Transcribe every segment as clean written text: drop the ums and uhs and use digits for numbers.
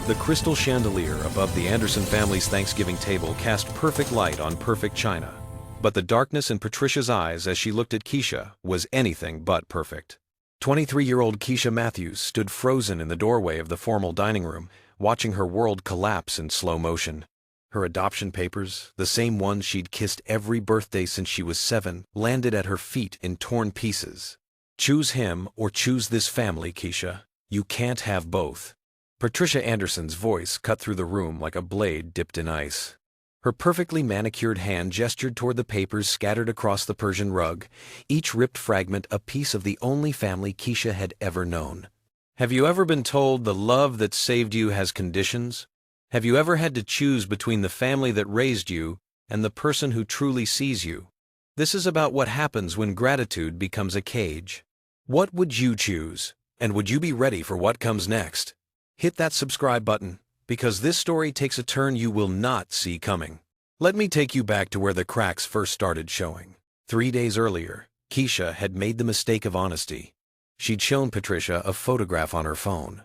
The crystal chandelier above the Anderson family's Thanksgiving table cast perfect light on perfect china. But the darkness in Patricia's eyes as she looked at Keisha was anything but perfect. 23-year-old Keisha Matthews stood frozen in the doorway of the formal dining room, watching her world collapse in slow motion. Her adoption papers, the same ones she'd kissed every birthday since she was 7, landed at her feet in torn pieces. Choose him or choose this family, Keisha. You can't have both. Patricia Anderson's voice cut through the room like a blade dipped in ice. Her perfectly manicured hand gestured toward the papers scattered across the Persian rug, each ripped fragment a piece of the only family Keisha had ever known. Have you ever been told the love that saved you has conditions? Have you ever had to choose between the family that raised you and the person who truly sees you? This is about what happens when gratitude becomes a cage. What would you choose? And would you be ready for what comes next? Hit that subscribe button, because this story takes a turn you will not see coming. Let me take you back to where the cracks first started showing. 3 days earlier, Keisha had made the mistake of honesty. She'd shown Patricia a photograph on her phone.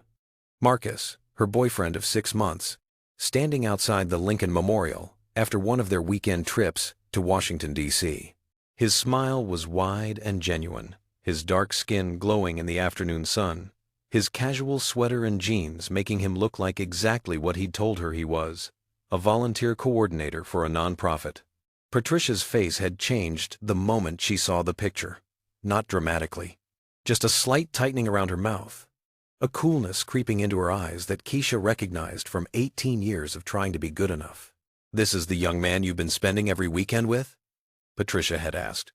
Marcus, her boyfriend of 6 months, standing outside the Lincoln Memorial after one of their weekend trips to Washington, D.C. His smile was wide and genuine, his dark skin glowing in the afternoon sun, his casual sweater and jeans making him look like exactly what he'd told her he was, a volunteer coordinator for a nonprofit. Patricia's face had changed the moment she saw the picture. Not dramatically. Just a slight tightening around her mouth. A coolness creeping into her eyes that Keisha recognized from 18 years of trying to be good enough. "This is the young man you've been spending every weekend with?" Patricia had asked,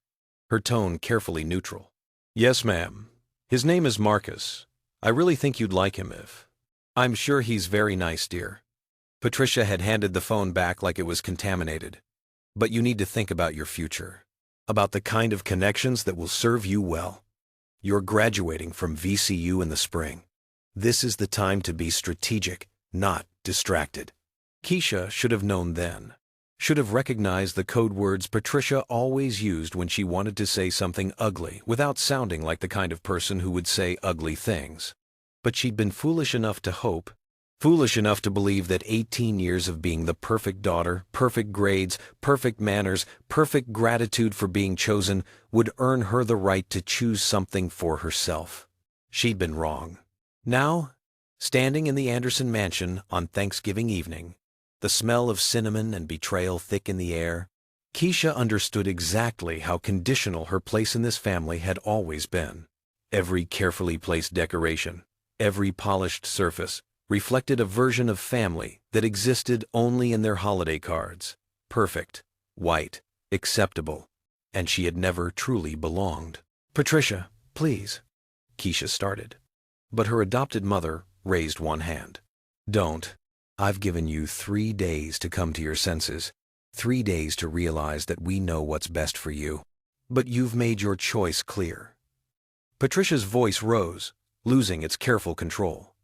her tone carefully neutral. "Yes, ma'am. His name is Marcus. I really think you'd like him if—" "I'm sure he's very nice, dear." Patricia had handed the phone back like it was contaminated. "But you need to think about your future, about the kind of connections that will serve you well. You're graduating from VCU in the spring. This is the time to be strategic, not distracted." Keisha should have known then, should have recognized the code words Patricia always used when she wanted to say something ugly without sounding like the kind of person who would say ugly things. But she'd been foolish enough to hope, foolish enough to believe that 18 years of being the perfect daughter, perfect grades, perfect manners, perfect gratitude for being chosen would earn her the right to choose something for herself. She'd been wrong. Now, standing in the Anderson mansion on Thanksgiving evening, the smell of cinnamon and betrayal thick in the air, Keisha understood exactly how conditional her place in this family had always been. Every carefully placed decoration, every polished surface, reflected a version of family that existed only in their holiday cards. Perfect, white, acceptable, and she had never truly belonged. "Patricia, please," Keisha started. But her adopted mother raised one hand. "Don't. I've given you 3 days to come to your senses, 3 days to realize that we know what's best for you. But you've made your choice clear." Patricia's voice rose, losing its careful control.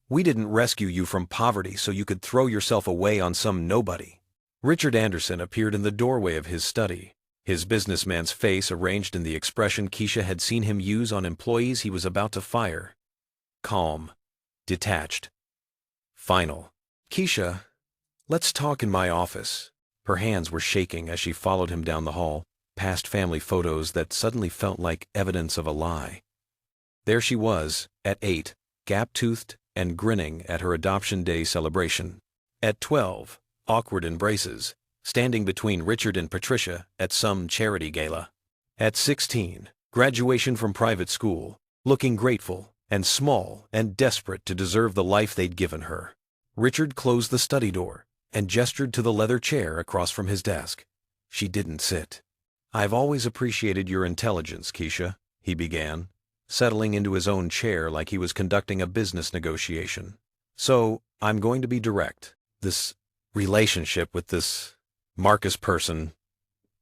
"We didn't rescue you from poverty so you could throw yourself away on some nobody." Richard Anderson appeared in the doorway of his study, his businessman's face arranged in the expression Keisha had seen him use on employees he was about to fire. Calm, detached, final. "Keisha, let's talk in my office." Her hands were shaking as she followed him down the hall, past family photos that suddenly felt like evidence of a lie. There she was, at 8, gap-toothed and grinning at her adoption day celebration. At 12, awkward embraces, standing between Richard and Patricia at some charity gala. At 16, graduation from private school, looking grateful and small and desperate to deserve the life they'd given her. Richard closed the study door and gestured to the leather chair across from his desk. She didn't sit. "I've always appreciated your intelligence, Keisha," he began, settling into his own chair like he was conducting a business negotiation. "So, I'm going to be direct. This relationship with this Marcus person,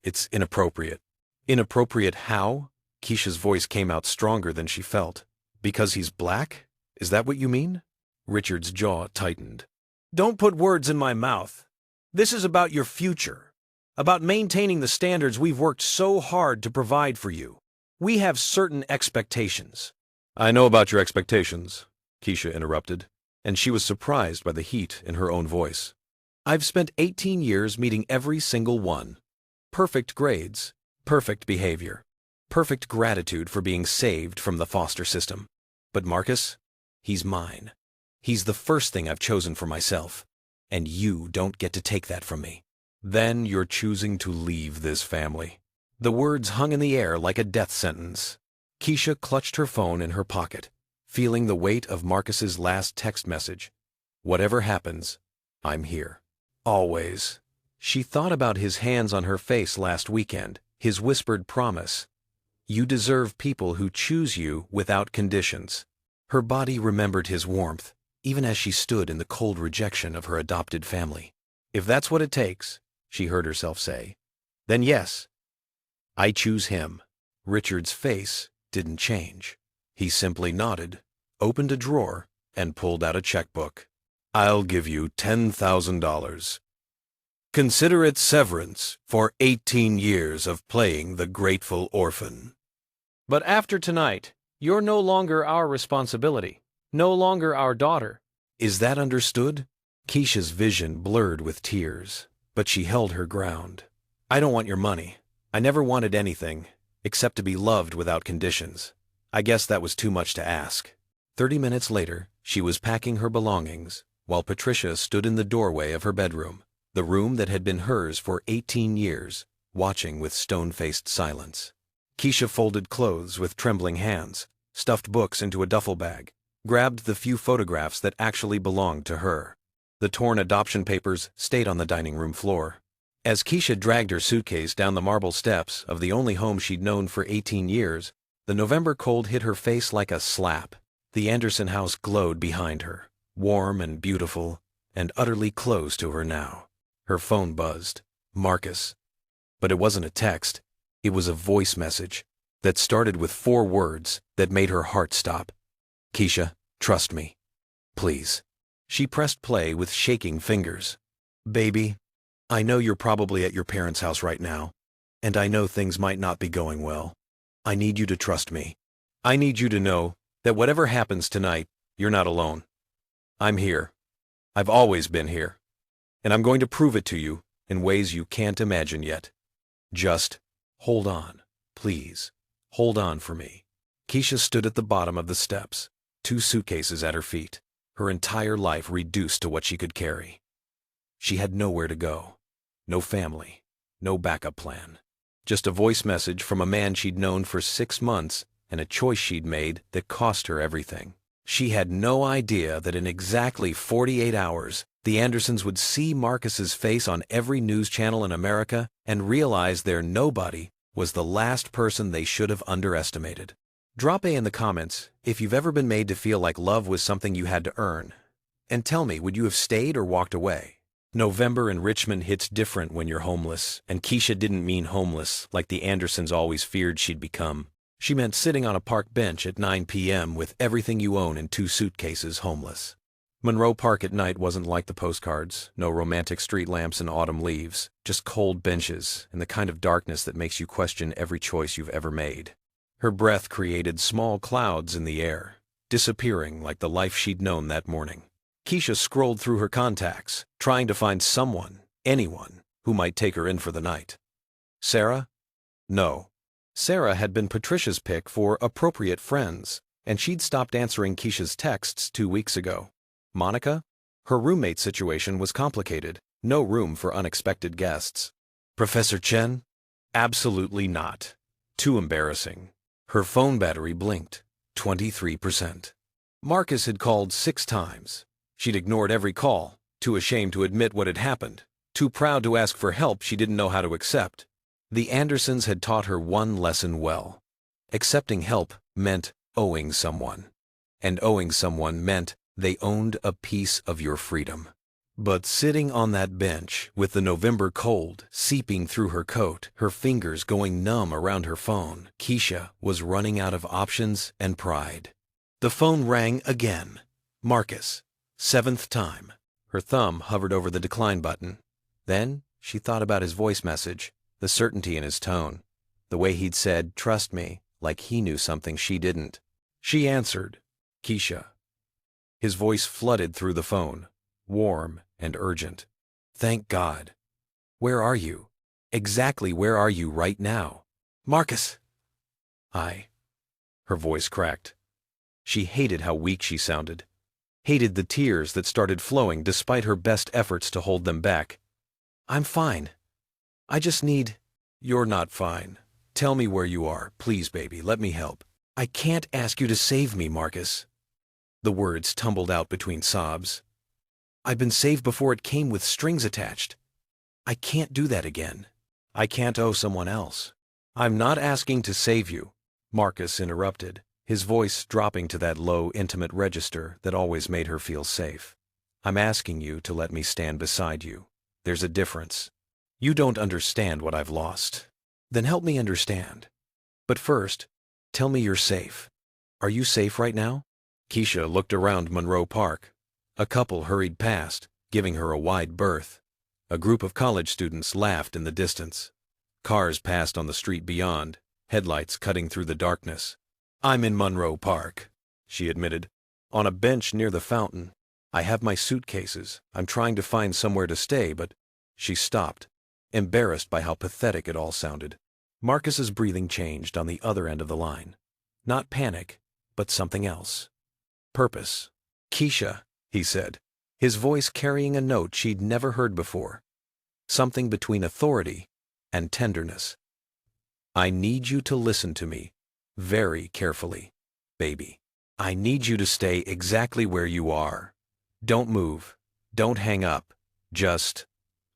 it's inappropriate." "Inappropriate how?" Keisha's voice came out stronger than she felt. "Because he's black? Is that what you mean?" Richard's jaw tightened. "Don't put words in my mouth. This is about your future, about maintaining the standards we've worked so hard to provide for you. We have certain expectations." "I know about your expectations," Keisha interrupted. and she was surprised by the heat in her own voice. "I've spent 18 years meeting every single one. Perfect grades, perfect behavior, perfect gratitude for being saved from the foster system. But Marcus, he's mine. He's the first thing I've chosen for myself, and you don't get to take that from me. Then you're choosing to leave this family." The words hung in the air like a death sentence. Keisha clutched her phone in her pocket, feeling the weight of Marcus's last text message. "Whatever happens, I'm here. Always." She thought about his hands on her face last weekend, his whispered promise. "You deserve people who choose you without conditions." Her body remembered his warmth, even as she stood in the cold rejection of her adopted family. "If that's what it takes," she heard herself say, "then yes, I choose him." Richard's face didn't change. He simply nodded, opened a drawer, and pulled out a checkbook. "I'll give you $10,000. Consider it severance for 18 years of playing the grateful orphan. But after tonight, you're no longer our responsibility, no longer our daughter. Is that understood?" Keisha's vision blurred with tears, but she held her ground. "I don't want your money. I never wanted anything, except to be loved without conditions. I guess that was too much to ask." 30 minutes later, she was packing her belongings, while Patricia stood in the doorway of her bedroom, the room that had been hers for 18 years, watching with stone-faced silence. Keisha folded clothes with trembling hands, stuffed books into a duffel bag, grabbed the few photographs that actually belonged to her. The torn adoption papers stayed on the dining room floor. As Keisha dragged her suitcase down the marble steps of the only home she'd known for 18 years, the November cold hit her face like a slap. The Anderson house glowed behind her, warm and beautiful, and utterly closed to her now. Her phone buzzed. Marcus. But it wasn't a text. It was a voice message that started with 4 words that made her heart stop. "Keisha, trust me. Please." She pressed play with shaking fingers. "Baby, I know you're probably at your parents' house right now, and I know things might not be going well. I need you to trust me. I need you to know that whatever happens tonight, you're not alone. I'm here. I've always been here. And I'm going to prove it to you in ways you can't imagine yet. Just hold on, please. Hold on for me." Keisha stood at the bottom of the steps, 2 suitcases at her feet, her entire life reduced to what she could carry. She had nowhere to go. No family, no backup plan. Just a voice message from a man she'd known for 6 months and a choice she'd made that cost her everything. She had no idea that in exactly 48 hours, the Andersons would see Marcus's face on every news channel in America and realize their nobody was the last person they should have underestimated. Drop A in the comments if you've ever been made to feel like love was something you had to earn. And tell me, would you have stayed or walked away? November in Richmond hits different when you're homeless, and Keisha didn't mean homeless like the Andersons always feared she'd become. She meant sitting on a park bench at 9 p.m. with everything you own in 2 suitcases homeless. Monroe Park at night wasn't like the postcards, no romantic street lamps and autumn leaves, just cold benches and the kind of darkness that makes you question every choice you've ever made. Her breath created small clouds in the air, disappearing like the life she'd known that morning. Keisha scrolled through her contacts, trying to find someone, anyone, who might take her in for the night. Sarah? No. Sarah had been Patricia's pick for appropriate friends, and she'd stopped answering Keisha's texts 2 weeks ago. Monica? Her roommate situation was complicated, no room for unexpected guests. Professor Chen? Absolutely not. Too embarrassing. Her phone battery blinked, 23%. Marcus had called 6 times. She'd ignored every call, too ashamed to admit what had happened, too proud to ask for help she didn't know how to accept. The Andersons had taught her one lesson well. Accepting help meant owing someone. And owing someone meant they owned a piece of your freedom. But sitting on that bench, with the November cold seeping through her coat, her fingers going numb around her phone, Keisha was running out of options and pride. The phone rang again. Marcus. 7th time. Her thumb hovered over the decline button. Then she thought about his voice message, the certainty in his tone, the way he'd said, "Trust me," like he knew something she didn't. She answered, "Keisha." His voice flooded through the phone, warm and urgent. Thank God. Where are you? Exactly where are you right now? Marcus! Her voice cracked. She hated how weak she sounded. Hated the tears that started flowing despite her best efforts to hold them back. I'm fine. I just need... You're not fine. Tell me where you are. Please, baby, let me help. I can't ask you to save me, Marcus. The words tumbled out between sobs. I've been saved before it came with strings attached. I can't do that again. I can't owe someone else. I'm not asking to save you, Marcus interrupted, his voice dropping to that low, intimate register that always made her feel safe. I'm asking you to let me stand beside you. There's a difference. You don't understand what I've lost. Then help me understand. But first, tell me you're safe. Are you safe right now? Keisha looked around Monroe Park. A couple hurried past, giving her a wide berth. A group of college students laughed in the distance. Cars passed on the street beyond, headlights cutting through the darkness. I'm in Monroe Park, she admitted, on a bench near the fountain. I have my suitcases. I'm trying to find somewhere to stay, but... She stopped, embarrassed by how pathetic it all sounded. Marcus's breathing changed on the other end of the line. Not panic, but something else. Purpose. Keisha, he said, his voice carrying a note she'd never heard before. Something between authority and tenderness. I need you to listen to me, very carefully, baby. I need you to stay exactly where you are. Don't move. Don't hang up. Just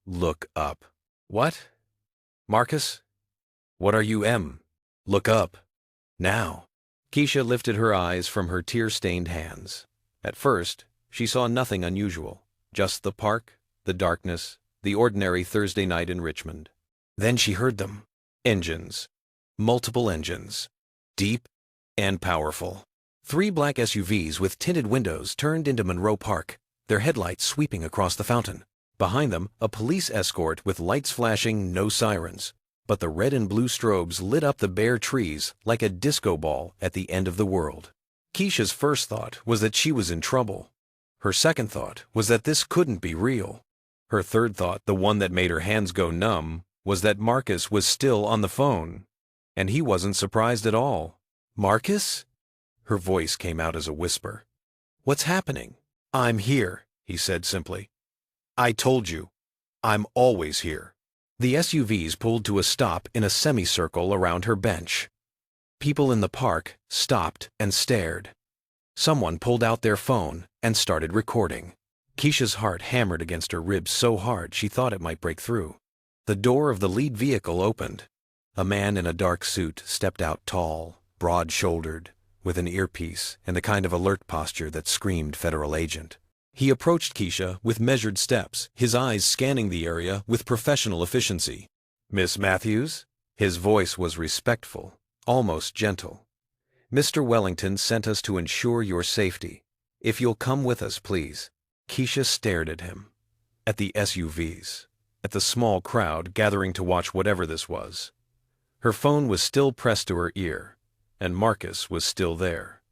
look up. What? Marcus? What are you, Look up. Now. Keisha lifted her eyes from her tear-stained hands. At first, she saw nothing unusual, just the park, the darkness, the ordinary Thursday night in Richmond. Then she heard them. Engines. Multiple engines. Deep and powerful. 3 black SUVs with tinted windows turned into Monroe Park, their headlights sweeping across the fountain. Behind them, a police escort with lights flashing, no sirens. But the red and blue strobes lit up the bare trees like a disco ball at the end of the world. Keisha's first thought was that she was in trouble. Her second thought was that this couldn't be real. Her third thought, the one that made her hands go numb, was that Marcus was still on the phone. And he wasn't surprised at all. Marcus? Her voice came out as a whisper. What's happening? I'm here, he said simply. I told you. I'm always here. The SUVs pulled to a stop in a semicircle around her bench. People in the park stopped and stared. Someone pulled out their phone and started recording. Keisha's heart hammered against her ribs so hard she thought it might break through. The door of the lead vehicle opened. A man in a dark suit stepped out tall, broad-shouldered, with an earpiece and the kind of alert posture that screamed federal agent. He approached Keisha with measured steps, his eyes scanning the area with professional efficiency. Miss Matthews? His voice was respectful, almost gentle. Mr. Wellington sent us to ensure your safety. If you'll come with us, please. Keisha stared at him, at the SUVs, at the small crowd gathering to watch whatever this was. Her phone was still pressed to her ear, and Marcus was still there,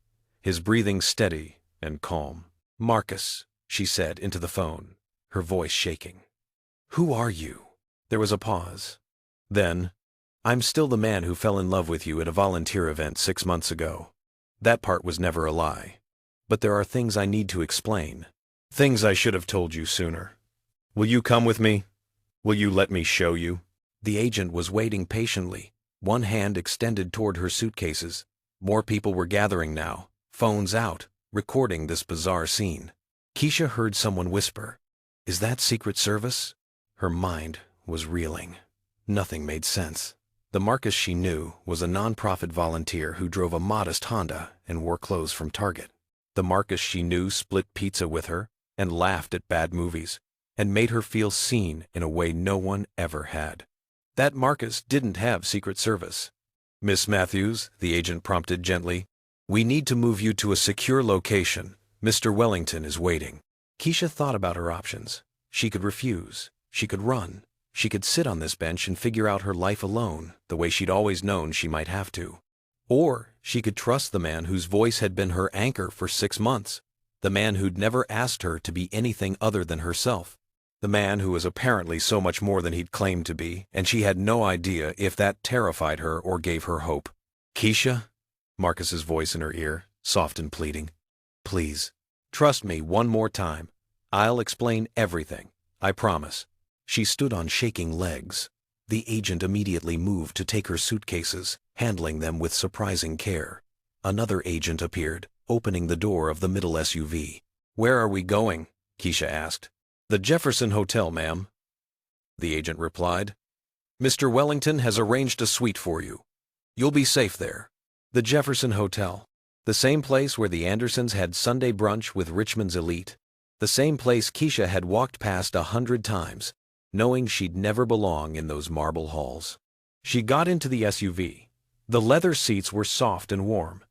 his breathing steady and calm. Marcus, she said into the phone, her voice shaking. Who are you? There was a pause. Then, I'm still the man who fell in love with you at a volunteer event 6 months ago. That part was never a lie. But there are things I need to explain. Things I should have told you sooner. Will you come with me? Will you let me show you? The agent was waiting patiently, one hand extended toward her suitcases. More people were gathering now, phones out, recording this bizarre scene. Keisha heard someone whisper, "Is that Secret Service?" Her mind was reeling. Nothing made sense. The Marcus she knew was a non-profit volunteer who drove a modest Honda and wore clothes from Target. The Marcus she knew split pizza with her and laughed at bad movies and made her feel seen in a way no one ever had. That Marcus didn't have Secret Service. Miss Matthews, the agent prompted gently, we need to move you to a secure location. Mr. Wellington is waiting. Keisha thought about her options. She could refuse. She could run. She could sit on this bench and figure out her life alone, the way she'd always known she might have to. Or she could trust the man whose voice had been her anchor for 6 months. The man who'd never asked her to be anything other than herself. The man who was apparently so much more than he'd claimed to be, and she had no idea if that terrified her or gave her hope. "Keisha?" Marcus's voice in her ear, soft and pleading. "Please, trust me one more time. I'll explain everything, I promise." She stood on shaking legs. The agent immediately moved to take her suitcases, handling them with surprising care. Another agent appeared, opening the door of the middle SUV. "Where are we going?" Keisha asked. "The Jefferson Hotel, ma'am," the agent replied. "Mr. Wellington has arranged a suite for you. You'll be safe there." The Jefferson Hotel. The same place where the Andersons had Sunday brunch with Richmond's elite. The same place Keisha had walked past 100 times, knowing she'd never belong in those marble halls. She got into the SUV. The leather seats were soft and warm.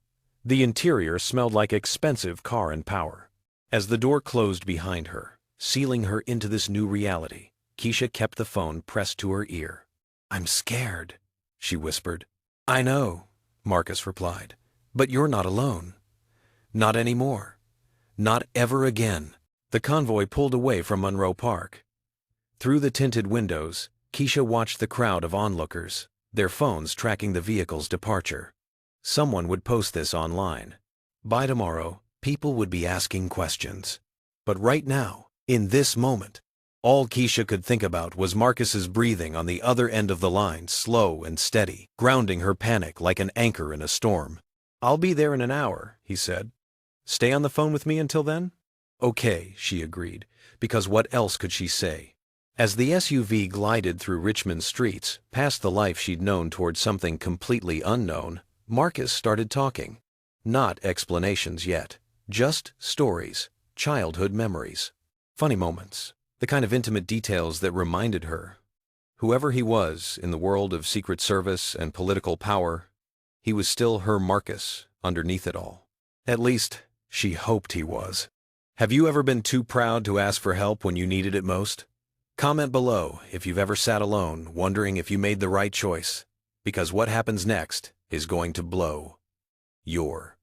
The interior smelled like expensive car and power. As the door closed behind her, sealing her into this new reality, Keisha kept the phone pressed to her ear. "I'm scared," she whispered. "I know," Marcus replied, "but you're not alone. Not anymore. Not ever again." The convoy pulled away from Monroe Park. Through the tinted windows, Keisha watched the crowd of onlookers, their phones tracking the vehicle's departure. Someone would post this online. By tomorrow, people would be asking questions. But right now, in this moment, all Keisha could think about was Marcus's breathing on the other end of the line, slow and steady, grounding her panic like an anchor in a storm. "I'll be there in an hour," he said. "Stay on the phone with me until then?" "Okay," she agreed, because what else could she say? As the SUV glided through Richmond's streets, past the life she'd known toward something completely unknown, Marcus started talking. Not explanations yet, just stories, childhood memories, funny moments, the kind of intimate details that reminded her. Whoever he was in the world of Secret Service and political power, he was still her Marcus underneath it all. At least, she hoped he was. Have you ever been too proud to ask for help when you needed it most? Comment below if you've ever sat alone wondering if you made the right choice, because what happens next is going to blow your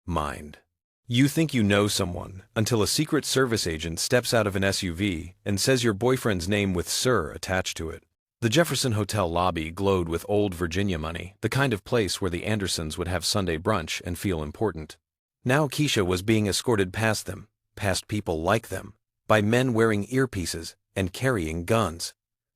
mind. You think you know someone until a Secret Service agent steps out of an SUV and says your boyfriend's name with Sir attached to it. The Jefferson Hotel lobby glowed with old Virginia money, the kind of place where the Andersons would have Sunday brunch and feel important. Now Keisha was being escorted past them, past people like them, by men wearing earpieces and carrying guns.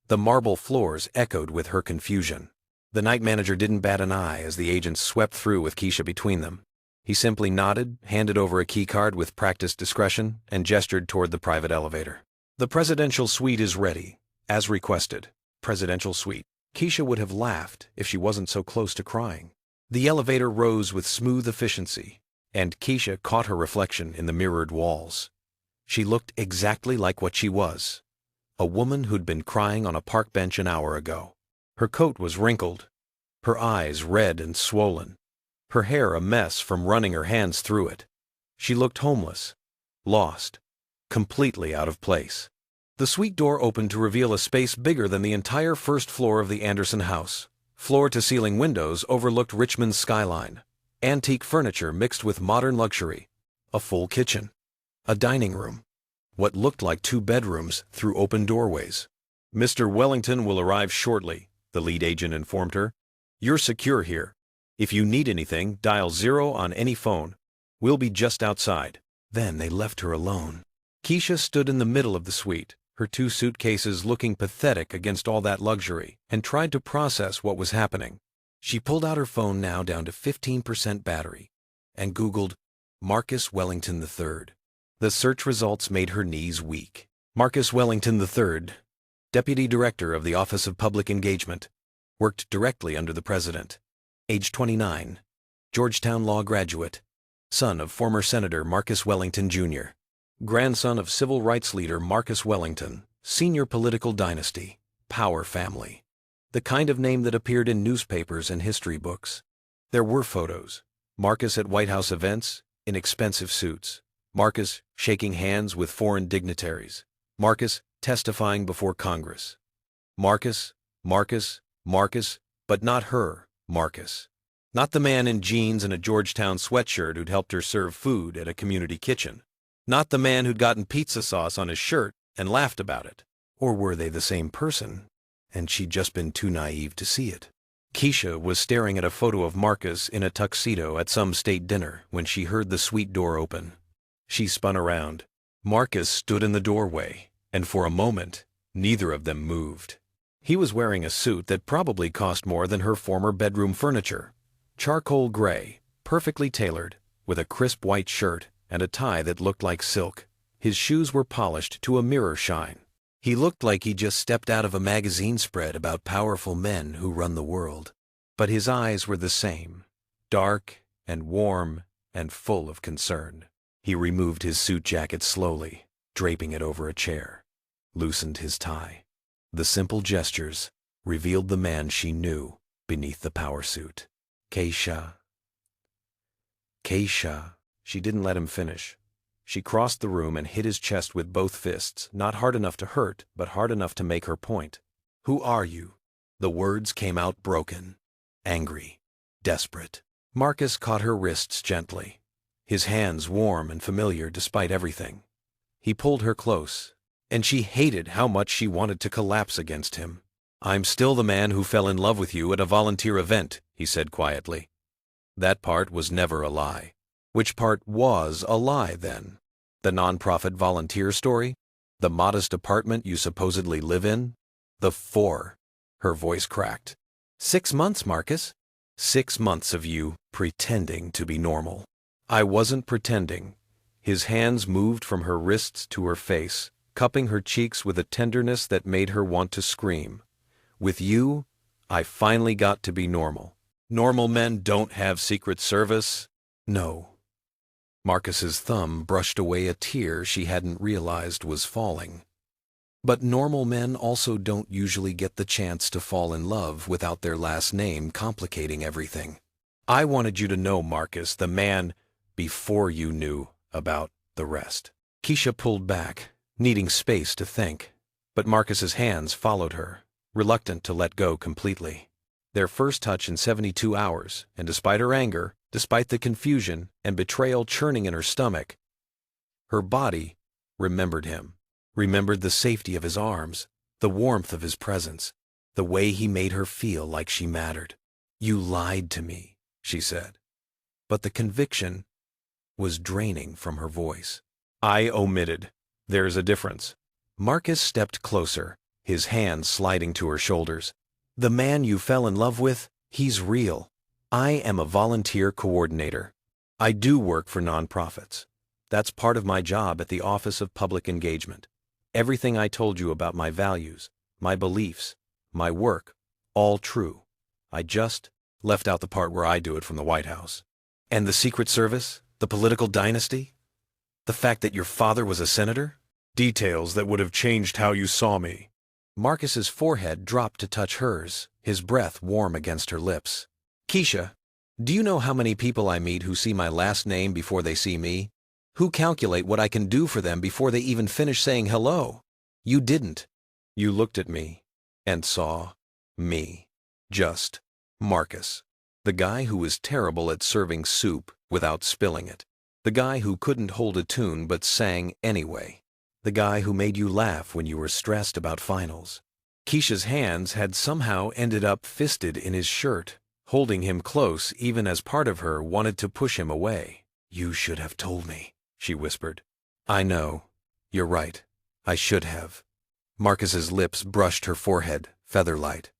The marble floors echoed with her confusion. The night manager didn't bat an eye as the agents swept through with Keisha between them. He simply nodded, handed over a keycard with practiced discretion, and gestured toward the private elevator. "The presidential suite is ready, as requested." Presidential suite. Keisha would have laughed if she wasn't so close to crying. The elevator rose with smooth efficiency, and Keisha caught her reflection in the mirrored walls. She looked exactly like what she was, a woman who'd been crying on a park bench an hour ago. Her coat was wrinkled, her eyes red and swollen, her hair a mess from running her hands through it. She looked homeless, lost, completely out of place. The suite door opened to reveal a space bigger than the entire first floor of the Anderson house. Floor-to-ceiling windows overlooked Richmond's skyline. Antique furniture mixed with modern luxury. A full kitchen. A dining room. What looked like 2 bedrooms through open doorways. "Mr. Wellington will arrive shortly," the lead agent informed her. "You're secure here. If you need anything, dial 0 on any phone. We'll be just outside." Then they left her alone. Keisha stood in the middle of the suite, her 2 suitcases looking pathetic against all that luxury, and tried to process what was happening. She pulled out her phone now down to 15% battery and Googled Marcus Wellington III. The search results made her knees weak. Marcus Wellington III, Deputy Director of the Office of Public Engagement, worked directly under the President. Age 29, Georgetown Law graduate, son of former Senator Marcus Wellington Jr., grandson of civil rights leader Marcus Wellington, senior political dynasty, power family. The kind of name that appeared in newspapers and history books. There were photos. Marcus at White House events, in expensive suits. Marcus shaking hands with foreign dignitaries. Marcus testifying before Congress. Marcus, but not her, Marcus. Not the man in jeans and a Georgetown sweatshirt who'd helped her serve food at a community kitchen. Not the man who'd gotten pizza sauce on his shirt and laughed about it. Or were they the same person, and she'd just been too naive to see it? Keisha was staring at a photo of Marcus in a tuxedo at some state dinner when she heard the suite door open. She spun around. Marcus stood in the doorway, and for a moment, neither of them moved. He was wearing a suit that probably cost more than her former bedroom furniture. Charcoal gray, perfectly tailored, with a crisp white shirt and a tie that looked like silk. His shoes were polished to a mirror shine. He looked like he just stepped out of a magazine spread about powerful men who run the world. But his eyes were the same, dark and warm and full of concern. He removed his suit jacket slowly, draping it over a chair, loosened his tie. The simple gestures revealed the man she knew beneath the power suit. Keisha. Keisha. She didn't let him finish. She crossed the room and hit his chest with both fists, not hard enough to hurt, but hard enough to make her point. Who are you? The words came out broken, angry, desperate. Marcus caught her wrists gently, his hands warm and familiar despite everything. He pulled her close, and she hated how much she wanted to collapse against him. I'm still the man who fell in love with you at a volunteer event, he said quietly. That part was never a lie. Which part was a lie, then? The nonprofit volunteer story? The modest apartment you supposedly live in? The 4. Her voice cracked. 6 months, Marcus. 6 months of you pretending to be normal. I wasn't pretending. His hands moved from her wrists to her face, cupping her cheeks with a tenderness that made her want to scream. With you, I finally got to be normal. Normal men don't have Secret Service. No. Marcus's thumb brushed away a tear she hadn't realized was falling. But normal men also don't usually get the chance to fall in love without their last name complicating everything. I wanted you to know, Marcus, the man, before you knew about the rest. Keisha pulled back, needing space to think, but Marcus's hands followed her, reluctant to let go completely. Their first touch in 72 hours, and despite her anger, despite the confusion and betrayal churning in her stomach, her body remembered him, remembered the safety of his arms, the warmth of his presence, the way he made her feel like she mattered. You lied to me, she said. But the conviction was draining from her voice. I omitted. There's a difference. Marcus stepped closer, his hands sliding to her shoulders. The man you fell in love with, he's real. I am a volunteer coordinator. I do work for nonprofits. That's part of my job at the Office of Public Engagement. Everything I told you about my values, my beliefs, my work, all true. I just left out the part where I do it from the White House. And the Secret Service, the political dynasty, the fact that your father was a senator? Details that would have changed how you saw me. Marcus's forehead dropped to touch hers, his breath warm against her lips. Keisha, do you know how many people I meet who see my last name before they see me? Who calculate what I can do for them before they even finish saying hello? You didn't. You looked at me and saw me. Just Marcus. The guy who was terrible at serving soup without spilling it. The guy who couldn't hold a tune but sang anyway. The guy who made you laugh when you were stressed about finals. Keisha's hands had somehow ended up fisted in his shirt, holding him close even as part of her wanted to push him away. You should have told me, she whispered. I know. You're right. I should have. Marcus's lips brushed her forehead, feather-light.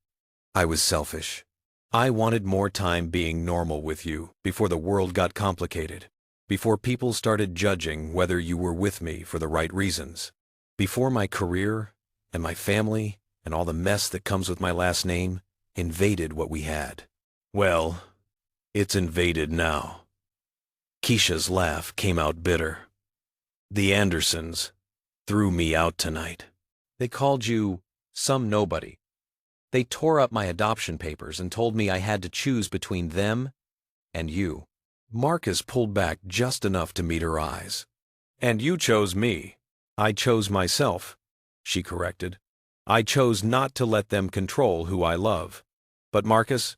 I was selfish. I wanted more time being normal with you before the world got complicated, before people started judging whether you were with me for the right reasons, before my career and my family and all the mess that comes with my last name invaded what we had. Well, it's invaded now. Keisha's laugh came out bitter. The Andersons threw me out tonight. They called you some nobody. They tore up my adoption papers and told me I had to choose between them and you. Marcus pulled back just enough to meet her eyes. And you chose me. I chose myself, she corrected. I chose not to let them control who I love. But Marcus,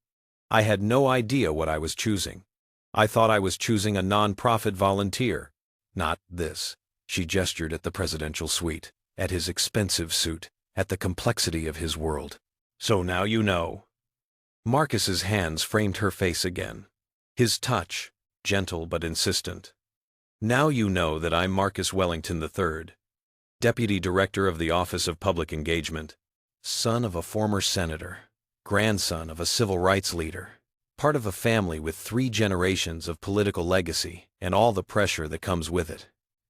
I had no idea what I was choosing. I thought I was choosing a nonprofit volunteer, not this. She gestured at the presidential suite, at his expensive suit, at the complexity of his world. "So now you know." Marcus's hands framed her face again. His touch, gentle but insistent. "Now you know that I'm Marcus Wellington III, Deputy Director of the Office of Public Engagement, son of a former senator, grandson of a civil rights leader, part of a family with 3 generations of political legacy and all the pressure that comes with it.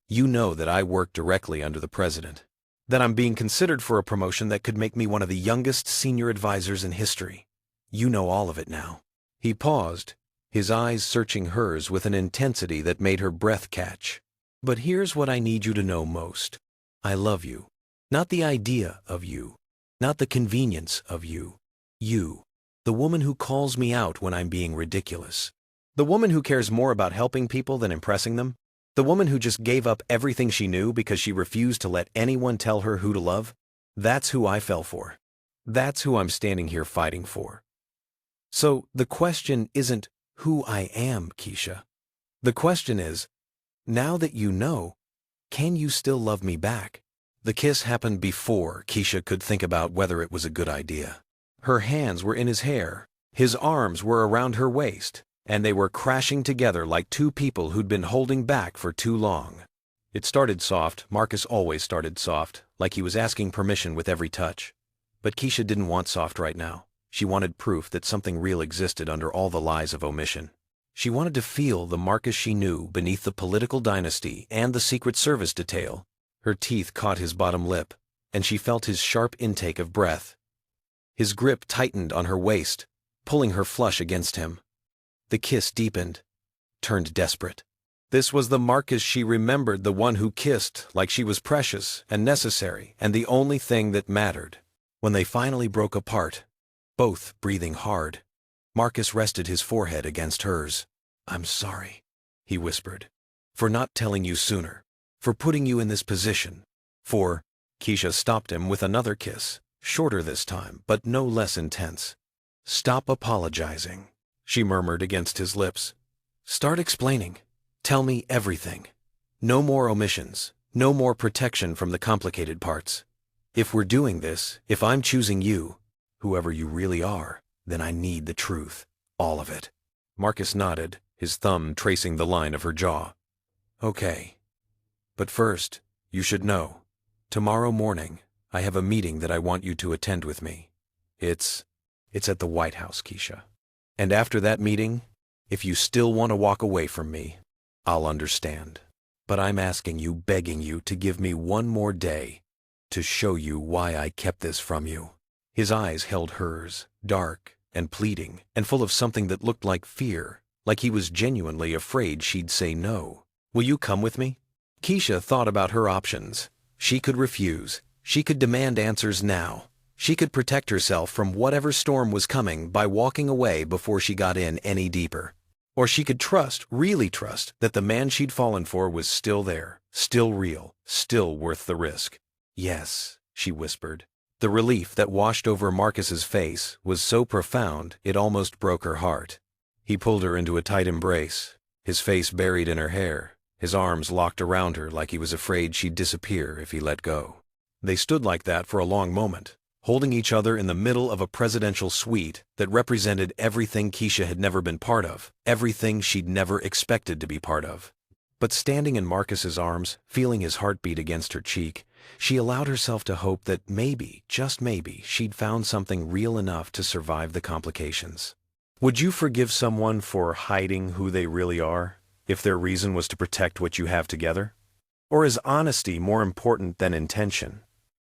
You know that I work directly under the president, that I'm being considered for a promotion that could make me one of the youngest senior advisors in history. You know all of it now." He paused, his eyes searching hers with an intensity that made her breath catch. "But here's what I need you to know most. I love you. Not the idea of you. Not the convenience of you. You. The woman who calls me out when I'm being ridiculous. The woman who cares more about helping people than impressing them. The woman who just gave up everything she knew because she refused to let anyone tell her who to love. That's who I fell for. That's who I'm standing here fighting for. So the question isn't who I am, Keisha. The question is, now that you know, can you still love me back?" The kiss happened before Keisha could think about whether it was a good idea. Her hands were in his hair, his arms were around her waist, and they were crashing together like 2 people who'd been holding back for too long. It started soft. Marcus always started soft, like he was asking permission with every touch. But Keisha didn't want soft right now. She wanted proof that something real existed under all the lies of omission. She wanted to feel the Marcus she knew beneath the political dynasty and the Secret Service detail. Her teeth caught his bottom lip, and she felt his sharp intake of breath. His grip tightened on her waist, pulling her flush against him. The kiss deepened, turned desperate. This was the Marcus she remembered, the one who kissed like she was precious and necessary and the only thing that mattered. When they finally broke apart, both breathing hard, Marcus rested his forehead against hers. "I'm sorry," he whispered, "for not telling you sooner, for putting you in this position, for—" Keisha stopped him with another kiss, shorter this time, but no less intense. "Stop apologizing," she murmured against his lips. "Start explaining. Tell me everything. No more omissions, no more protection from the complicated parts. If we're doing this, if I'm choosing you, whoever you really are, then I need the truth, all of it." Marcus nodded, his thumb tracing the line of her jaw. "Okay. But first, you should know. Tomorrow morning, I have a meeting that I want you to attend with me. It's at the White House, Keisha. And after that meeting, if you still want to walk away from me, I'll understand. But I'm asking you, begging you to give me one more day to show you why I kept this from you." His eyes held hers, dark and pleading, and full of something that looked like fear, like he was genuinely afraid she'd say no. "Will you come with me?" Keisha thought about her options. She could refuse. She could demand answers now. She could protect herself from whatever storm was coming by walking away before she got in any deeper. Or she could trust, really trust, that the man she'd fallen for was still there, still real, still worth the risk. "Yes," she whispered. The relief that washed over Marcus's face was so profound it almost broke her heart. He pulled her into a tight embrace, his face buried in her hair, his arms locked around her like he was afraid she'd disappear if he let go. They stood like that for a long moment, holding each other in the middle of a presidential suite that represented everything Keisha had never been part of, everything she'd never expected to be part of. But standing in Marcus's arms, feeling his heartbeat against her cheek, she allowed herself to hope that maybe, just maybe, she'd found something real enough to survive the complications. Would you forgive someone for hiding who they really are, if their reason was to protect what you have together? Or is honesty more important than intention?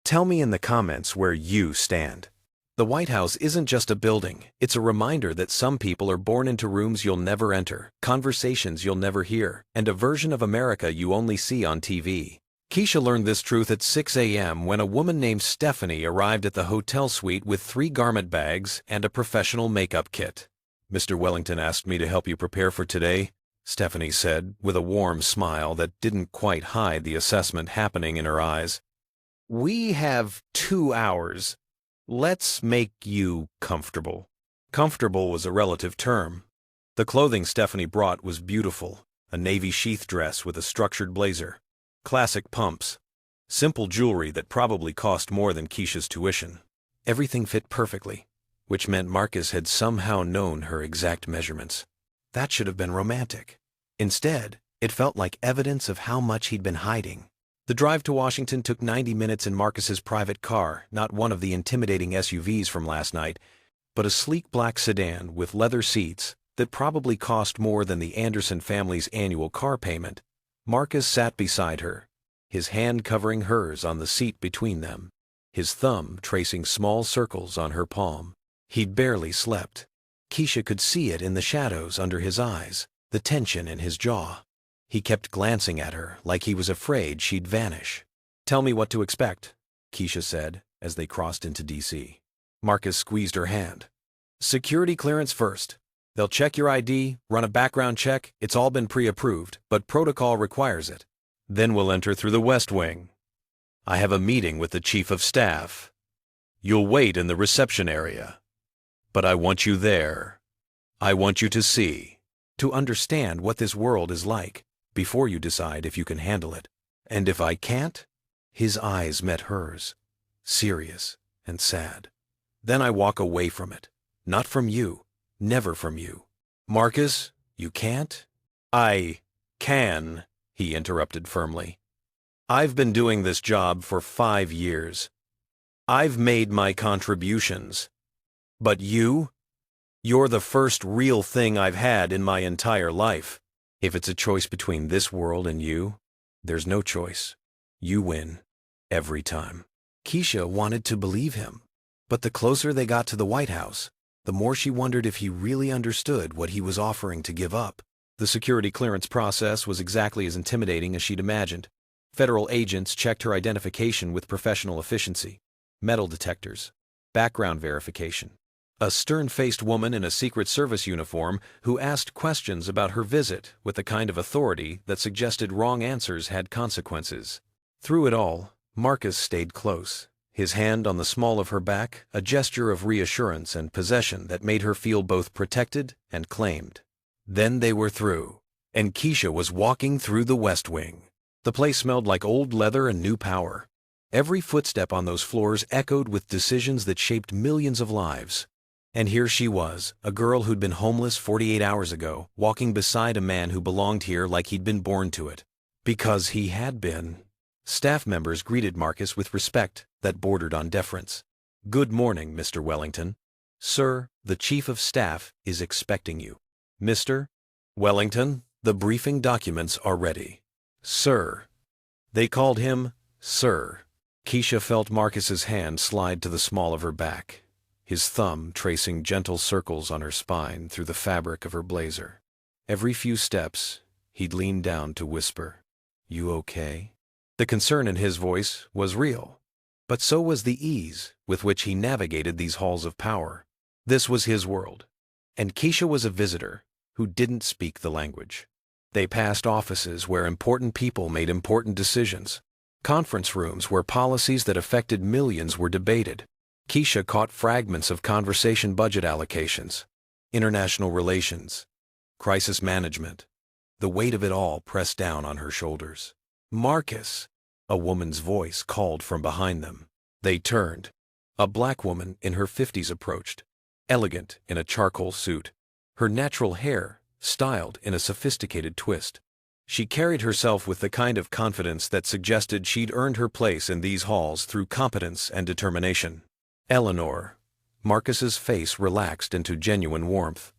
Tell me in the comments where you stand. The White House isn't just a building. It's a reminder that some people are born into rooms you'll never enter, conversations you'll never hear, and a version of America you only see on TV. Keisha learned this truth at 6 a.m. when a woman named Stephanie arrived at the hotel suite with 3 garment bags and a professional makeup kit. "Mr. Wellington asked me to help you prepare for today," Stephanie said, with a warm smile that didn't quite hide the assessment happening in her eyes. "We have 2 hours. Let's make you comfortable." Comfortable was a relative term. The clothing Stephanie brought was beautiful, a navy sheath dress with a structured blazer. Classic pumps. Simple jewelry that probably cost more than Keisha's tuition. Everything fit perfectly, which meant Marcus had somehow known her exact measurements. That should have been romantic. Instead, it felt like evidence of how much he'd been hiding. The drive to Washington took 90 minutes in Marcus's private car, not one of the intimidating SUVs from last night, but a sleek black sedan with leather seats that probably cost more than the Anderson family's annual car payment. Marcus sat beside her, his hand covering hers on the seat between them, his thumb tracing small circles on her palm. He'd barely slept. Keisha could see it in the shadows under his eyes, the tension in his jaw. He kept glancing at her like he was afraid she'd vanish. "Tell me what to expect," Keisha said as they crossed into D.C. Marcus squeezed her hand. "Security clearance first. They'll check your ID, run a background check. It's all been pre-approved, but protocol requires it. Then we'll enter through the West Wing. I have a meeting with the Chief of Staff. You'll wait in the reception area. But I want you there. I want you to see, to understand what this world is like, before you decide if you can handle it. And if I can't?" His eyes met hers, serious and sad. "Then I walk away from it. Not from you. Never from you." "Marcus, you can't?" "I can," he interrupted firmly. "I've been doing this job for 5 years. I've made my contributions. But you're the first real thing I've had in my entire life. If it's a choice between this world and you, there's no choice. You win. Every time." Keisha wanted to believe him, but the closer they got to the White House, the more she wondered if he really understood what he was offering to give up. The security clearance process was exactly as intimidating as she'd imagined. Federal agents checked her identification with professional efficiency. Metal detectors. Background verification. A stern-faced woman in a Secret Service uniform who asked questions about her visit with the kind of authority that suggested wrong answers had consequences. Through it all, Marcus stayed close, his hand on the small of her back, a gesture of reassurance and possession that made her feel both protected and claimed. Then they were through, and Keisha was walking through the West Wing. The place smelled like old leather and new power. Every footstep on those floors echoed with decisions that shaped millions of lives. And here she was, a girl who'd been homeless 48 hours ago, walking beside a man who belonged here like he'd been born to it. Because he had been. Staff members greeted Marcus with respect that bordered on deference. "Good morning, Mr. Wellington. Sir, the Chief of Staff is expecting you." "Mr. Wellington, the briefing documents are ready." "Sir." They called him Sir. Keisha felt Marcus's hand slide to the small of her back, his thumb tracing gentle circles on her spine through the fabric of her blazer. Every few steps, he'd lean down to whisper, "You okay?" The concern in his voice was real, but so was the ease with which he navigated these halls of power. This was his world, and Keisha was a visitor who didn't speak the language. They passed offices where important people made important decisions, conference rooms where policies that affected millions were debated. Keisha caught fragments of conversation: budget allocations, international relations, crisis management. The weight of it all pressed down on her shoulders. "Marcus!" A woman's voice called from behind them. They turned. A black woman in her 50s approached, elegant in a charcoal suit, her natural hair styled in a sophisticated twist. She carried herself with the kind of confidence that suggested she'd earned her place in these halls through competence and determination. "Eleanor." Marcus's face relaxed into genuine warmth.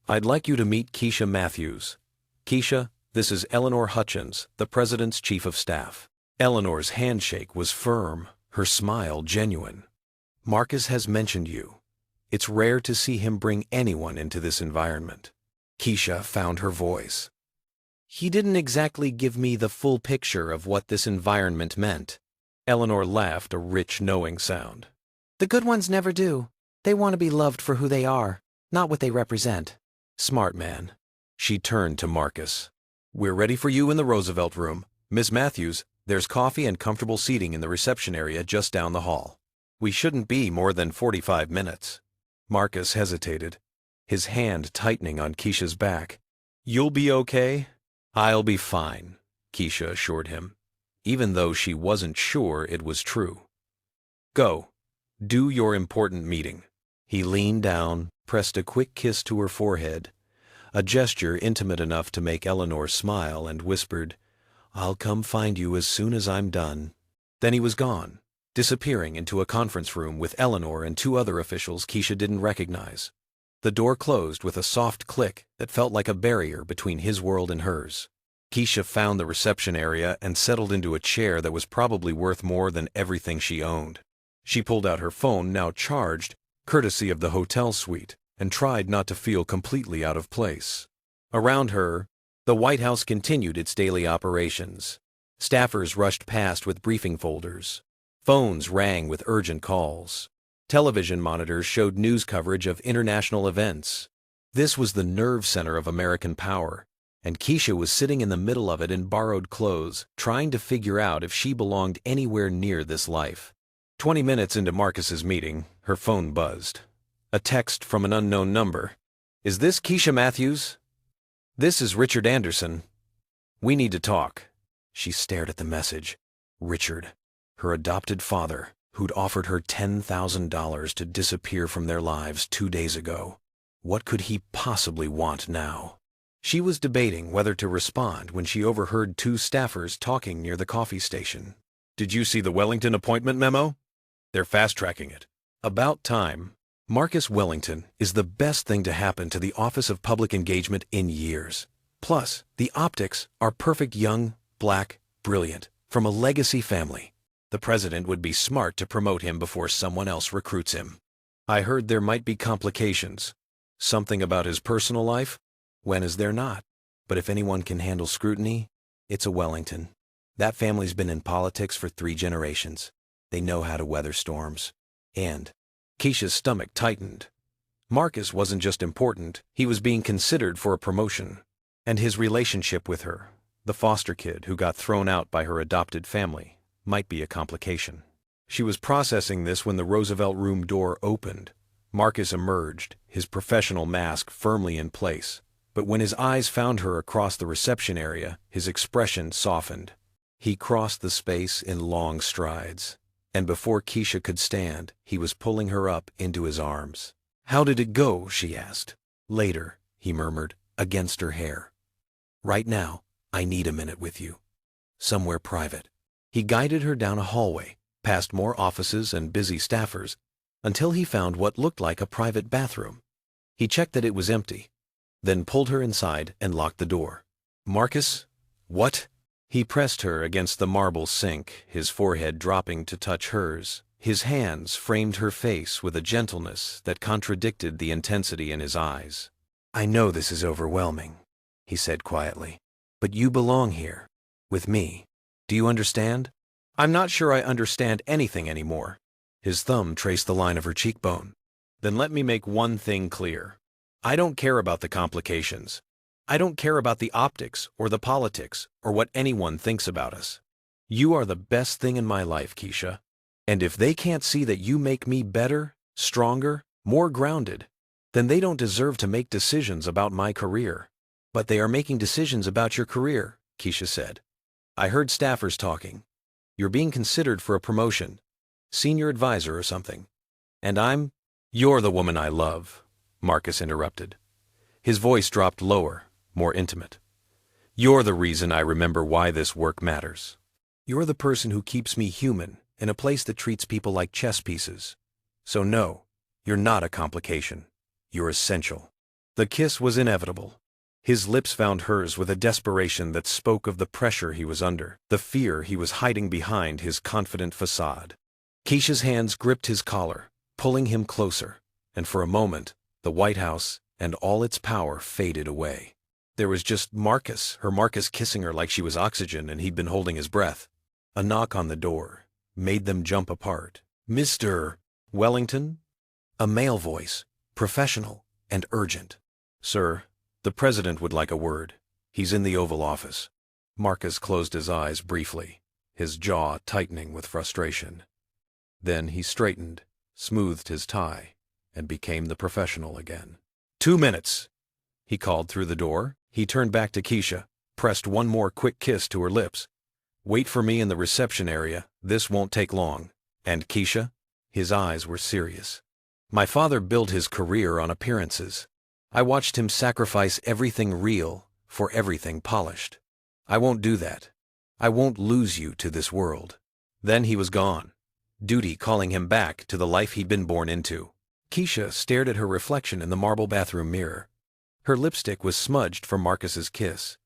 "I'd like you to meet Keisha Matthews. Keisha, this is Eleanor Hutchins, the President's Chief of Staff." Eleanor's handshake was firm, her smile genuine. "Marcus has mentioned you. It's rare to see him bring anyone into this environment." Keisha found her voice. "He didn't exactly give me the full picture of what this environment meant." Eleanor laughed, a rich, knowing sound. "The good ones never do. They want to be loved for who they are, not what they represent." "Smart man." She turned to Marcus. "We're ready for you in the Roosevelt Room. Miss Matthews, there's coffee and comfortable seating in the reception area just down the hall. We shouldn't be more than 45 minutes. Marcus hesitated, his hand tightening on Keisha's back. "You'll be okay?" "I'll be fine," Keisha assured him. even though she wasn't sure it was true. Go. Do your important meeting. He leaned down, pressed a quick kiss to her forehead, a gesture intimate enough to make Eleanor smile, and whispered, "I'll come find you as soon as I'm done." Then he was gone, disappearing into a conference room with Eleanor and two other officials Keisha didn't recognize. The door closed with a soft click that felt like a barrier between his world and hers. Keisha found the reception area and settled into a chair that was probably worth more than everything she owned. She pulled out her phone, now charged, courtesy of the hotel suite, and tried not to feel completely out of place. Around her, the White House continued its daily operations. Staffers rushed past with briefing folders. Phones rang with urgent calls. Television monitors showed news coverage of international events. This was the nerve center of American power, and Keisha was sitting in the middle of it in borrowed clothes, trying to figure out if she belonged anywhere near this life. 20 minutes into Marcus's meeting, her phone buzzed. A text from an unknown number. "Is this Keisha Matthews?" "This is Richard Anderson. We need to talk." She stared at the message. Richard, her adopted father, who'd offered her $10,000 to disappear from their lives 2 days ago. What could he possibly want now? She was debating whether to respond when she overheard two staffers talking near the coffee station. "Did you see the Wellington appointment memo? They're fast-tracking it." About time. Marcus Wellington is the best thing to happen to the Office of Public Engagement in years. Plus, the optics are perfect, young, black, brilliant, from a legacy family. The president would be smart to promote him before someone else recruits him. "I heard there might be complications. Something about his personal life? When is there not? But if anyone can handle scrutiny, it's a Wellington. That family's been in politics for 3 generations. They know how to weather storms." And Keisha's stomach tightened. Marcus wasn't just important, he was being considered for a promotion. And his relationship with her, the foster kid who got thrown out by her adopted family, might be a complication. She was processing this when the Roosevelt room door opened. Marcus emerged, his professional mask firmly in place. But when his eyes found her across the reception area, his expression softened. He crossed the space in long strides. And before Keisha could stand, he was pulling her up into his arms. "How did it go?" she asked. "Later," he murmured, against her hair. "Right now, I need a minute with you. Somewhere private." He guided her down a hallway, past more offices and busy staffers, until he found what looked like a private bathroom. He checked that it was empty, then pulled her inside and locked the door. "Marcus? What?" He pressed her against the marble sink, his forehead dropping to touch hers. His hands framed her face with a gentleness that contradicted the intensity in his eyes. "I know this is overwhelming," he said quietly, "but you belong here, with me. Do you understand?" "I'm not sure I understand anything anymore." His thumb traced the line of her cheekbone. "Then let me make one thing clear. I don't care about the complications. I don't care about the optics or the politics or what anyone thinks about us. You are the best thing in my life, Keisha. And if they can't see that you make me better, stronger, more grounded, then they don't deserve to make decisions about my career." "But they are making decisions about your career," Keisha said. "I heard staffers talking. You're being considered for a promotion, senior advisor or something. And "You're the woman I love," Marcus interrupted. His voice dropped lower, more intimate. "You're the reason I remember why this work matters. You're the person who keeps me human in a place that treats people like chess pieces. So no, you're not a complication. You're essential." The kiss was inevitable. His lips found hers with a desperation that spoke of the pressure he was under, the fear he was hiding behind his confident facade. Keisha's hands gripped his collar, pulling him closer, and for a moment, the White House and all its power faded away. There was just Marcus kissing her like she was oxygen and he'd been holding his breath. A knock on the door made them jump apart. "Mr. Wellington?" A male voice, professional and urgent. "Sir, the president would like a word. He's in the Oval Office." Marcus closed his eyes briefly, his jaw tightening with frustration. Then he straightened, smoothed his tie, and became the professional again. 2 minutes, he called through the door. He turned back to Keisha, pressed one more quick kiss to her lips. Wait for me in the reception area, this won't take long. And Keisha? His eyes were serious. My father built his career on appearances. I watched him sacrifice everything real for everything polished. I won't do that. I won't lose you to this world. Then he was gone, duty calling him back to the life he'd been born into. Keisha stared at her reflection in the marble bathroom mirror. Her lipstick was smudged from Marcus's kiss.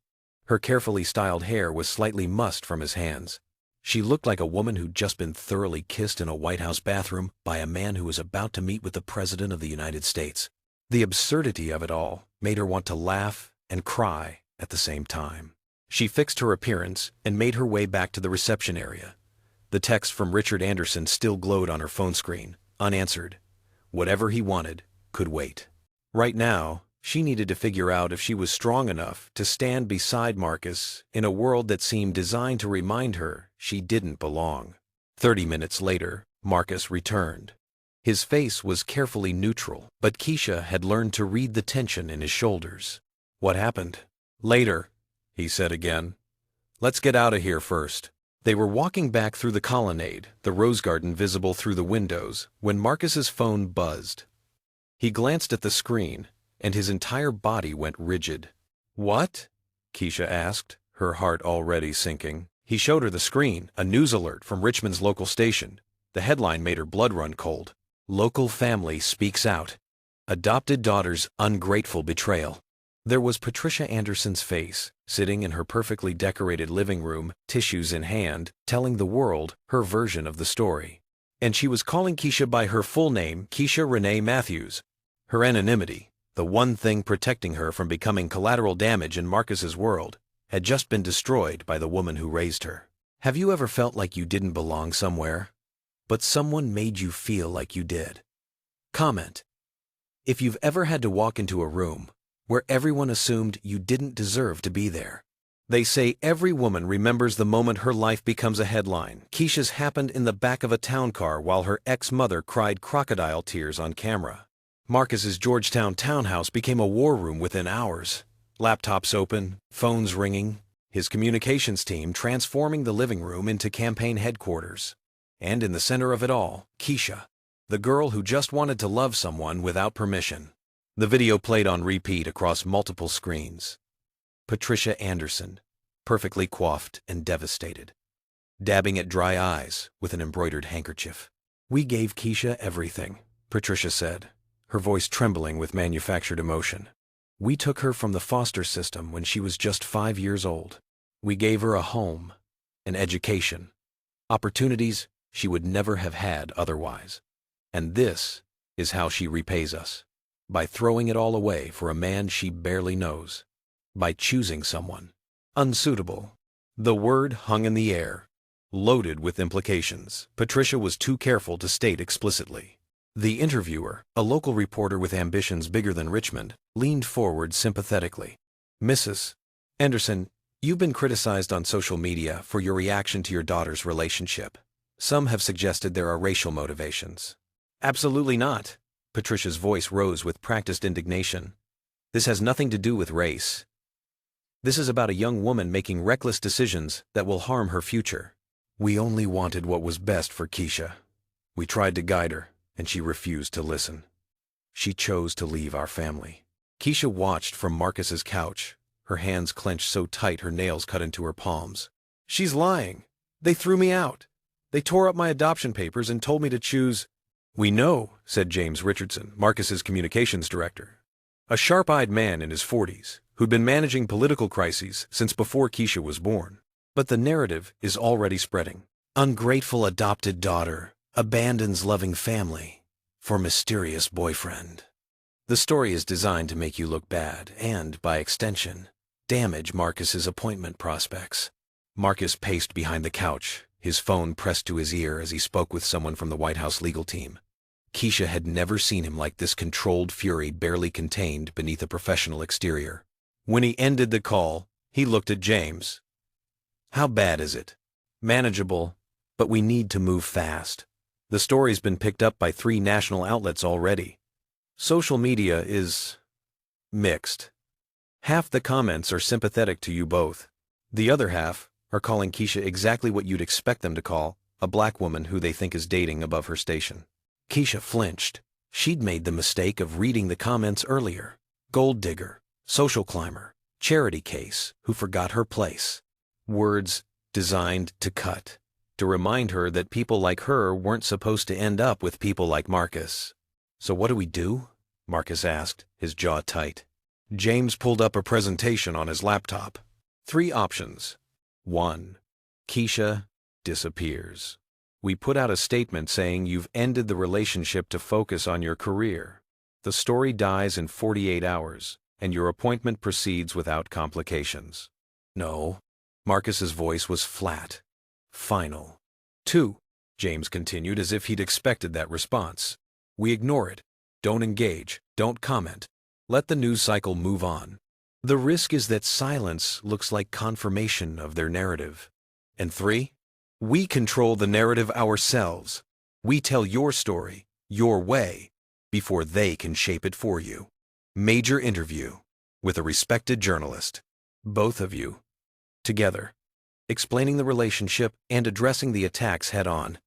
Her carefully styled hair was slightly mussed from his hands. She looked like a woman who'd just been thoroughly kissed in a White House bathroom by a man who was about to meet with the President of the United States. The absurdity of it all made her want to laugh and cry at the same time. She fixed her appearance and made her way back to the reception area. The text from Richard Anderson still glowed on her phone screen, unanswered. Whatever he wanted could wait. Right now, she needed to figure out if she was strong enough to stand beside Marcus in a world that seemed designed to remind her she didn't belong. 30 minutes later, Marcus returned. His face was carefully neutral, but Keisha had learned to read the tension in his shoulders. What happened? Later, he said again. Let's get out of here first. They were walking back through the colonnade, the rose garden visible through the windows, when Marcus's phone buzzed. He glanced at the screen, and his entire body went rigid. What? Keisha asked, her heart already sinking. He showed her the screen, a news alert from Richmond's local station. The headline made her blood run cold. Local family speaks out. Adopted daughter's ungrateful betrayal. There was Patricia Anderson's face, sitting in her perfectly decorated living room, tissues in hand, telling the world her version of the story. And she was calling Keisha by her full name, Keisha Renee Matthews. Her anonymity, the one thing protecting her from becoming collateral damage in Marcus's world, had just been destroyed by the woman who raised her. Have you ever felt like you didn't belong somewhere, but someone made you feel like you did? Comment. If you've ever had to walk into a room where everyone assumed you didn't deserve to be there. They say every woman remembers the moment her life becomes a headline. Keisha's happened in the back of a town car while her ex-mother cried crocodile tears on camera. Marcus's Georgetown townhouse became a war room within hours. Laptops open, phones ringing, his communications team transforming the living room into campaign headquarters. And in the center of it all, Keisha, the girl who just wanted to love someone without permission. The video played on repeat across multiple screens. Patricia Anderson, perfectly coiffed and devastated, dabbing at dry eyes with an embroidered handkerchief. We gave Keisha everything, Patricia said, her voice trembling with manufactured emotion. We took her from the foster system when she was just 5 years old. We gave her a home, an education, opportunities she would never have had otherwise. And this is how she repays us. By throwing it all away for a man she barely knows. By choosing someone unsuitable. The word hung in the air, loaded with implications Patricia was too careful to state explicitly. The interviewer, a local reporter with ambitions bigger than Richmond, leaned forward sympathetically. Mrs. Anderson, you've been criticized on social media for your reaction to your daughter's relationship. Some have suggested there are racial motivations. Absolutely not. Patricia's voice rose with practiced indignation. This has nothing to do with race. This is about a young woman making reckless decisions that will harm her future. We only wanted what was best for Keisha. We tried to guide her, and she refused to listen. She chose to leave our family. Keisha watched from Marcus's couch, her hands clenched so tight her nails cut into her palms. She's lying. They threw me out. They tore up my adoption papers and told me to choose. We know, said James Richardson, Marcus's communications director, a sharp-eyed man in his 40s, who'd been managing political crises since before Keisha was born. But the narrative is already spreading. Ungrateful adopted daughter abandons loving family for mysterious boyfriend. The story is designed to make you look bad and, by extension, damage Marcus's appointment prospects. Marcus paced behind the couch, his phone pressed to his ear as he spoke with someone from the White House legal team. Keisha had never seen him like this, controlled fury barely contained beneath a professional exterior. When he ended the call, he looked at James. How bad is it? Manageable, but we need to move fast. The story's been picked up by 3 national outlets already. Social media is mixed. Half the comments are sympathetic to you both. The other half are calling Keisha exactly what you'd expect them to call a black woman who they think is dating above her station. Keisha flinched. She'd made the mistake of reading the comments earlier. Gold digger, social climber, charity case, who forgot her place. Words designed to cut, to remind her that people like her weren't supposed to end up with people like Marcus. So what do we do? Marcus asked, his jaw tight. James pulled up a presentation on his laptop. 3 options. 1. Keisha disappears. We put out a statement saying you've ended the relationship to focus on your career. The story dies in 48 hours, and your appointment proceeds without complications. No. Marcus's voice was flat. Final. 2. James continued as if he'd expected that response. We ignore it. Don't engage. Don't comment. Let the news cycle move on. The risk is that silence looks like confirmation of their narrative. And 3. We control the narrative ourselves. We tell your story, your way, before they can shape it for you. Major interview with a respected journalist. Both of you. Together. Explaining the relationship and addressing the attacks head-on.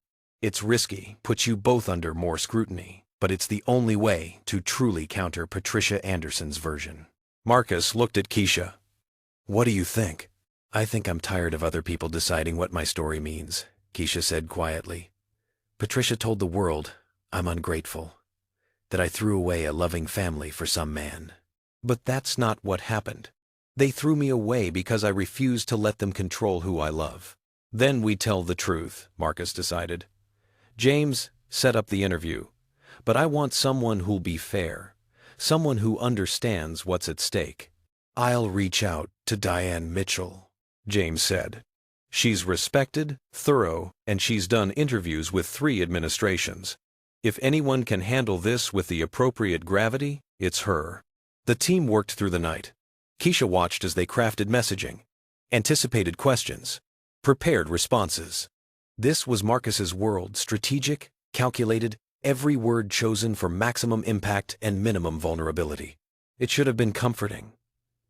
It's risky, puts you both under more scrutiny, but it's the only way to truly counter Patricia Anderson's version. Marcus looked at Keisha. What do you think? I think I'm tired of other people deciding what my story means, Keisha said quietly. Patricia told the world I'm ungrateful, that I threw away a loving family for some man. But that's not what happened. They threw me away because I refused to let them control who I love. Then we tell the truth, Marcus decided. James set up the interview, but I want someone who'll be fair, someone who understands what's at stake. I'll reach out to Diane Mitchell, James said. She's respected, thorough, and she's done interviews with 3 administrations. If anyone can handle this with the appropriate gravity, it's her. The team worked through the night. Keisha watched as they crafted messaging, anticipated questions, prepared responses. This was Marcus's world, strategic, calculated, every word chosen for maximum impact and minimum vulnerability. It should have been comforting.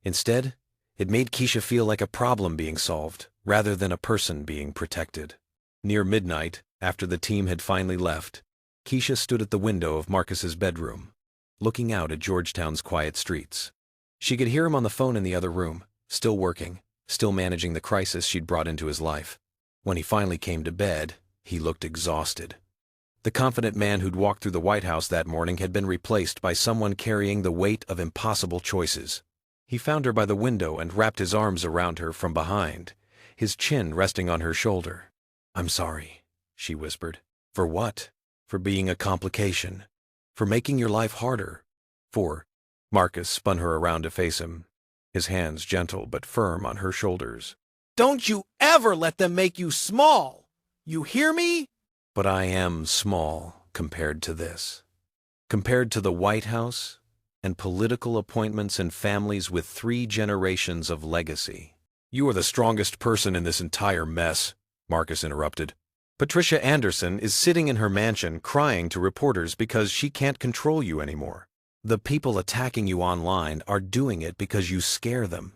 Instead, it made Keisha feel like a problem being solved, rather than a person being protected. Near midnight, after the team had finally left, Keisha stood at the window of Marcus's bedroom, looking out at Georgetown's quiet streets. She could hear him on the phone in the other room, still working, still managing the crisis she'd brought into his life. When he finally came to bed, he looked exhausted. The confident man who'd walked through the White House that morning had been replaced by someone carrying the weight of impossible choices. He found her by the window and wrapped his arms around her from behind, his chin resting on her shoulder. I'm sorry, she whispered. For what? For being a complication. For making your life harder. Marcus spun her around to face him, his hands gentle but firm on her shoulders. Don't you ever let them make you small! You hear me? But I am small compared to this. Compared to the White House and political appointments and families with 3 generations of legacy. You are the strongest person in this entire mess, Marcus interrupted. Patricia Anderson is sitting in her mansion crying to reporters because she can't control you anymore. The people attacking you online are doing it because you scare them,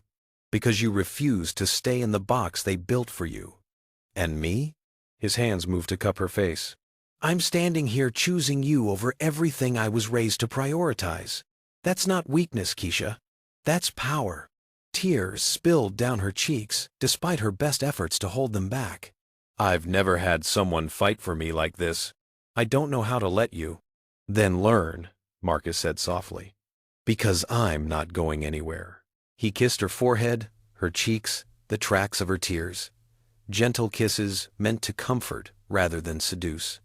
because you refuse to stay in the box they built for you. And me? His hands moved to cup her face. I'm standing here choosing you over everything I was raised to prioritize. That's not weakness, Keisha. That's power. Tears spilled down her cheeks, despite her best efforts to hold them back. I've never had someone fight for me like this. I don't know how to let you. Then learn, Marcus said softly. Because I'm not going anywhere. He kissed her forehead, her cheeks, the tracks of her tears. Gentle kisses meant to comfort rather than seduce.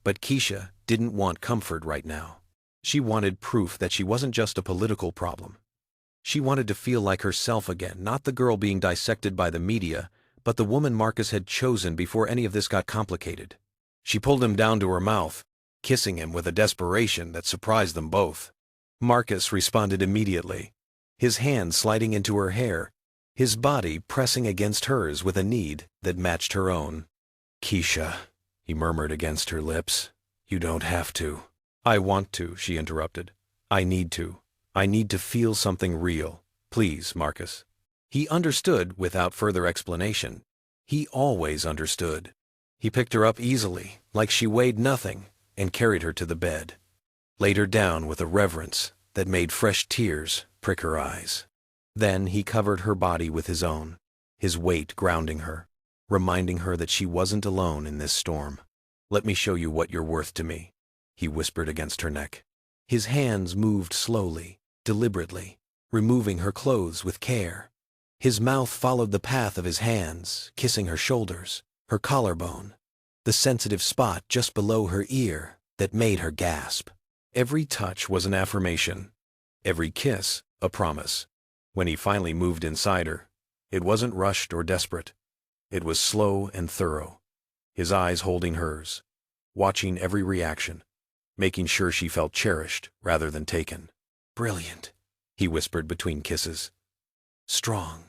But Keisha didn't want comfort right now. She wanted proof that she wasn't just a political problem. She wanted to feel like herself again, not the girl being dissected by the media, but the woman Marcus had chosen before any of this got complicated. She pulled him down to her mouth, kissing him with a desperation that surprised them both. Marcus responded immediately, his hand sliding into her hair, his body pressing against hers with a need that matched her own. Keisha, he murmured against her lips, you don't have to. I want to, she interrupted. I need to. I need to feel something real. Please, Marcus. He understood without further explanation. He always understood. He picked her up easily, like she weighed nothing, and carried her to the bed. Laid her down with a reverence that made fresh tears prick her eyes. Then he covered her body with his own, his weight grounding her, reminding her that she wasn't alone in this storm. "Let me show you what you're worth to me," he whispered against her neck. His hands moved slowly, deliberately, removing her clothes with care. His mouth followed the path of his hands, kissing her shoulders, her collarbone, the sensitive spot just below her ear that made her gasp. Every touch was an affirmation, every kiss a promise. When he finally moved inside her, it wasn't rushed or desperate. It was slow and thorough, his eyes holding hers, watching every reaction, making sure she felt cherished rather than taken. "Brilliant," he whispered between kisses. "Strong.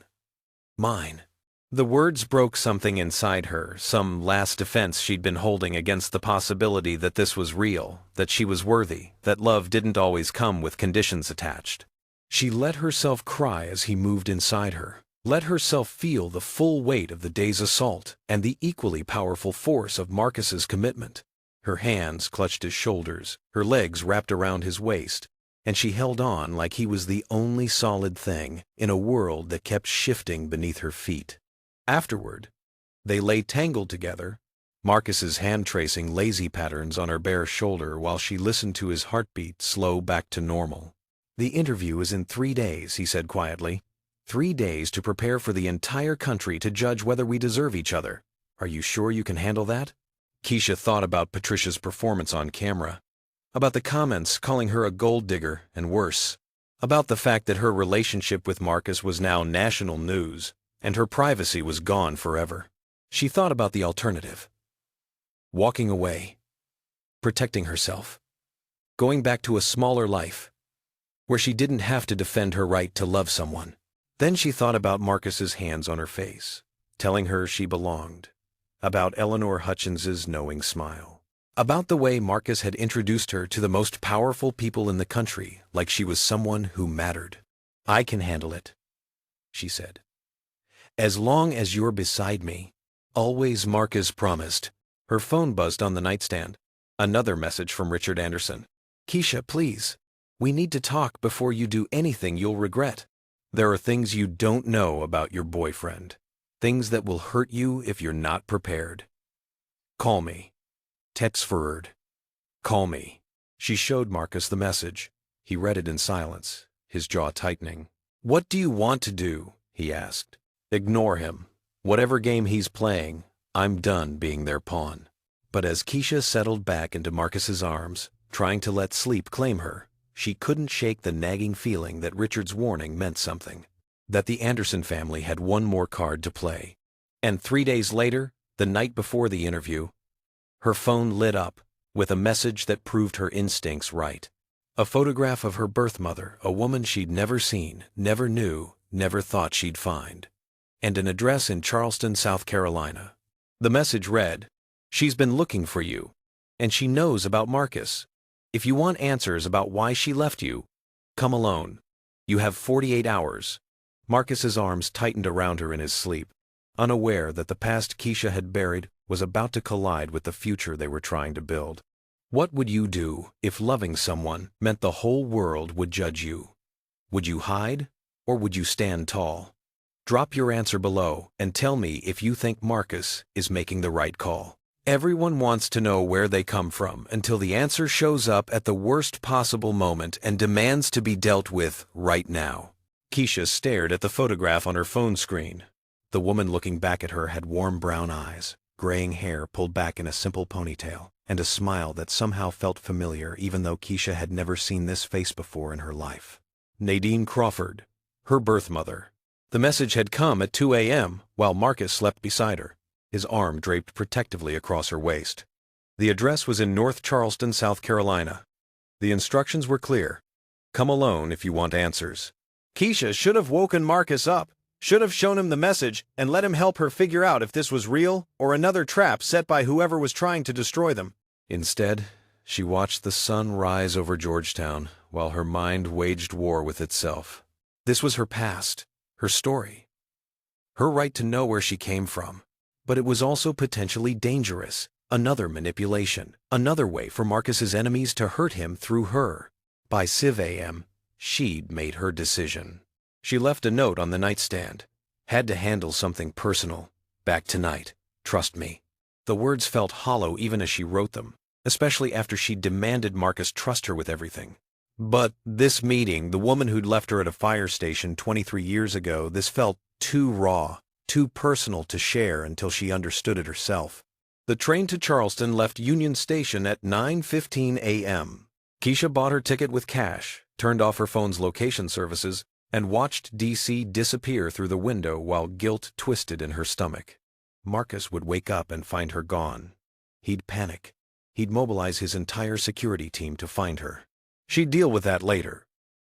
Mine." The words broke something inside her, some last defense she'd been holding against the possibility that this was real, that she was worthy, that love didn't always come with conditions attached. She let herself cry as he moved inside her, let herself feel the full weight of the day's assault and the equally powerful force of Marcus's commitment. Her hands clutched his shoulders, her legs wrapped around his waist, and she held on like he was the only solid thing in a world that kept shifting beneath her feet. Afterward, they lay tangled together, Marcus's hand tracing lazy patterns on her bare shoulder while she listened to his heartbeat slow back to normal. "The interview is in 3 days," he said quietly. 3 days to prepare for the entire country to judge whether we deserve each other. Are you sure you can handle that?" Keisha thought about Patricia's performance on camera, about the comments calling her a gold digger and worse, about the fact that her relationship with Marcus was now national news, and her privacy was gone forever. She thought about the alternative. Walking away, protecting herself, going back to a smaller life, where she didn't have to defend her right to love someone. Then she thought about Marcus's hands on her face, telling her she belonged, about Eleanor Hutchins's knowing smile, about the way Marcus had introduced her to the most powerful people in the country like she was someone who mattered. "I can handle it," she said. "As long as you're beside me." "Always," Marcus promised. Her phone buzzed on the nightstand. Another message from Richard Anderson. "Keisha, please. We need to talk before you do anything you'll regret. There are things you don't know about your boyfriend. Things that will hurt you if you're not prepared. Call me. Text forward. Call me." She showed Marcus the message. He read it in silence, his jaw tightening. "What do you want to do?" he asked. "Ignore him. Whatever game he's playing, I'm done being their pawn." But as Keisha settled back into Marcus's arms, trying to let sleep claim her, she couldn't shake the nagging feeling that Richard's warning meant something, that the Anderson family had one more card to play. And 3 days later, the night before the interview, her phone lit up with a message that proved her instincts right. A photograph of her birth mother, a woman she'd never seen, never knew, never thought she'd find, and an address in Charleston, South Carolina. The message read, "She's been looking for you, and she knows about Marcus. If you want answers about why she left you, come alone. You have 48 hours. Marcus's arms tightened around her in his sleep, unaware that the past Keisha had buried was about to collide with the future they were trying to build. What would you do if loving someone meant the whole world would judge you? Would you hide, or would you stand tall? Drop your answer below and tell me if you think Marcus is making the right call. Everyone wants to know where they come from until the answer shows up at the worst possible moment and demands to be dealt with right now. Keisha stared at the photograph on her phone screen. The woman looking back at her had warm brown eyes, graying hair pulled back in a simple ponytail, and a smile that somehow felt familiar even though Keisha had never seen this face before in her life. Nadine Crawford, her birth mother. The message had come at 2 a.m. while Marcus slept beside her, his arm draped protectively across her waist. The address was in North Charleston, South Carolina. The instructions were clear. Come alone if you want answers. Keisha should have woken Marcus up, should have shown him the message and let him help her figure out if this was real or another trap set by whoever was trying to destroy them. Instead, she watched the sun rise over Georgetown while her mind waged war with itself. This was her past, her story, her right to know where she came from. But it was also potentially dangerous. Another manipulation. Another way for Marcus's enemies to hurt him through her. By 6 a.m., she'd made her decision. She left a note on the nightstand. Had to handle something personal. Back tonight. Trust me. The words felt hollow even as she wrote them, especially after she demanded Marcus trust her with everything. But this meeting, the woman who'd left her at a fire station 23 years ago, this felt too raw, too personal to share until she understood it herself. The train to Charleston left Union Station at 9:15 a.m. Keisha bought her ticket with cash, turned off her phone's location services, and watched D.C. disappear through the window while guilt twisted in her stomach. Marcus would wake up and find her gone. He'd panic. He'd mobilize his entire security team to find her. She'd deal with that later.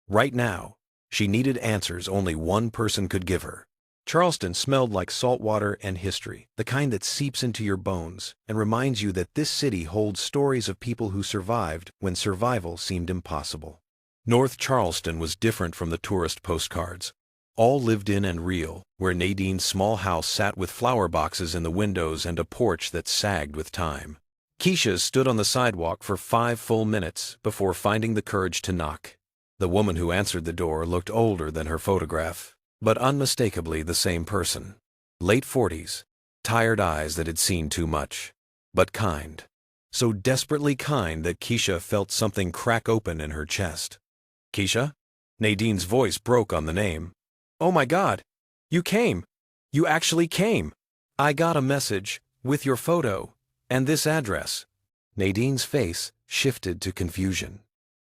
Right now, she needed answers only one person could give her. Charleston smelled like salt water and history, the kind that seeps into your bones and reminds you that this city holds stories of people who survived when survival seemed impossible. North Charleston was different from the tourist postcards. All lived in and real, where Nadine's small house sat with flower boxes in the windows and a porch that sagged with time. Keisha stood on the sidewalk for 5 full minutes before finding the courage to knock. The woman who answered the door looked older than her photograph, but unmistakably the same person. Late 40s, tired eyes that had seen too much, but kind. So desperately kind that Keisha felt something crack open in her chest. Keisha? Nadine's voice broke on the name. Oh my God! You came! You actually came! I got a message, with your photo, and this address. Nadine's face shifted to confusion.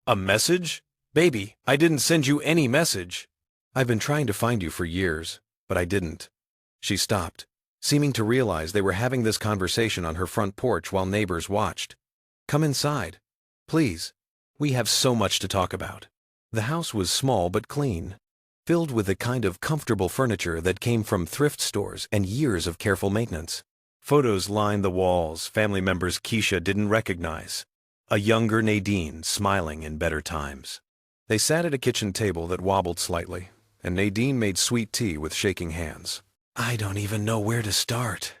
A message? Baby, I didn't send you any message. I've been trying to find you for years, but I didn't. She stopped, seeming to realize they were having this conversation on her front porch while neighbors watched. Come inside. Please. We have so much to talk about. The house was small but clean, filled with the kind of comfortable furniture that came from thrift stores and years of careful maintenance. Photos lined the walls, family members Keisha didn't recognize. A younger Nadine smiling in better times. They sat at a kitchen table that wobbled slightly, and Nadine made sweet tea with shaking hands. I don't even know where to start,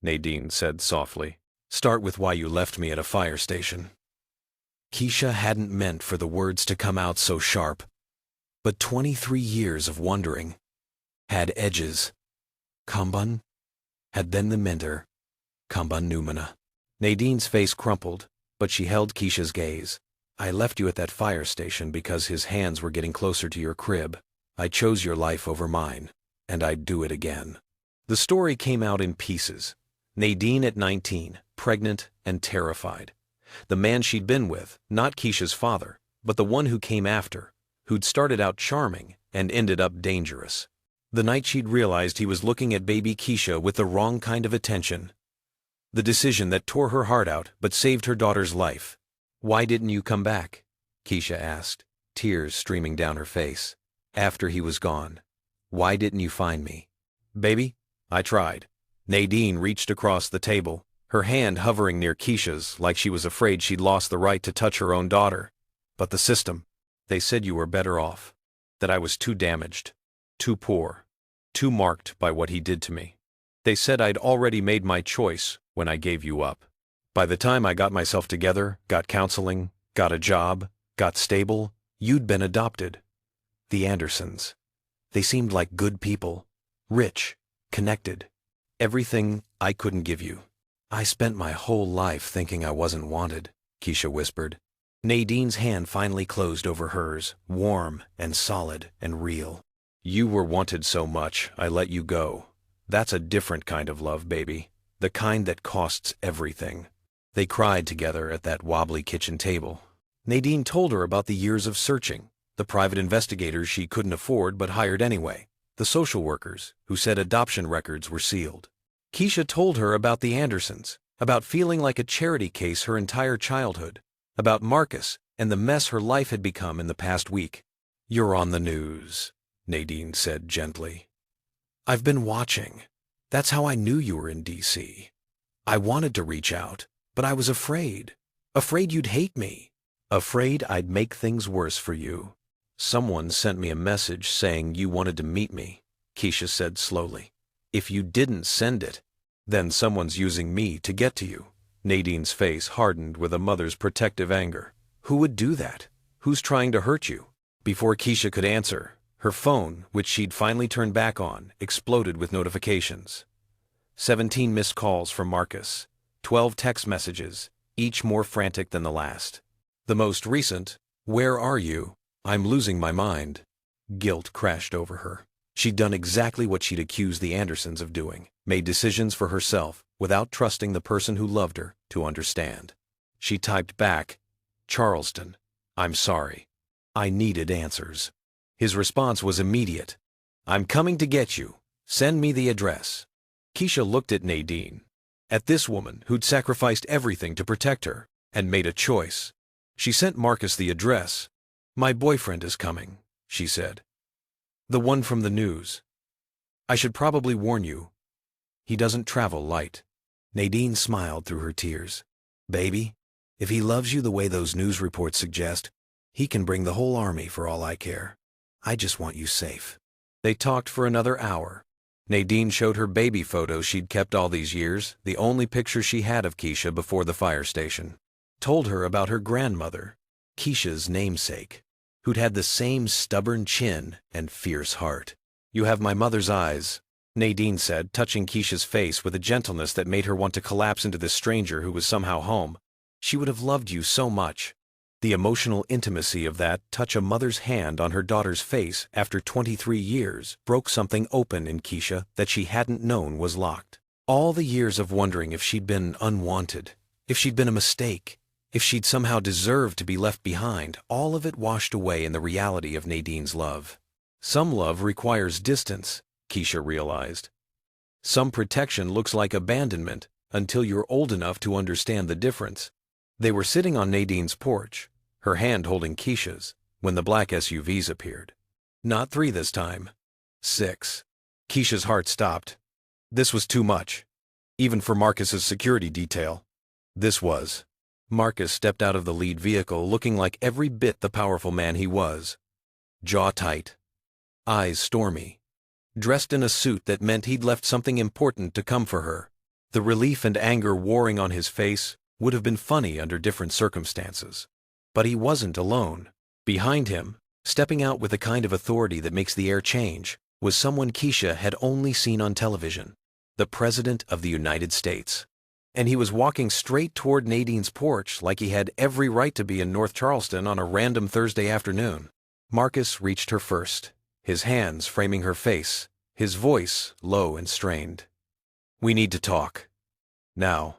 Nadine said softly. Start with why you left me at a fire station. Keisha hadn't meant for the words to come out so sharp, but 23 years of wondering had edges. Kamban had then the mentor, Kamban Numana. Nadine's face crumpled, but she held Keisha's gaze. I left you at that fire station because his hands were getting closer to your crib. I chose your life over mine, and I'd do it again. The story came out in pieces. Nadine at 19, pregnant and terrified. The man she'd been with, not Keisha's father, but the one who came after, who'd started out charming and ended up dangerous. The night she'd realized he was looking at baby Keisha with the wrong kind of attention. The decision that tore her heart out but saved her daughter's life. Why didn't you come back? Keisha asked, tears streaming down her face. After he was gone. Why didn't you find me? Baby, I tried. Nadine reached across the table, her hand hovering near Keisha's like she was afraid she'd lost the right to touch her own daughter. But the system, they said you were better off. That I was too damaged, too poor, too marked by what he did to me. They said I'd already made my choice when I gave you up. By the time I got myself together, got counseling, got a job, got stable, you'd been adopted. The Andersons. They seemed like good people, rich, connected. Everything I couldn't give you. I spent my whole life thinking I wasn't wanted, Keisha whispered. Nadine's hand finally closed over hers, warm and solid and real. You were wanted so much, I let you go. That's a different kind of love, baby. The kind that costs everything. They cried together at that wobbly kitchen table. Nadine told her about the years of searching, the private investigators she couldn't afford but hired anyway, the social workers who said adoption records were sealed. Keisha told her about the Andersons, about feeling like a charity case her entire childhood, about Marcus and the mess her life had become in the past week. You're on the news, Nadine said gently. I've been watching. That's how I knew you were in D.C. I wanted to reach out, but I was afraid. Afraid you'd hate me. Afraid I'd make things worse for you. Someone sent me a message saying you wanted to meet me, Keisha said slowly. If you didn't send it, Then someone's using me to get to you. Nadine's face hardened with a mother's protective anger. Who would do that? Who's trying to hurt you? Before Keisha could answer, her phone, which she'd finally turned back on, exploded with notifications. 17 missed calls from Marcus. 12 text messages, each more frantic than the last. The most recent, "Where are you? I'm losing my mind." Guilt crashed over her. She'd done exactly what she'd accused the Andersons of doing, made decisions for herself without trusting the person who loved her to understand. She typed back, "Charleston, I'm sorry. I needed answers." His response was immediate. "I'm coming to get you. Send me the address." Keisha looked at Nadine, at this woman who'd sacrificed everything to protect her, and made a choice. She sent Marcus the address. "My boyfriend is coming," she said. "The one from the news. I should probably warn you. He doesn't travel light." Nadine smiled through her tears. "Baby, if he loves you the way those news reports suggest, he can bring the whole army for all I care. I just want you safe." They talked for another hour. Nadine showed her baby photos she'd kept all these years, the only picture she had of Keisha before the fire station. Told her about her grandmother, Keisha's namesake, who'd had the same stubborn chin and fierce heart. "You have my mother's eyes," Nadine said, touching Keisha's face with a gentleness that made her want to collapse into this stranger who was somehow home. "She would have loved you so much." The emotional intimacy of that touch a mother's hand on her daughter's face after 23 years broke something open in Keisha that she hadn't known was locked. All the years of wondering if she'd been unwanted, if she'd been a mistake, if she'd somehow deserved to be left behind, all of it washed away in the reality of Nadine's love. Some love requires distance, Keisha realized. Some protection looks like abandonment until you're old enough to understand the difference. They were sitting on Nadine's porch, her hand holding Keisha's, when the black SUVs appeared. Not 3 this time. 6. Keisha's heart stopped. This was too much. Even for Marcus's security detail. This was. Marcus stepped out of the lead vehicle looking like every bit the powerful man he was. Jaw tight. Eyes stormy. Dressed in a suit that meant he'd left something important to come for her. The relief and anger warring on his face would have been funny under different circumstances. But he wasn't alone. Behind him, stepping out with the kind of authority that makes the air change, was someone Keisha had only seen on television. The President of the United States. And he was walking straight toward Nadine's porch like he had every right to be in North Charleston on a random Thursday afternoon. Marcus reached her first, his hands framing her face, his voice low and strained. "We need to talk. Now.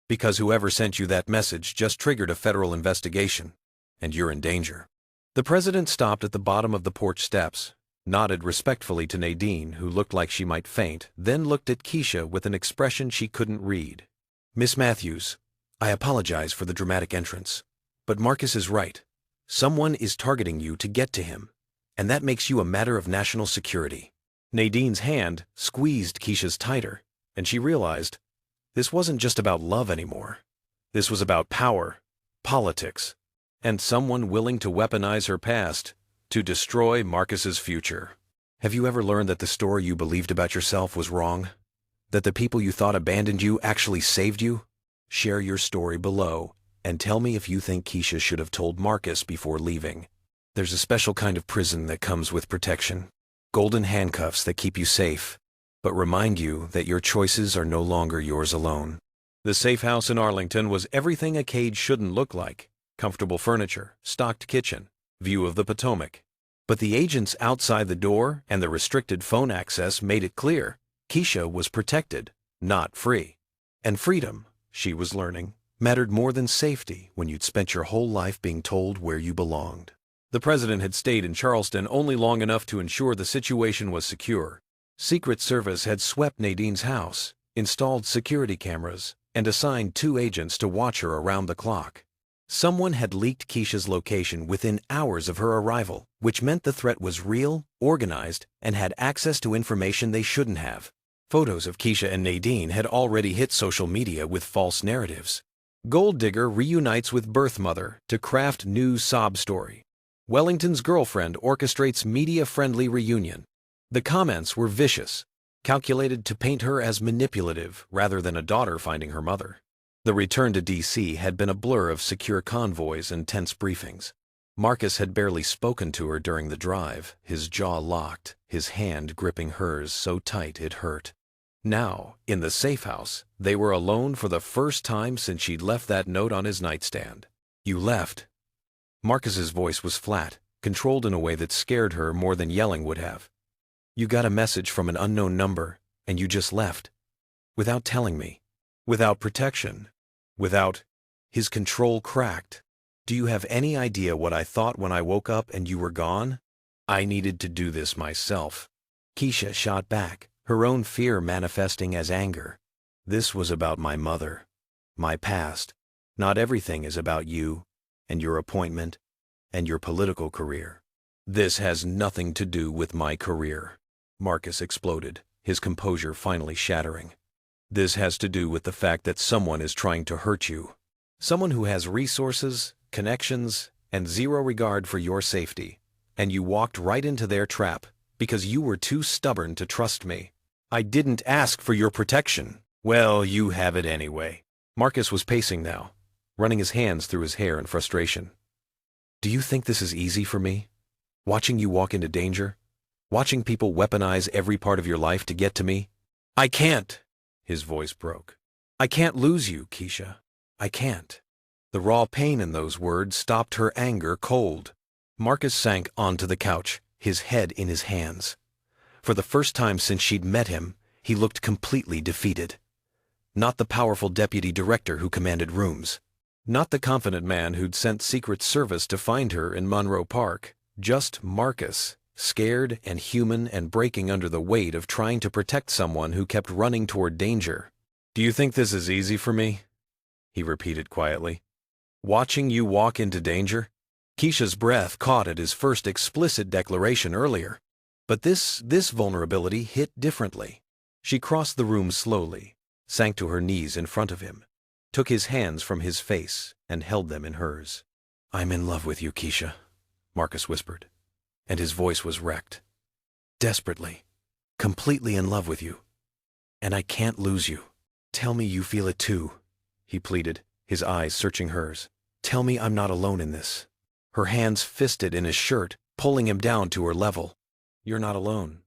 Because whoever sent you that message just triggered a federal investigation, and you're in danger." The president stopped at the bottom of the porch steps, nodded respectfully to Nadine, who looked like she might faint, then looked at Keisha with an expression she couldn't read. "Miss Matthews, I apologize for the dramatic entrance, but Marcus is right. Someone is targeting you to get to him, and that makes you a matter of national security." Nadine's hand squeezed Keisha's tighter, and she realized this wasn't just about love anymore. This was about power, politics, and someone willing to weaponize her past to destroy Marcus's future. Have you ever learned that the story you believed about yourself was wrong? That the people you thought abandoned you actually saved you? Share your story below and tell me if you think Keisha should have told Marcus before leaving. There's a special kind of prison that comes with protection. Golden handcuffs that keep you safe, but remind you that your choices are no longer yours alone. The safe house in Arlington was everything a cage shouldn't look like. Comfortable furniture, stocked kitchen, view of the Potomac. But the agents outside the door and the restricted phone access made it clear Keisha was protected, not free. And freedom, she was learning, mattered more than safety when you'd spent your whole life being told where you belonged. The president had stayed in Charleston only long enough to ensure the situation was secure. Secret Service had swept Nadine's house, installed security cameras, and assigned 2 agents to watch her around the clock. Someone had leaked Keisha's location within hours of her arrival, which meant the threat was real, organized, and had access to information they shouldn't have. Photos of Keisha and Nadine had already hit social media with false narratives. Gold digger reunites with birth mother to craft new sob story. Wellington's girlfriend orchestrates media-friendly reunion. The comments were vicious. calculated to paint her as manipulative rather than a daughter finding her mother. The return to D.C. had been a blur of secure convoys and tense briefings. Marcus had barely spoken to her during the drive, his jaw locked, his hand gripping hers so tight it hurt. Now, in the safe house, they were alone for the first time since she'd left that note on his nightstand. "You left." Marcus's voice was flat, controlled in a way that scared her more than yelling would have. "You got a message from an unknown number, and you just left. Without telling me. Without protection. Without—" His control cracked. "Do you have any idea what I thought when I woke up and you were gone? I needed to do this myself." Keisha shot back, her own fear manifesting as anger. "This was about my mother. My past. Not everything is about you, and your appointment, and your political career." "This has nothing to do with my career," Marcus exploded, his composure finally shattering. "This has to do with the fact that someone is trying to hurt you. Someone who has resources, connections, and zero regard for your safety. And you walked right into their trap because you were too stubborn to trust me. I didn't ask for your protection." "Well, you have it anyway." Marcus was pacing now, running his hands through his hair in frustration. "Do you think this is easy for me? Watching you walk into danger? Watching people weaponize every part of your life to get to me? I can't." His voice broke. "I can't lose you, Keisha. I can't." The raw pain in those words stopped her anger cold. Marcus sank onto the couch, his head in his hands. For the first time since she'd met him, he looked completely defeated. Not the powerful deputy director who commanded rooms. Not the confident man who'd sent Secret Service to find her in Monroe Park. Just Marcus, scared and human and breaking under the weight of trying to protect someone who kept running toward danger. "Do you think this is easy for me?" he repeated quietly. "Watching you walk into danger?" Keisha's breath caught at his first explicit declaration earlier. But this vulnerability hit differently. She crossed the room slowly, sank to her knees in front of him, took his hands from his face and held them in hers. "I'm in love with you, Keisha," Marcus whispered, and his voice was wrecked. "Desperately, completely in love with you. And I can't lose you. Tell me you feel it too," he pleaded, his eyes searching hers. "Tell me I'm not alone in this." Her hands fisted in his shirt, pulling him down to her level. "You're not alone.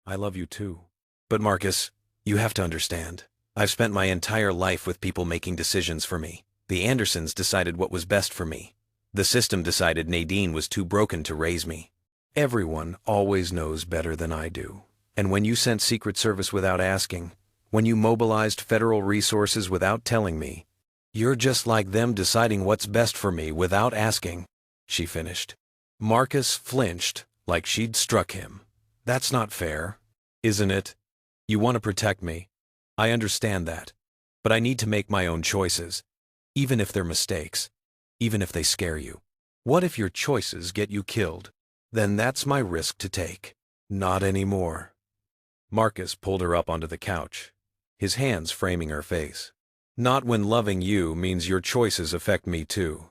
I love you too. But Marcus, you have to understand. I've spent my entire life with people making decisions for me. The Andersons decided what was best for me. The system decided Nadine was too broken to raise me. Everyone always knows better than I do. And when you sent Secret Service without asking, when you mobilized federal resources without telling me, you're just like them deciding what's best for me without asking," she finished. Marcus flinched like she'd struck him. "That's not fair, isn't it? You want to protect me. I understand that. But I need to make my own choices, even if they're mistakes, even if they scare you. What if your choices get you killed? Then that's my risk to take." "Not anymore." Marcus pulled her up onto the couch, his hands framing her face. "Not when loving you means your choices affect me too.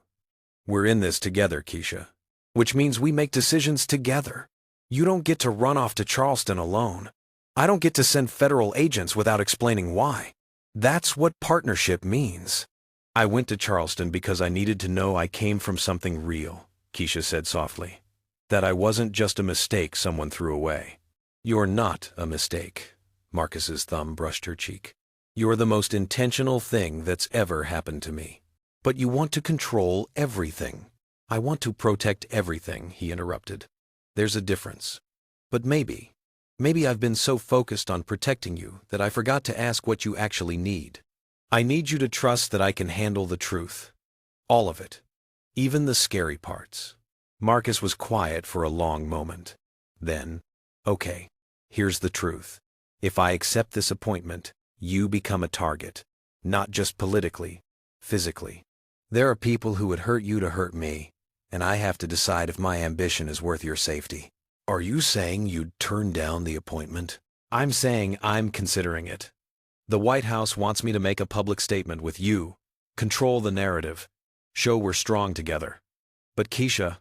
We're in this together, Keisha. Which means we make decisions together. You don't get to run off to Charleston alone. I don't get to send federal agents without explaining why. That's what partnership means." "I went to Charleston because I needed to know I came from something real," Keisha said softly. "That I wasn't just a mistake someone threw away." "You're not a mistake." Marcus's thumb brushed her cheek. "You're the most intentional thing that's ever happened to me. But you want to control everything." "I want to protect everything," he interrupted. "There's a difference. But maybe I've been so focused on protecting you that I forgot to ask what you actually need. I need you to trust that I can handle the truth. All of it. Even the scary parts." Marcus was quiet for a long moment. Then, "Okay, here's the truth. If I accept this appointment, you become a target. Not just politically, physically. There are people who would hurt you to hurt me, and I have to decide if my ambition is worth your safety." "Are you saying you'd turn down the appointment?" "I'm saying I'm considering it. The White House wants me to make a public statement with you, control the narrative, show we're strong together. But Keisha,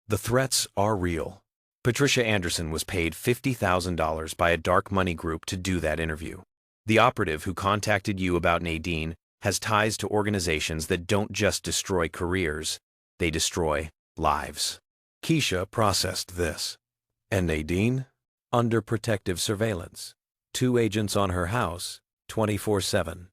the threats are real. Patricia Anderson was paid $50,000 by a dark money group to do that interview. The operative who contacted you about Nadine has ties to organizations that don't just destroy careers, they destroy lives. Keisha processed this. And Nadine? Under protective surveillance. 2 agents on her house, 24/7.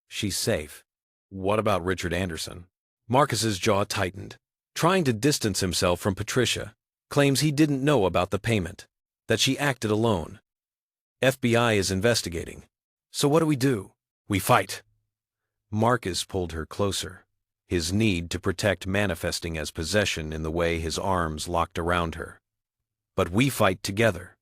She's safe. What about Richard Anderson? Marcus's jaw tightened. Trying to distance himself from Patricia, claims he didn't know about the payment, that she acted alone. FBI is investigating. So what do? We fight. Marcus pulled her closer, his need to protect manifesting as possession in the way his arms locked around her. But we fight together.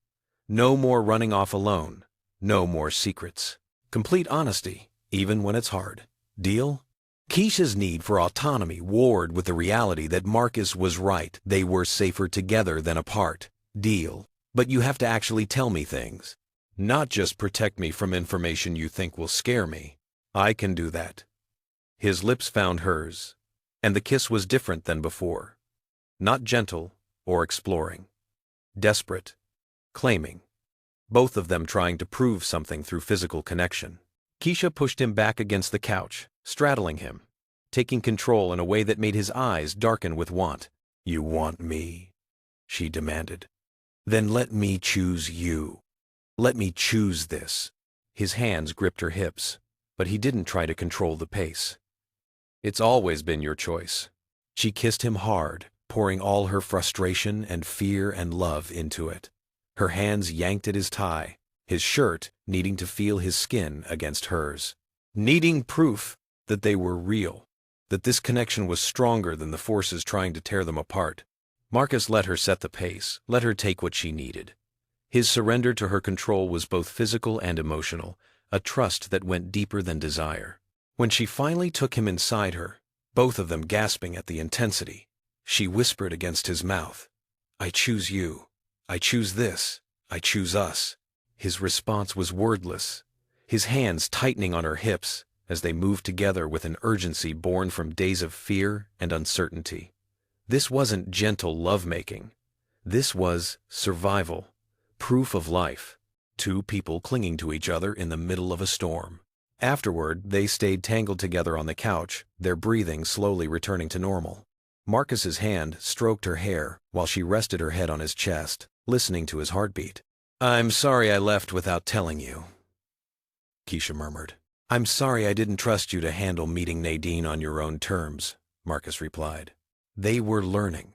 No more running off alone. No more secrets. Complete honesty, even when it's hard. Deal? Keisha's need for autonomy warred with the reality that Marcus was right. They were safer together than apart. Deal. But you have to actually tell me things. Not just protect me from information you think will scare me. I can do that. His lips found hers, and the kiss was different than before. Not gentle or exploring. Desperate. Claiming. Both of them trying to prove something through physical connection. Keisha pushed him back against the couch, straddling him, taking control in a way that made his eyes darken with want. You want me? She demanded. Then let me choose you. Let me choose this. His hands gripped her hips, but he didn't try to control the pace. It's always been your choice. She kissed him hard, pouring all her frustration and fear and love into it. Her hands yanked at his tie, his shirt needing to feel his skin against hers. Needing proof that they were real, that this connection was stronger than the forces trying to tear them apart. Marcus let her set the pace, let her take what she needed. His surrender to her control was both physical and emotional, a trust that went deeper than desire. When she finally took him inside her, both of them gasping at the intensity, she whispered against his mouth, I choose you. I choose this. I choose us. His response was wordless, his hands tightening on her hips as they moved together with an urgency born from days of fear and uncertainty. This wasn't gentle lovemaking. This was survival, proof of life, 2 people clinging to each other in the middle of a storm. Afterward, they stayed tangled together on the couch, their breathing slowly returning to normal. Marcus's hand stroked her hair while she rested her head on his chest, listening to his heartbeat. I'm sorry I left without telling you, Keisha murmured. I'm sorry I didn't trust you to handle meeting Nadine on your own terms, Marcus replied. They were learning.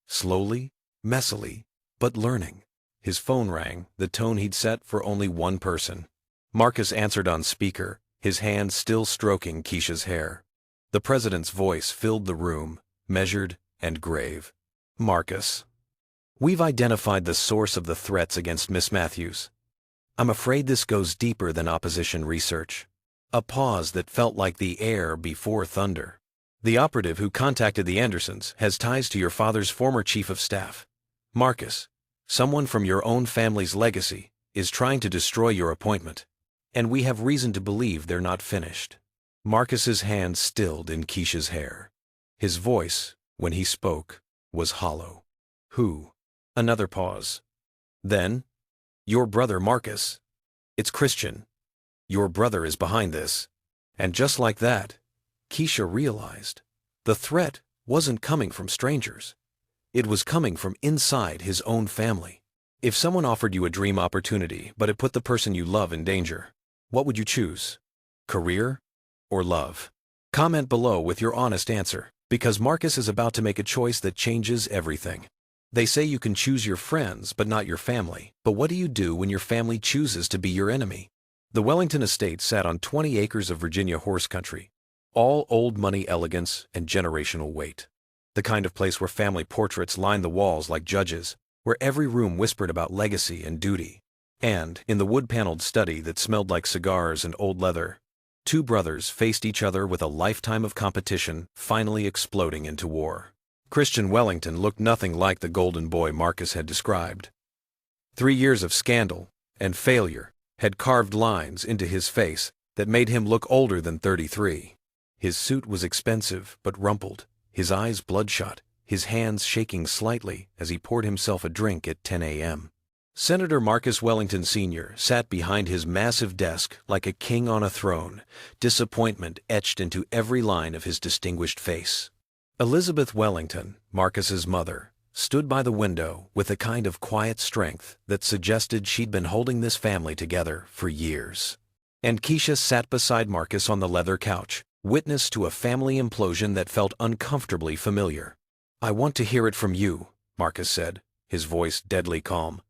Slowly, messily, but learning. His phone rang, the tone he'd set for only one person. Marcus answered on speaker, his hand still stroking Keisha's hair. The president's voice filled the room, measured and grave. Marcus, we've identified the source of the threats against Miss Matthews. I'm afraid this goes deeper than opposition research. A pause that felt like the air before thunder. The operative who contacted the Andersons has ties to your father's former chief of staff. Marcus, someone from your own family's legacy, is trying to destroy your appointment. And we have reason to believe they're not finished. Marcus's hand stilled in Keisha's hair. His voice, when he spoke, was hollow. Who? Another pause. Then, your brother Marcus. It's Christian. Your brother is behind this. And just like that, Keisha realized the threat wasn't coming from strangers. It was coming from inside his own family. If someone offered you a dream opportunity, but it put the person you love in danger, what would you choose? Career or love? Comment below with your honest answer, because Marcus is about to make a choice that changes everything. They say you can choose your friends, but not your family. But what do you do when your family chooses to be your enemy? The Wellington estate sat on 20 acres of Virginia horse country, all old money elegance and generational weight. The kind of place where family portraits lined the walls like judges, where every room whispered about legacy and duty. And, in the wood-paneled study that smelled like cigars and old leather, 2 brothers faced each other with a lifetime of competition finally exploding into war. Christian Wellington looked nothing like the golden boy Marcus had described. 3 years of scandal and failure had carved lines into his face that made him look older than 33. His suit was expensive but rumpled, his eyes bloodshot, his hands shaking slightly as he poured himself a drink at 10 a.m. Senator Marcus Wellington Sr. sat behind his massive desk like a king on a throne, disappointment etched into every line of his distinguished face. Elizabeth Wellington, Marcus's mother, stood by the window with a kind of quiet strength that suggested she'd been holding this family together for years. And Keisha sat beside Marcus on the leather couch, witness to a family implosion that felt uncomfortably familiar. "I want to hear it from you," Marcus said, his voice deadly calm.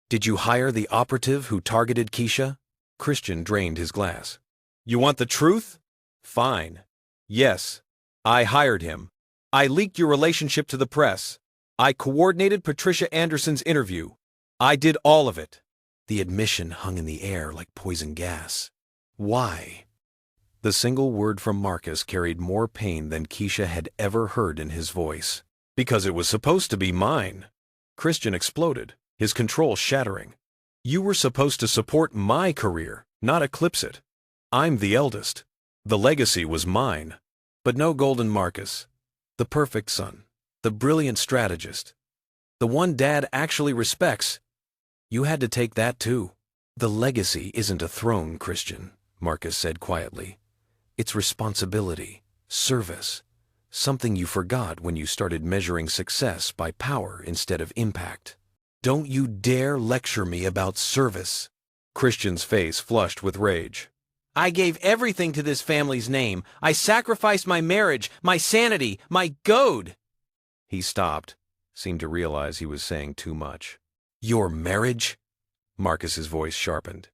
"Did you hire the operative who targeted Keisha?" Christian drained his glass. "You want the truth? Fine. Yes, I hired him. I leaked your relationship to the press. I coordinated Patricia Anderson's interview. I did all of it." The admission hung in the air like poison gas. Why? The single word from Marcus carried more pain than Keisha had ever heard in his voice. "Because it was supposed to be mine." Christian exploded, his control shattering. "You were supposed to support my career, not eclipse it. I'm the eldest. The legacy was mine. But no golden Marcus. The perfect son. The brilliant strategist. The one Dad actually respects. You had to take that too." "The legacy isn't a throne, Christian," Marcus said quietly. "It's responsibility, service, something you forgot when you started measuring success by power instead of impact." "Don't you dare lecture me about service." Christian's face flushed with rage. "I gave everything to this family's name. I sacrificed my marriage, my sanity, my goad." He stopped, seemed to realize he was saying too much. "Your marriage?" Marcus's voice sharpened.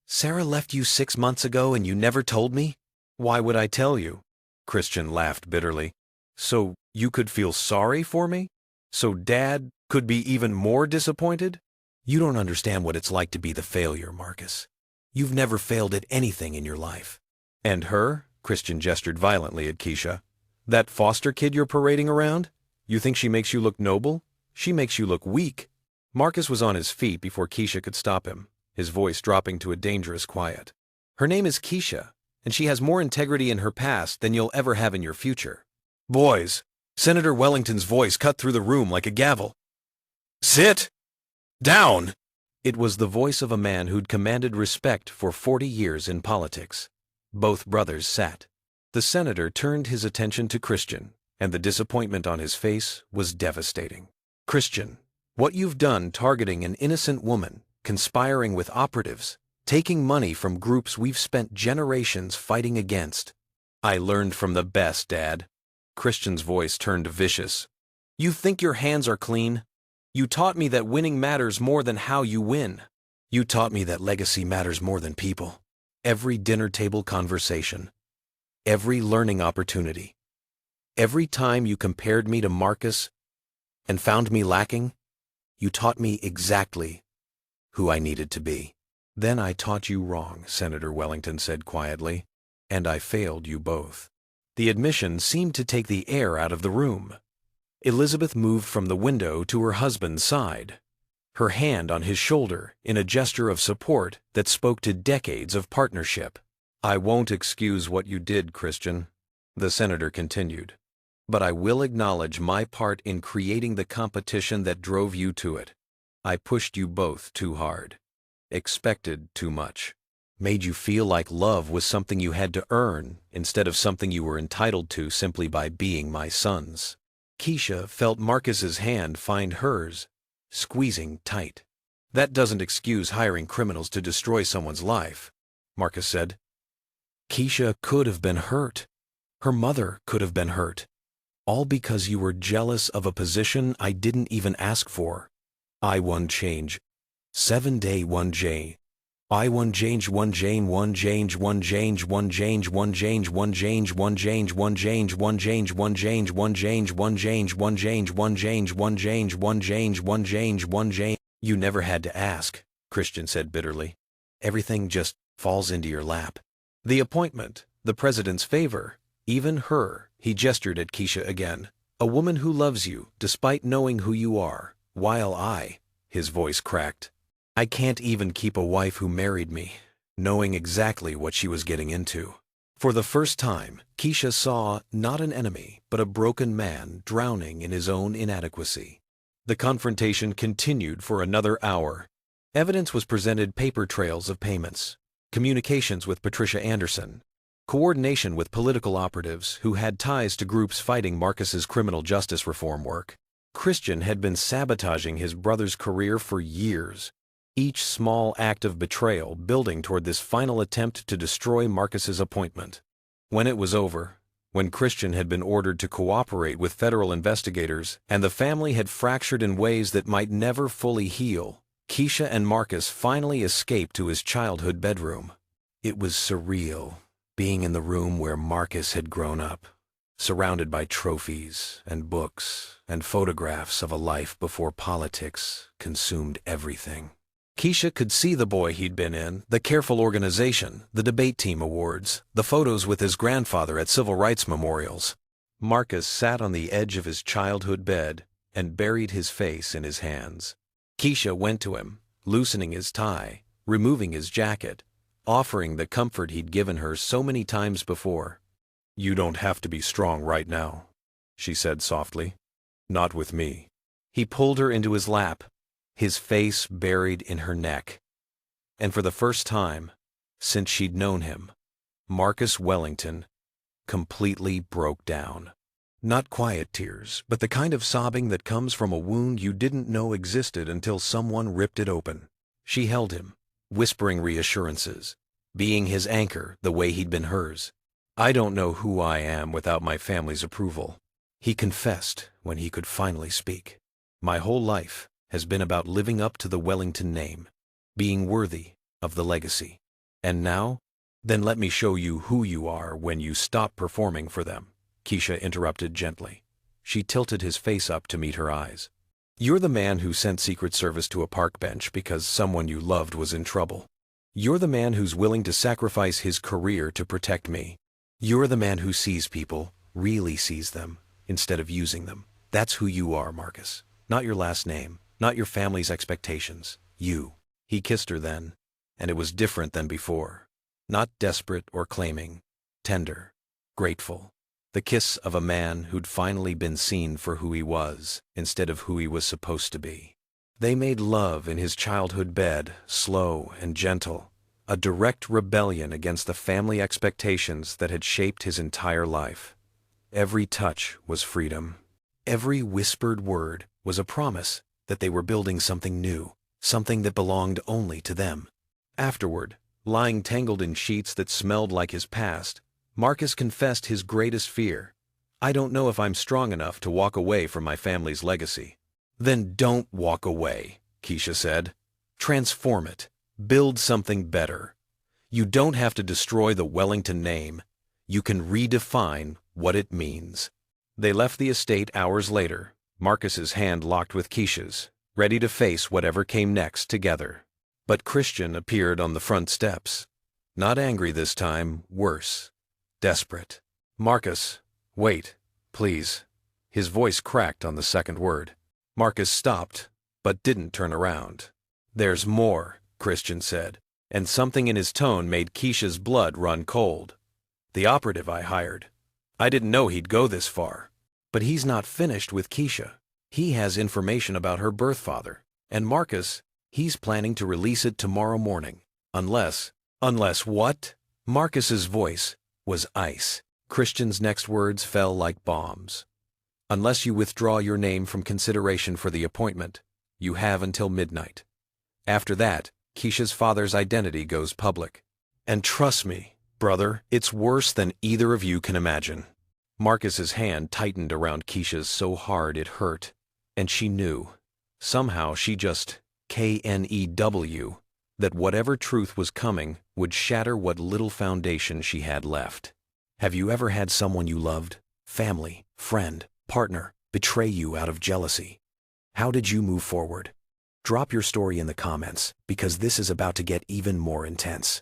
"Sarah left you 6 months ago and you never told me?" "Why would I tell you?" Christian laughed bitterly. "So you could feel sorry for me? So Dad could be even more disappointed?" "You don't understand what it's like to be the failure, Marcus. You've never failed at anything in your life." "And her?" Christian gestured violently at Keisha. "That foster kid you're parading around? You think she makes you look noble? She makes you look weak." Marcus was on his feet before Keisha could stop him, his voice dropping to a dangerous quiet. "Her name is Keisha, and she has more integrity in her past than you'll ever have in your future." "Boys!" Senator Wellington's voice cut through the room like a gavel. "Sit down!" It was the voice of a man who'd commanded respect for 40 years in politics. Both brothers sat. The senator turned his attention to Christian, and the disappointment on his face was devastating. "Christian, what you've done targeting an innocent woman, conspiring with operatives, taking money from groups we've spent generations fighting against. I learned from the best, Dad." Christian's voice turned vicious. "You think your hands are clean? You taught me that winning matters more than how you win. You taught me that legacy matters more than people. Every dinner table conversation, every learning opportunity, every time you compared me to Marcus and found me lacking, you taught me exactly who I needed to be." "Then I taught you wrong," Senator Wellington said quietly, "and I failed you both." The admission seemed to take the air out of the room. Elizabeth moved from the window to her husband's side, her hand on his shoulder in a gesture of support that spoke to decades of partnership. "I won't excuse what you did, Christian," the senator continued, "but I will acknowledge my part in creating the competition that drove you to it. I pushed you both too hard, expected too much, made you feel like love was something you had to earn instead of something you were entitled to simply by being my sons." Keisha felt Marcus's hand find hers, squeezing tight. "That doesn't excuse hiring criminals to destroy someone's life," Marcus said. "Keisha could have been hurt. Her mother could have been hurt. All because you were jealous of a position I didn't even ask for. I won change. 7-day 1J. I one change 1 Jane 1 change 1 change 1 change 1 change 1 change 1 change 1 change 1 change 1 change 1 change 1 change 1 change 1 change 1 change 1 change 1 change 1 change. "You never had to ask," Christian said bitterly. "Everything just falls into your lap. The appointment, the president's favor, even her," he gestured at Keisha again. "A woman who loves you despite knowing who you are, while his voice cracked. "I can't even keep a wife who married me, knowing exactly what she was getting into." For the first time, Keisha saw not an enemy, but a broken man drowning in his own inadequacy. The confrontation continued for another hour. Evidence was presented: paper trails of payments, communications with Patricia Anderson, coordination with political operatives who had ties to groups fighting Marcus's criminal justice reform work. Christian had been sabotaging his brother's career for years, each small act of betrayal building toward this final attempt to destroy Marcus's appointment. When it was over, when Christian had been ordered to cooperate with federal investigators and the family had fractured in ways that might never fully heal, Keisha and Marcus finally escaped to his childhood bedroom. It was surreal, being in the room where Marcus had grown up, surrounded by trophies and books and photographs of a life before politics consumed everything. Keisha could see the boy he'd been in, the careful organization, the debate team awards, the photos with his grandfather at civil rights memorials. Marcus sat on the edge of his childhood bed and buried his face in his hands. Keisha went to him, loosening his tie, removing his jacket, offering the comfort he'd given her so many times before. "You don't have to be strong right now," she said softly. "Not with me." He pulled her into his lap, his face buried in her neck. And for the first time since she'd known him, Marcus Wellington completely broke down. Not quiet tears, but the kind of sobbing that comes from a wound you didn't know existed until someone ripped it open. She held him, whispering reassurances, being his anchor the way he'd been hers. "I don't know who I am without my family's approval," he confessed when he could finally speak. "My whole life has been about living up to the Wellington name, being worthy of the legacy. And now, then let me show you who you are when you stop performing for them," Keisha interrupted gently. She tilted his face up to meet her eyes. "You're the man who sent Secret Service to a park bench because someone you loved was in trouble. You're the man who's willing to sacrifice his career to protect me. You're the man who sees people, really sees them, instead of using them. That's who you are, Marcus. Not your last name, not your family's expectations. You." He kissed her then, and it was different than before. Not desperate or claiming, tender, grateful. The kiss of a man who'd finally been seen for who he was, instead of who he was supposed to be. They made love in his childhood bed, slow and gentle, a direct rebellion against the family expectations that had shaped his entire life. Every touch was freedom. Every whispered word was a promise that they were building something new, something that belonged only to them. Afterward, lying tangled in sheets that smelled like his past, Marcus confessed his greatest fear. "I don't know if I'm strong enough to walk away from my family's legacy." "Then don't walk away," Keisha said. "Transform it. Build something better. You don't have to destroy the Wellington name. You can redefine what it means." They left the estate hours later, Marcus's hand locked with Keisha's, ready to face whatever came next together. But Christian appeared on the front steps. Not angry this time, worse. Desperate. "Marcus, wait, please." His voice cracked on the second word. Marcus stopped, but didn't turn around. "There's more," Christian said, and something in his tone made Keisha's blood run cold. "The operative I hired. I didn't know he'd go this far. But he's not finished with Keisha. He has information about her birth father. And Marcus, he's planning to release it tomorrow morning. Unless what?" Marcus's voice was ice. Christian's next words fell like bombs. "Unless you withdraw your name from consideration for the appointment, you have until midnight. After that, Keisha's father's identity goes public. And trust me, brother, it's worse than either of you can imagine." Marcus's hand tightened around Keisha's so hard it hurt, and she knew, somehow she just knew, that whatever truth was coming would shatter what little foundation she had left. Have you ever had someone you loved, family, friend, partner, betray you out of jealousy? How did you move forward? Drop your story in the comments, because this is about to get even more intense.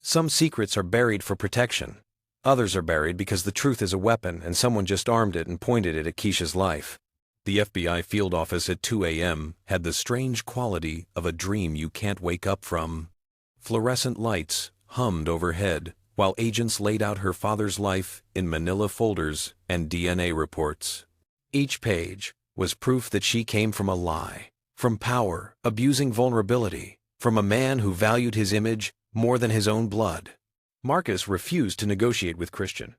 Some secrets are buried for protection. Others are buried because the truth is a weapon and someone just armed it and pointed it at Keisha's life. The FBI field office at 2 a.m. had the strange quality of a dream you can't wake up from. Fluorescent lights hummed overhead, while agents laid out her father's life in manila folders and DNA reports. Each page was proof that she came from a lie, from power, abusing vulnerability, from a man who valued his image more than his own blood. Marcus refused to negotiate with Christian.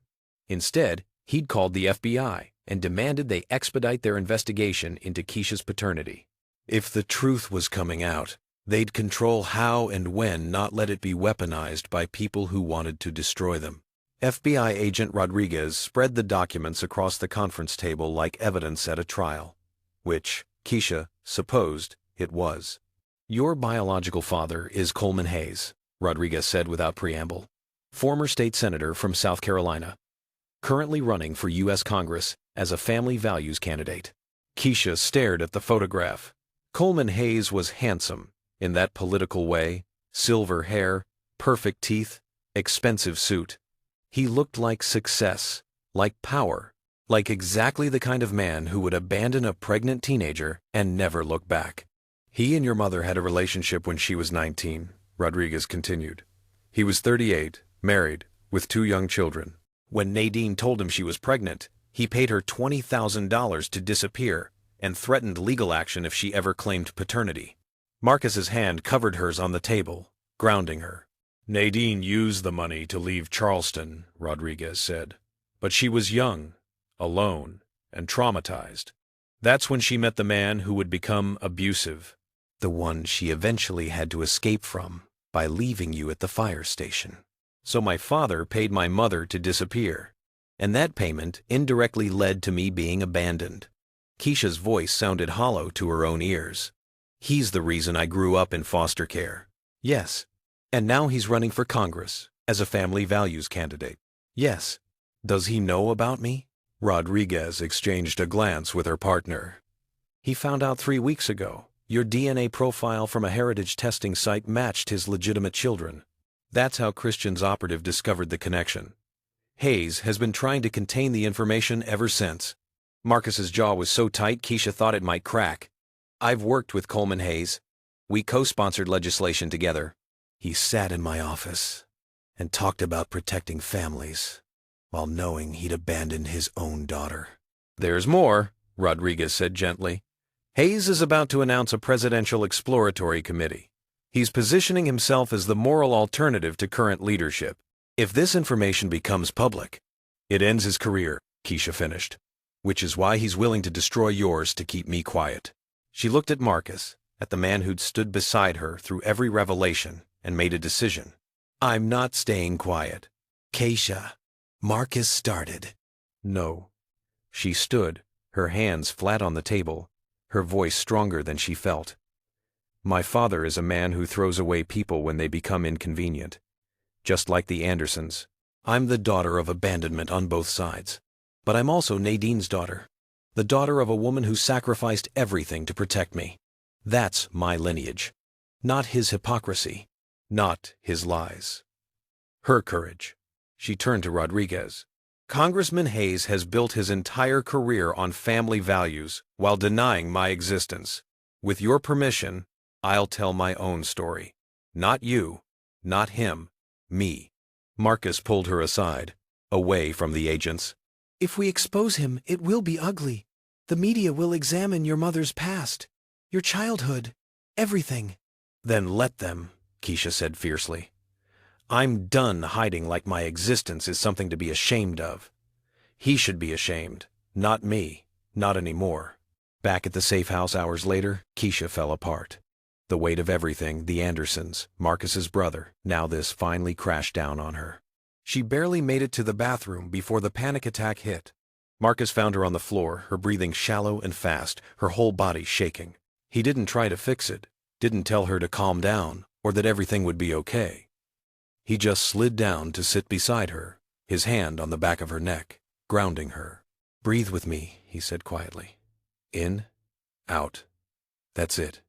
Instead, he'd called the FBI and demanded they expedite their investigation into Keisha's paternity. If the truth was coming out, they'd control how and when, not let it be weaponized by people who wanted to destroy them. FBI agent Rodriguez spread the documents across the conference table like evidence at a trial, which, Keisha supposed it was. Your biological father is Coleman Hayes, Rodriguez said without preamble. Former state senator from South Carolina. Currently running for U.S. Congress as a family values candidate. Keisha stared at the photograph. Coleman Hayes was handsome, in that political way, silver hair, perfect teeth, expensive suit. He looked like success, like power, like exactly the kind of man who would abandon a pregnant teenager and never look back. He and your mother had a relationship when she was 19, Rodriguez continued. He was 38, married, with 2 young children. When Nadine told him she was pregnant, he paid her $20,000 to disappear and threatened legal action if she ever claimed paternity. Marcus's hand covered hers on the table, grounding her. Nadine used the money to leave Charleston, Rodriguez said. But she was young, alone, and traumatized. That's when she met the man who would become abusive. The one she eventually had to escape from by leaving you at the fire station. So my father paid my mother to disappear, and that payment indirectly led to me being abandoned. Keisha's voice sounded hollow to her own ears. He's the reason I grew up in foster care. Yes. And now he's running for Congress as a family values candidate. Yes. Does he know about me? Rodriguez exchanged a glance with her partner. He found out 3 weeks ago. Your DNA profile from a heritage testing site matched his legitimate children. That's how Christian's operative discovered the connection. Hayes has been trying to contain the information ever since. Marcus's jaw was so tight Keisha thought it might crack. I've worked with Coleman Hayes. We co-sponsored legislation together. He sat in my office and talked about protecting families while knowing he'd abandoned his own daughter. There's more, Rodriguez said gently. Hayes is about to announce a presidential exploratory committee. He's positioning himself as the moral alternative to current leadership. If this information becomes public, it ends his career, Keisha finished, which is why he's willing to destroy yours to keep me quiet. She looked at Marcus, at the man who'd stood beside her through every revelation, and made a decision. I'm not staying quiet. Keisha, Marcus started. No. She stood, her hands flat on the table, her voice stronger than she felt. My father is a man who throws away people when they become inconvenient. Just like the Andersons, I'm the daughter of abandonment on both sides. But I'm also Nadine's daughter, the daughter of a woman who sacrificed everything to protect me. That's my lineage, not his hypocrisy. Not his lies. Her courage. She turned to Rodriguez. Congressman Hayes has built his entire career on family values while denying my existence. With your permission, I'll tell my own story. Not you, not him, me. Marcus pulled her aside, away from the agents. If we expose him, it will be ugly. The media will examine your mother's past, your childhood, everything. Then let them. Keisha said fiercely. I'm done hiding like my existence is something to be ashamed of. He should be ashamed, not me, not anymore. Back at the safe house hours later, Keisha fell apart. The weight of everything, the Andersons, Marcus's brother, now this finally crashed down on her. She barely made it to the bathroom before the panic attack hit. Marcus found her on the floor, her breathing shallow and fast, her whole body shaking. He didn't try to fix it, didn't tell her to calm down, or that everything would be okay. He just slid down to sit beside her, his hand on the back of her neck, grounding her. Breathe with me, he said quietly. In, out. That's it.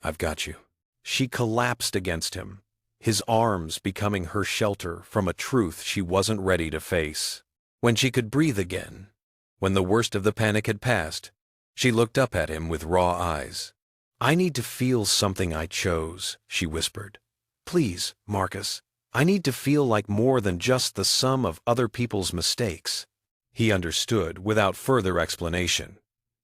I've got you. She collapsed against him, his arms becoming her shelter from a truth she wasn't ready to face. When she could breathe again, when the worst of the panic had passed, she looked up at him with raw eyes. I need to feel something I chose, she whispered. Please, Marcus. I need to feel like more than just the sum of other people's mistakes." He understood without further explanation.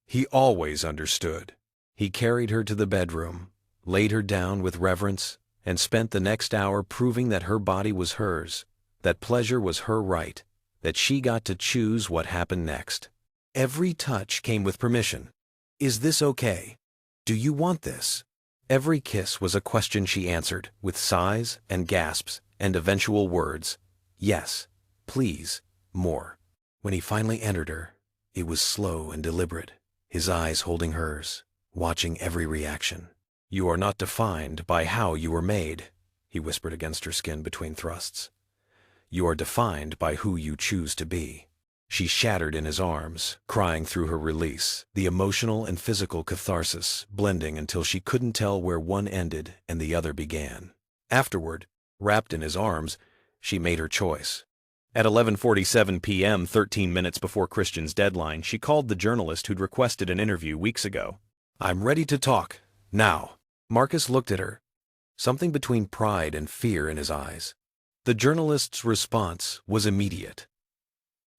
He always understood. He carried her to the bedroom, laid her down with reverence, and spent the next hour proving that her body was hers, that pleasure was her right, that she got to choose what happened next. Every touch came with permission. "Is this okay? Do you want this?" Every kiss was a question she answered, with sighs and gasps and eventual words. "Yes, please, more." When he finally entered her, it was slow and deliberate, his eyes holding hers, watching every reaction. "You are not defined by how you were made," he whispered against her skin between thrusts. "You are defined by who you choose to be." She shattered in his arms, crying through her release, the emotional and physical catharsis blending until she couldn't tell where one ended and the other began. Afterward, wrapped in his arms, she made her choice. At 11:47 p.m., 13 minutes before Christian's deadline, she called the journalist who'd requested an interview weeks ago. "I'm ready to talk, now." Marcus looked at her, something between pride and fear in his eyes. The journalist's response was immediate.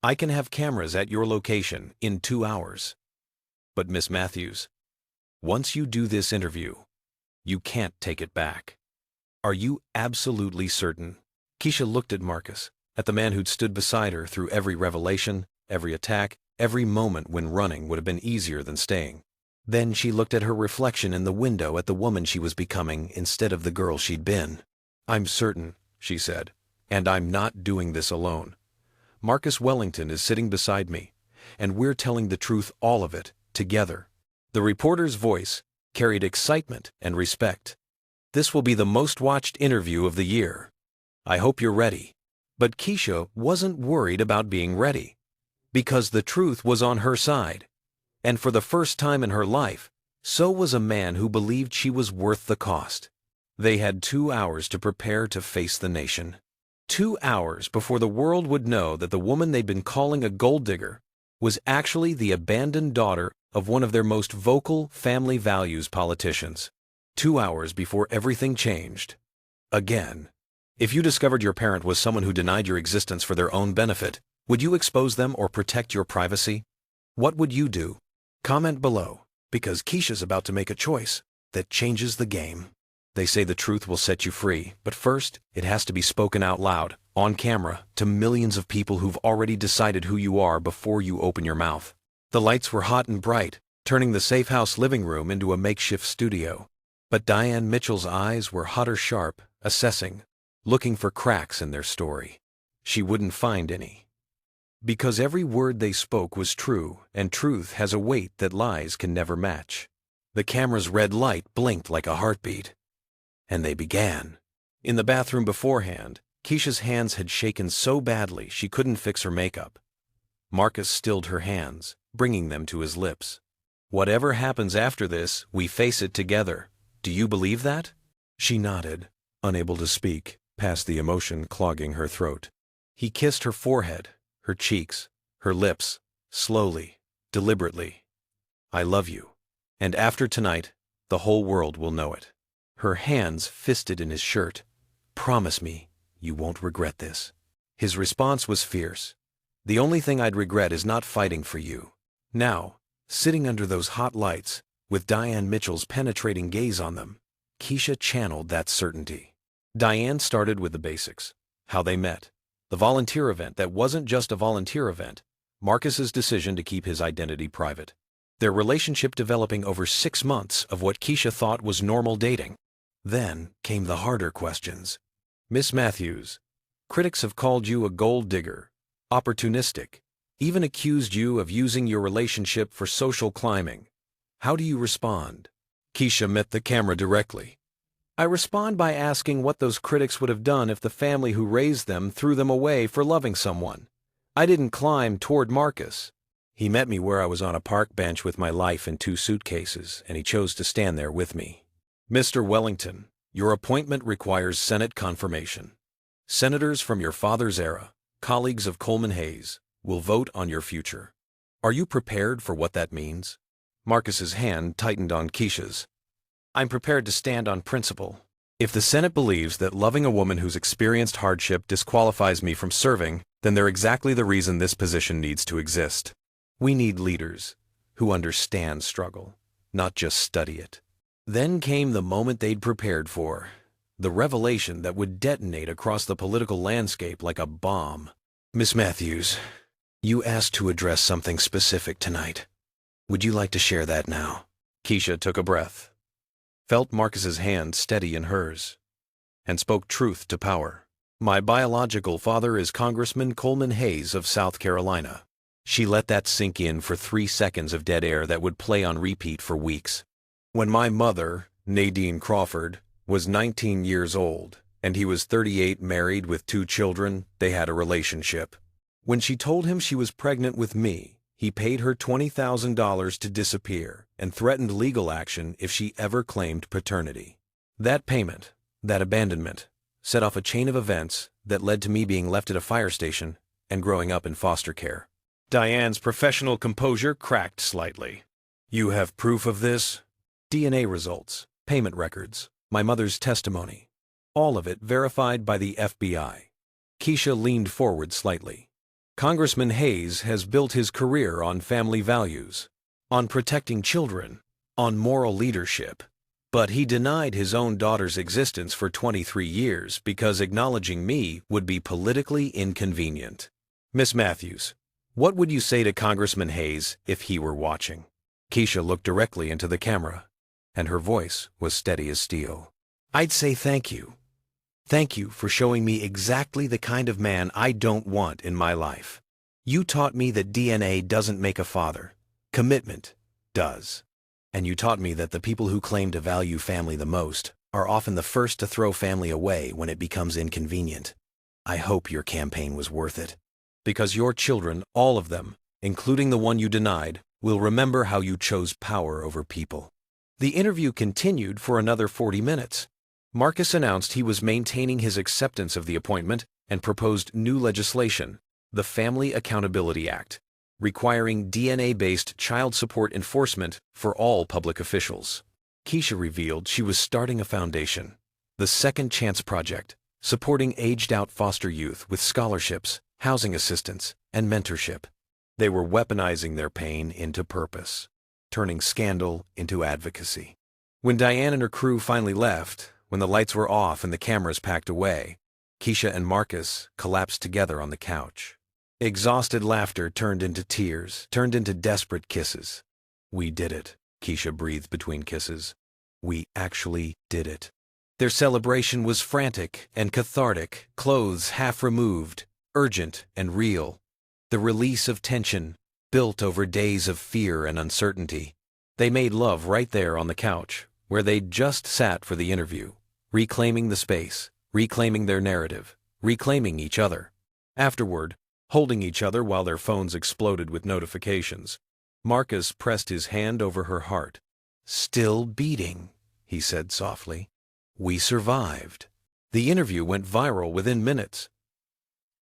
"I can have cameras at your location in 2 hours. But Miss Matthews, once you do this interview, you can't take it back." "Are you absolutely certain?" Keisha looked at Marcus, at the man who'd stood beside her through every revelation, every attack, every moment when running would have been easier than staying. Then she looked at her reflection in the window at the woman she was becoming instead of the girl she'd been. "I'm certain," she said, "and I'm not doing this alone. Marcus Wellington is sitting beside me, and we're telling the truth, all of it, together." The reporter's voice carried excitement and respect. "This will be the most watched interview of the year. I hope you're ready." But Keisha wasn't worried about being ready, because the truth was on her side. And for the first time in her life, so was a man who believed she was worth the cost. They had 2 hours to prepare to face the nation. 2 hours before the world would know that the woman they'd been calling a gold digger was actually the abandoned daughter of one of their most vocal family values politicians. 2 hours before everything changed. Again. If you discovered your parent was someone who denied your existence for their own benefit, would you expose them or protect your privacy? What would you do? Comment below, because Keisha's about to make a choice that changes the game. They say the truth will set you free, but first, it has to be spoken out loud, on camera, to millions of people who've already decided who you are before you open your mouth. The lights were hot and bright, turning the safe house living room into a makeshift studio. But Diane Mitchell's eyes were hotter sharp, assessing, looking for cracks in their story. She wouldn't find any. Because every word they spoke was true, and truth has a weight that lies can never match. The camera's red light blinked like a heartbeat. And they began. In the bathroom beforehand, Keisha's hands had shaken so badly she couldn't fix her makeup. Marcus stilled her hands, bringing them to his lips. "Whatever happens after this, we face it together. Do you believe that?" She nodded, unable to speak, past the emotion clogging her throat. He kissed her forehead, her cheeks, her lips, slowly, deliberately. "I love you. And after tonight, the whole world will know it." Her hands fisted in his shirt. "Promise me, you won't regret this." His response was fierce. "The only thing I'd regret is not fighting for you." Now, sitting under those hot lights, with Diane Mitchell's penetrating gaze on them, Keisha channeled that certainty. Diane started with the basics. How they met. The volunteer event that wasn't just a volunteer event. Marcus's decision to keep his identity private. Their relationship developing over 6 months of what Keisha thought was normal dating. Then came the harder questions. "Miss Matthews, critics have called you a gold digger, opportunistic, even accused you of using your relationship for social climbing. How do you respond?" Keisha met the camera directly. "I respond by asking what those critics would have done if the family who raised them threw them away for loving someone. I didn't climb toward Marcus. He met me where I was on a park bench with my life in 2 suitcases, and he chose to stand there with me. Mr. Wellington, your appointment requires Senate confirmation. Senators from your father's era, colleagues of Coleman Hayes, will vote on your future. Are you prepared for what that means?" Marcus's hand tightened on Keisha's. "I'm prepared to stand on principle. If the Senate believes that loving a woman who's experienced hardship disqualifies me from serving, then they're exactly the reason this position needs to exist. We need leaders who understand struggle, not just study it. Then came the moment they'd prepared for, the revelation that would detonate across the political landscape like a bomb. Miss Matthews, you asked to address something specific tonight. Would you like to share that now? Keisha took a breath, felt Marcus's hand steady in hers, and spoke truth to power. My biological father is Congressman Coleman Hayes of South Carolina. She let that sink in for 3 seconds of dead air that would play on repeat for weeks. When my mother, Nadine Crawford, was 19 years old, and he was 38, married with 2 children, they had a relationship. When she told him she was pregnant with me, he paid her $20,000 to disappear and threatened legal action if she ever claimed paternity. That payment, that abandonment, set off a chain of events that led to me being left at a fire station and growing up in foster care. Diane's professional composure cracked slightly. You have proof of this? DNA results, payment records, my mother's testimony, all of it verified by the FBI. Keisha leaned forward slightly. Congressman Hayes has built his career on family values, on protecting children, on moral leadership. But he denied his own daughter's existence for 23 years because acknowledging me would be politically inconvenient. Miss Matthews, what would you say to Congressman Hayes if he were watching? Keisha looked directly into the camera, and her voice was steady as steel. I'd say thank you. Thank you for showing me exactly the kind of man I don't want in my life. You taught me that DNA doesn't make a father. Commitment does. And you taught me that the people who claim to value family the most are often the first to throw family away when it becomes inconvenient. I hope your campaign was worth it. Because your children, all of them, including the one you denied, will remember how you chose power over people. The interview continued for another 40 minutes. Marcus announced he was maintaining his acceptance of the appointment and proposed new legislation, the Family Accountability Act, requiring DNA-based child support enforcement for all public officials. Keisha revealed she was starting a foundation, the Second Chance Project, supporting aged-out foster youth with scholarships, housing assistance, and mentorship. They were weaponizing their pain into purpose, turning scandal into advocacy. When Diane and her crew finally left, when the lights were off and the cameras packed away, Keisha and Marcus collapsed together on the couch. Exhausted laughter turned into tears, turned into desperate kisses. We did it, Keisha breathed between kisses. We actually did it. Their celebration was frantic and cathartic, clothes half removed, urgent and real. The release of tension, built over days of fear and uncertainty. They made love right there on the couch, where they'd just sat for the interview, reclaiming the space, reclaiming their narrative, reclaiming each other. Afterward, holding each other while their phones exploded with notifications, Marcus pressed his hand over her heart. Still beating, he said softly. We survived. The interview went viral within minutes.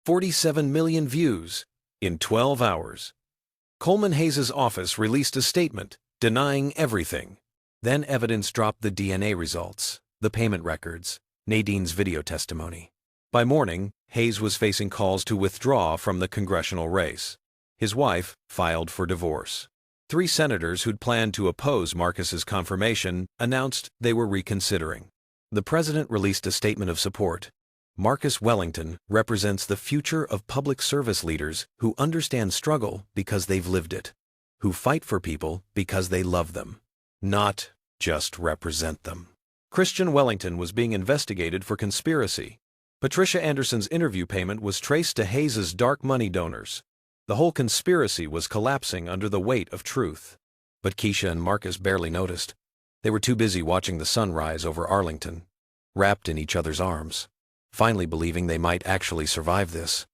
47 million views in 12 hours. Coleman Hayes' office released a statement denying everything. Then evidence dropped the DNA results, the payment records, Nadine's video testimony. By morning, Hayes was facing calls to withdraw from the congressional race. His wife filed for divorce. 3 senators who'd planned to oppose Marcus's confirmation announced they were reconsidering. The president released a statement of support. Marcus Wellington represents the future of public service leaders who understand struggle because they've lived it, who fight for people because they love them, not just represent them. Christian Wellington was being investigated for conspiracy. Patricia Anderson's interview payment was traced to Hayes' dark money donors. The whole conspiracy was collapsing under the weight of truth. But Keisha and Marcus barely noticed. They were too busy watching the sun rise over Arlington, wrapped in each other's arms, finally believing they might actually survive this.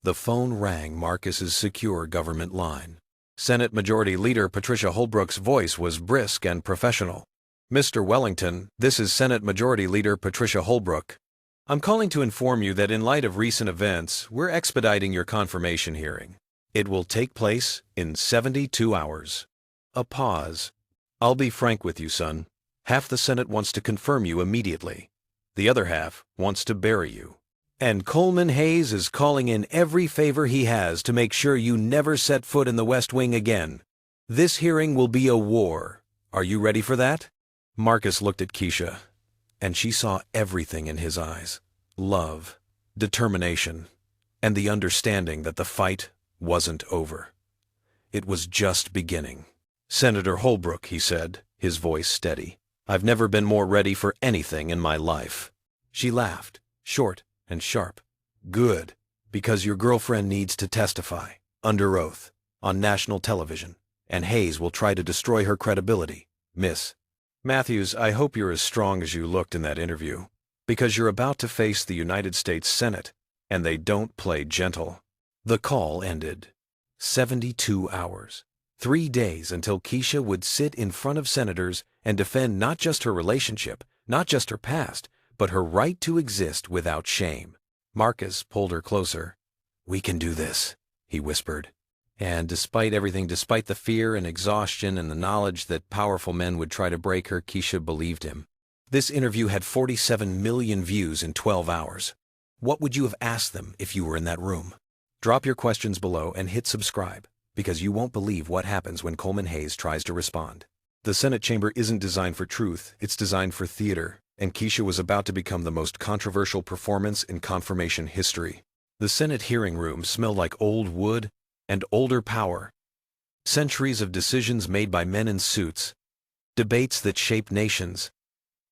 The phone rang Marcus's secure government line. Senate Majority Leader Patricia Holbrook's voice was brisk and professional. Mr. Wellington, this is Senate Majority Leader Patricia Holbrook. I'm calling to inform you that in light of recent events, we're expediting your confirmation hearing. It will take place in 72 hours. A pause. I'll be frank with you, son. Half the Senate wants to confirm you immediately. The other half wants to bury you. And Coleman Hayes is calling in every favor he has to make sure you never set foot in the West Wing again. This hearing will be a war. Are you ready for that? Marcus looked at Keisha, and she saw everything in his eyes. Love, determination, and the understanding that the fight wasn't over. It was just beginning. "Senator Holbrook," he said, his voice steady, "I've never been more ready for anything in my life." She laughed, short and sharp. "Good, because your girlfriend needs to testify, under oath, on national television, and Hayes will try to destroy her credibility. Miss Matthews, I hope you're as strong as you looked in that interview, because you're about to face the United States Senate, and they don't play gentle." The call ended. 72 hours. 3 days until Keisha would sit in front of senators and defend not just her relationship, not just her past, but her right to exist without shame. Marcus pulled her closer. "We can do this," he whispered. And despite everything, despite the fear and exhaustion and the knowledge that powerful men would try to break her, Keisha believed him. This interview had 47 million views in 12 hours. What would you have asked them if you were in that room? Drop your questions below and hit subscribe, because you won't believe what happens when Coleman Hayes tries to respond. The Senate chamber isn't designed for truth, it's designed for theater, and Keisha was about to become the most controversial performance in confirmation history. The Senate hearing room smelled like old wood and older power. Centuries of decisions made by men in suits, debates that shaped nations,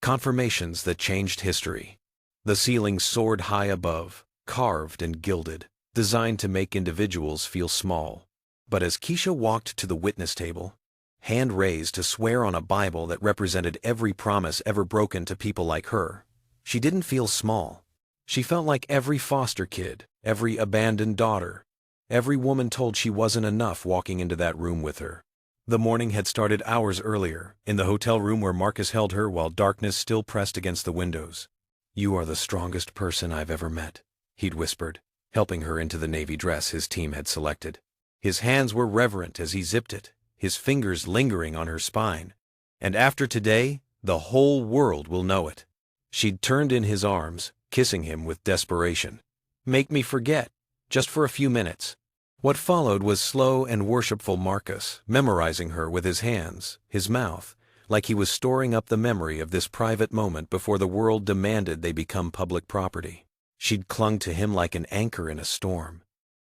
confirmations that changed history. The ceiling soared high above, carved and gilded, designed to make individuals feel small. But as Keisha walked to the witness table, hand raised to swear on a Bible that represented every promise ever broken to people like her, she didn't feel small. She felt like every foster kid, every abandoned daughter, every woman told she wasn't enough walking into that room with her. The morning had started hours earlier, in the hotel room where Marcus held her while darkness still pressed against the windows. "You are the strongest person I've ever met," he'd whispered, helping her into the navy dress his team had selected. His hands were reverent as he zipped it, his fingers lingering on her spine. "And after today, the whole world will know it." She'd turned in his arms, kissing him with desperation. "Make me forget, just for a few minutes." What followed was slow and worshipful Marcus, memorizing her with his hands, his mouth, like he was storing up the memory of this private moment before the world demanded they become public property. She'd clung to him like an anchor in a storm,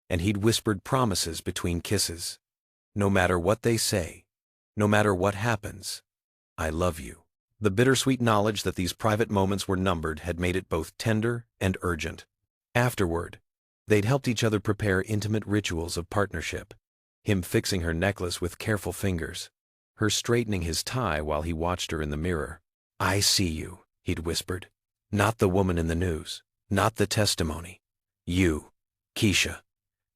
and he'd whispered promises between kisses. "No matter what they say, no matter what happens, I love you." The bittersweet knowledge that these private moments were numbered had made it both tender and urgent. Afterward, they'd helped each other prepare intimate rituals of partnership, him fixing her necklace with careful fingers, her straightening his tie while he watched her in the mirror. "I see you," he'd whispered. "Not the woman in the news, not the testimony. You, Keisha,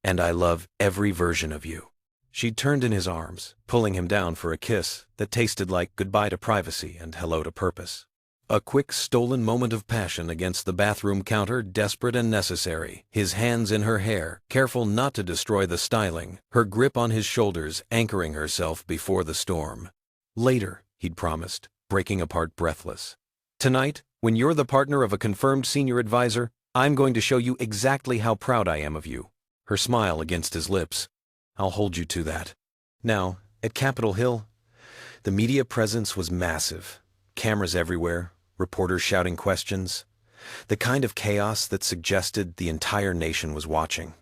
and I love every version of you." She turned in his arms, pulling him down for a kiss that tasted like goodbye to privacy and hello to purpose. A quick, stolen moment of passion against the bathroom counter, desperate and necessary, his hands in her hair, careful not to destroy the styling, her grip on his shoulders, anchoring herself before the storm. "Later," he'd promised, breaking apart breathless. "Tonight, when you're the partner of a confirmed senior advisor, I'm going to show you exactly how proud I am of you." Her smile against his lips. "I'll hold you to that." Now, at Capitol Hill, the media presence was massive. Cameras everywhere, reporters shouting questions. The kind of chaos that suggested the entire nation was watching.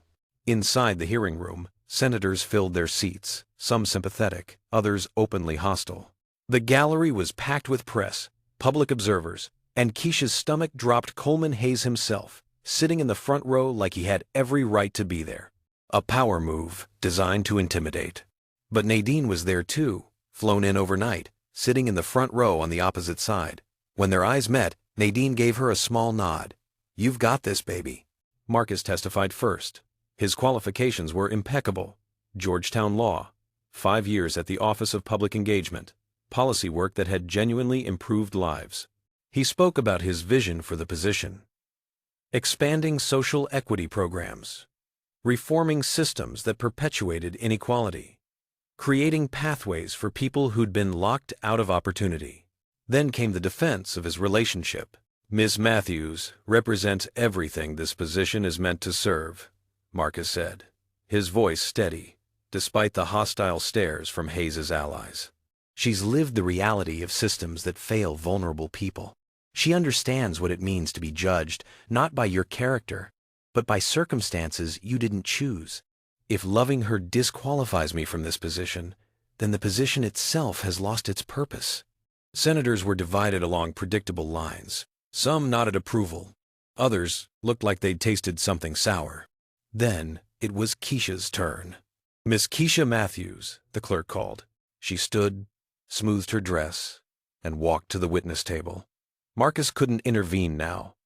Inside the hearing room, senators filled their seats, some sympathetic, others openly hostile. The gallery was packed with press, public observers, and Keisha's stomach dropped. Coleman Hayes himself, sitting in the front row like he had every right to be there. A power move designed to intimidate. But Nadine was there too, flown in overnight, sitting in the front row on the opposite side. When their eyes met, Nadine gave her a small nod. "You've got this, baby." Marcus testified first. His qualifications were impeccable. Georgetown law, 5 years at the Office of Public Engagement, policy work that had genuinely improved lives. He spoke about his vision for the position. Expanding social equity programs, reforming systems that perpetuated inequality, creating pathways for people who'd been locked out of opportunity. Then came the defense of his relationship, Miss Matthews represents everything this position is meant to serve, Marcus said, his voice steady, despite the hostile stares from Hayes's allies. She's lived the reality of systems that fail vulnerable people. She understands what it means to be judged, not by your character, but by circumstances you didn't choose. If loving her disqualifies me from this position, then the position itself has lost its purpose. Senators were divided along predictable lines. Some nodded approval. Others looked like they'd tasted something sour. Then it was Keisha's turn. Miss Keisha Matthews, the clerk called. She stood, smoothed her dress, and walked to the witness table. Marcus couldn't intervene now.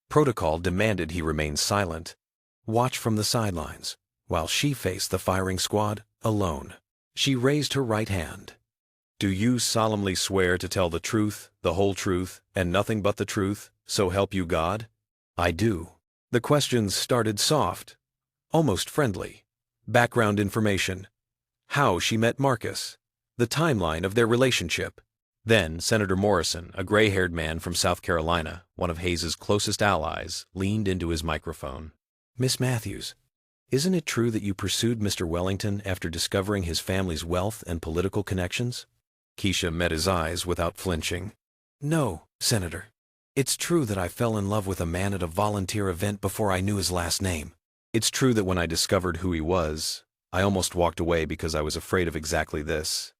Protocol demanded he remain silent, watch from the sidelines, while she faced the firing squad alone. She raised her right hand. "Do you solemnly swear to tell the truth, the whole truth, and nothing but the truth, so help you God?" "I do." The questions started soft, almost friendly. Background information. How she met Marcus. The timeline of their relationship. Then Senator Morrison, a gray-haired man from South Carolina, one of Hayes's closest allies, leaned into his microphone. "Miss Matthews, isn't it true that you pursued Mr. Wellington after discovering his family's wealth and political connections?" Keisha met his eyes without flinching. "No, Senator. It's true that I fell in love with a man at a volunteer event before I knew his last name. It's true that when I discovered who he was, I almost walked away because I was afraid of exactly this.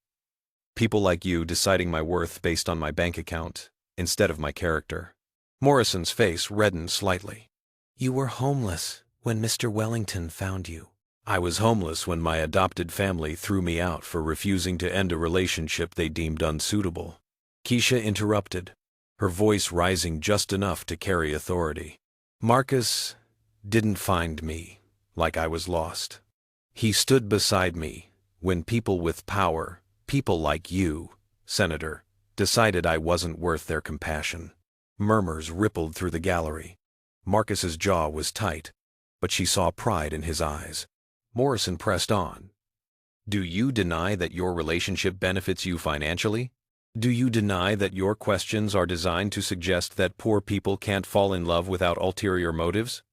People like you deciding my worth based on my bank account instead of my character." Morrison's face reddened slightly. "You were homeless when Mr. Wellington found you." "I was homeless when my adopted family threw me out for refusing to end a relationship they deemed unsuitable." Keisha interrupted, her voice rising just enough to carry authority. "Marcus didn't find me like I was lost. He stood beside me when people with power, people like you, Senator, decided I wasn't worth their compassion." Murmurs rippled through the gallery. Marcus's jaw was tight, but she saw pride in his eyes. Morrison pressed on. "Do you deny that your relationship benefits you financially? Do you deny that your questions are designed to suggest that poor people can't fall in love without ulterior motives?"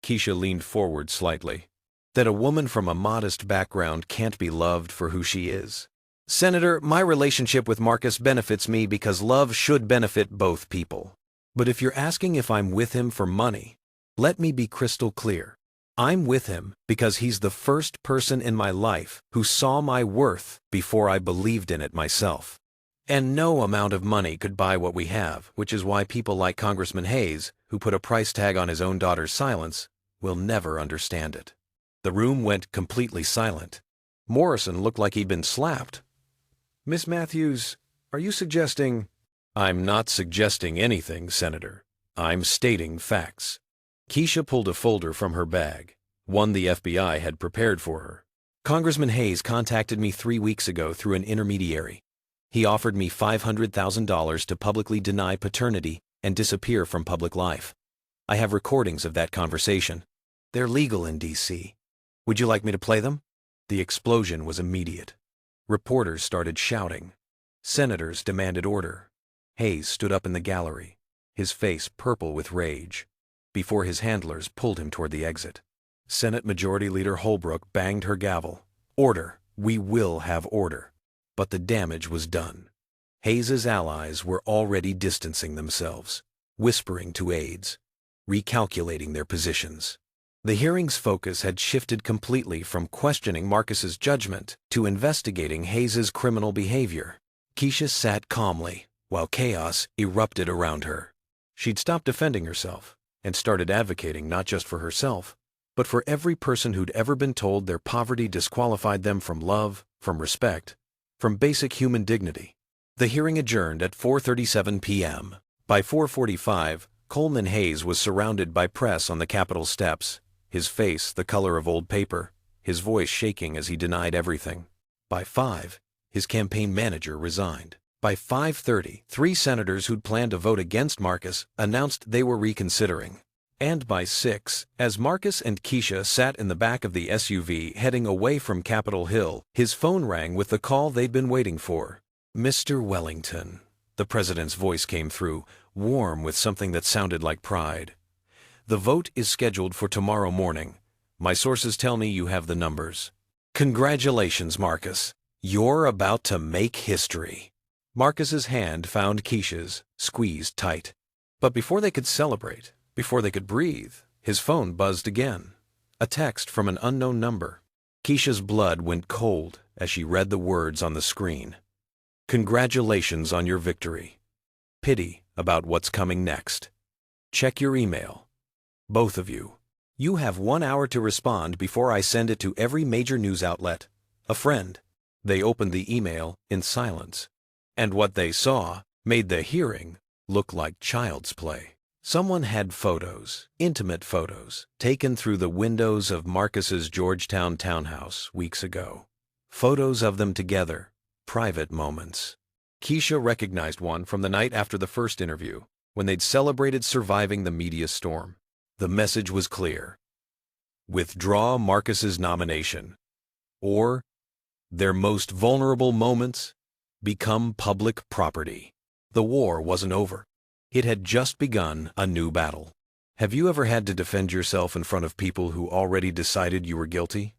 Keisha leaned forward slightly. "That a woman from a modest background can't be loved for who she is?" "Senator, my relationship with Marcus benefits me because love should benefit both people. But if you're asking if I'm with him for money, let me be crystal clear. I'm with him because he's the first person in my life who saw my worth before I believed in it myself. And no amount of money could buy what we have, which is why people like Congressman Hayes, who put a price tag on his own daughter's silence, will never understand it." The room went completely silent. Morrison looked like he'd been slapped. "Miss Matthews, are you suggesting—" "I'm not suggesting anything, Senator. I'm stating facts." Keisha pulled a folder from her bag, one the FBI had prepared for her. "Congressman Hayes contacted me 3 weeks ago through an intermediary. He offered me $500,000 to publicly deny paternity and disappear from public life. I have recordings of that conversation. They're legal in D.C. Would you like me to play them?" The explosion was immediate. Reporters started shouting. Senators demanded order. Hayes stood up in the gallery, his face purple with rage, before his handlers pulled him toward the exit. Senate Majority Leader Holbrook banged her gavel. "Order! We will have order." But the damage was done. Hayes's allies were already distancing themselves, whispering to aides, recalculating their positions. The hearing's focus had shifted completely from questioning Marcus's judgment to investigating Hayes's criminal behavior. Keisha sat calmly, while chaos erupted around her. She'd stopped defending herself and started advocating not just for herself, but for every person who'd ever been told their poverty disqualified them from love, from respect, from basic human dignity. The hearing adjourned at 4:37 p.m. By 4:45, Coleman Hayes was surrounded by press on the Capitol steps, his face the color of old paper, his voice shaking as he denied everything. By 5, his campaign manager resigned. By 5:30, 3 senators who'd planned to vote against Marcus announced they were reconsidering. And by 6, as Marcus and Keisha sat in the back of the SUV heading away from Capitol Hill, his phone rang with the call they'd been waiting for. "Mr. Wellington," the president's voice came through, warm with something that sounded like pride. The vote is scheduled for tomorrow morning. My sources tell me you have the numbers. Congratulations, Marcus. You're about to make history. Marcus's hand found Keisha's, squeezed tight. But before they could celebrate, before they could breathe, his phone buzzed again. A text from an unknown number. Keisha's blood went cold as she read the words on the screen. Congratulations on your victory. Pity about what's coming next. Check your email. Both of you. You have 1 hour to respond before I send it to every major news outlet. A friend. They opened the email in silence. And what they saw made the hearing look like child's play. Someone had photos, intimate photos, taken through the windows of Marcus's Georgetown townhouse weeks ago. Photos of them together, private moments. Keisha recognized one from the night after the first interview, when they'd celebrated surviving the media storm. The message was clear. Withdraw Marcus's nomination, or their most vulnerable moments become public property. The war wasn't over. It had just begun a new battle. Have you ever had to defend yourself in front of people who already decided you were guilty?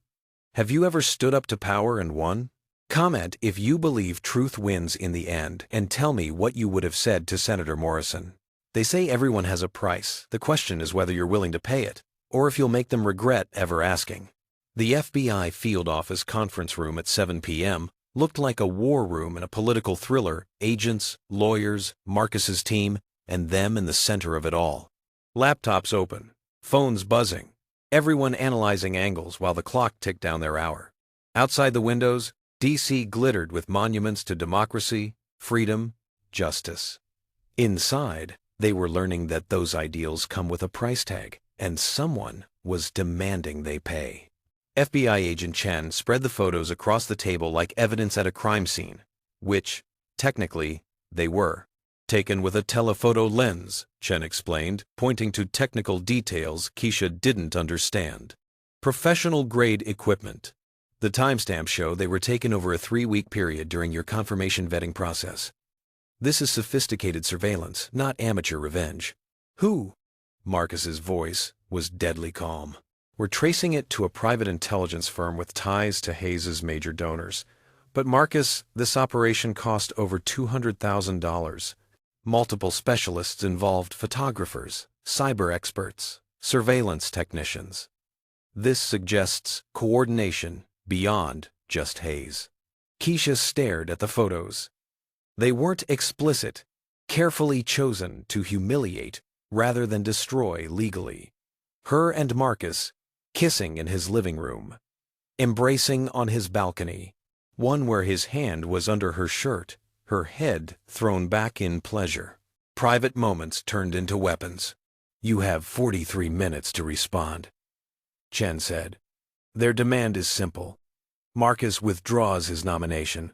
Have you ever stood up to power and won? Comment if you believe truth wins in the end, and tell me what you would have said to Senator Morrison. They say everyone has a price. The question is whether you're willing to pay it, or if you'll make them regret ever asking. The FBI field office conference room at 7 p.m. looked like a war room in a political thriller. Agents, lawyers, Marcus's team, and them in the center of it all. Laptops open, phones buzzing, everyone analyzing angles while the clock ticked down their hour. Outside the windows, D.C. glittered with monuments to democracy, freedom, justice. Inside, they were learning that those ideals come with a price tag, and someone was demanding they pay. FBI agent Chen spread the photos across the table like evidence at a crime scene, which, technically, they were. Taken with a telephoto lens, Chen explained, pointing to technical details Keisha didn't understand. Professional-grade equipment. The timestamps show they were taken over a 3-week period during your confirmation vetting process. This is sophisticated surveillance, not amateur revenge. Who? Marcus's voice was deadly calm. We're tracing it to a private intelligence firm with ties to Hayes's major donors. But Marcus, this operation cost over $200,000. Multiple specialists involved: photographers, cyber experts, surveillance technicians. This suggests coordination beyond just Hayes. Keisha stared at the photos. They weren't explicit, carefully chosen to humiliate rather than destroy legally. Her and Marcus, kissing in his living room, embracing on his balcony, one where his hand was under her shirt, her head thrown back in pleasure. Private moments turned into weapons. You have 43 minutes to respond, Chen said. Their demand is simple. Marcus withdraws his nomination,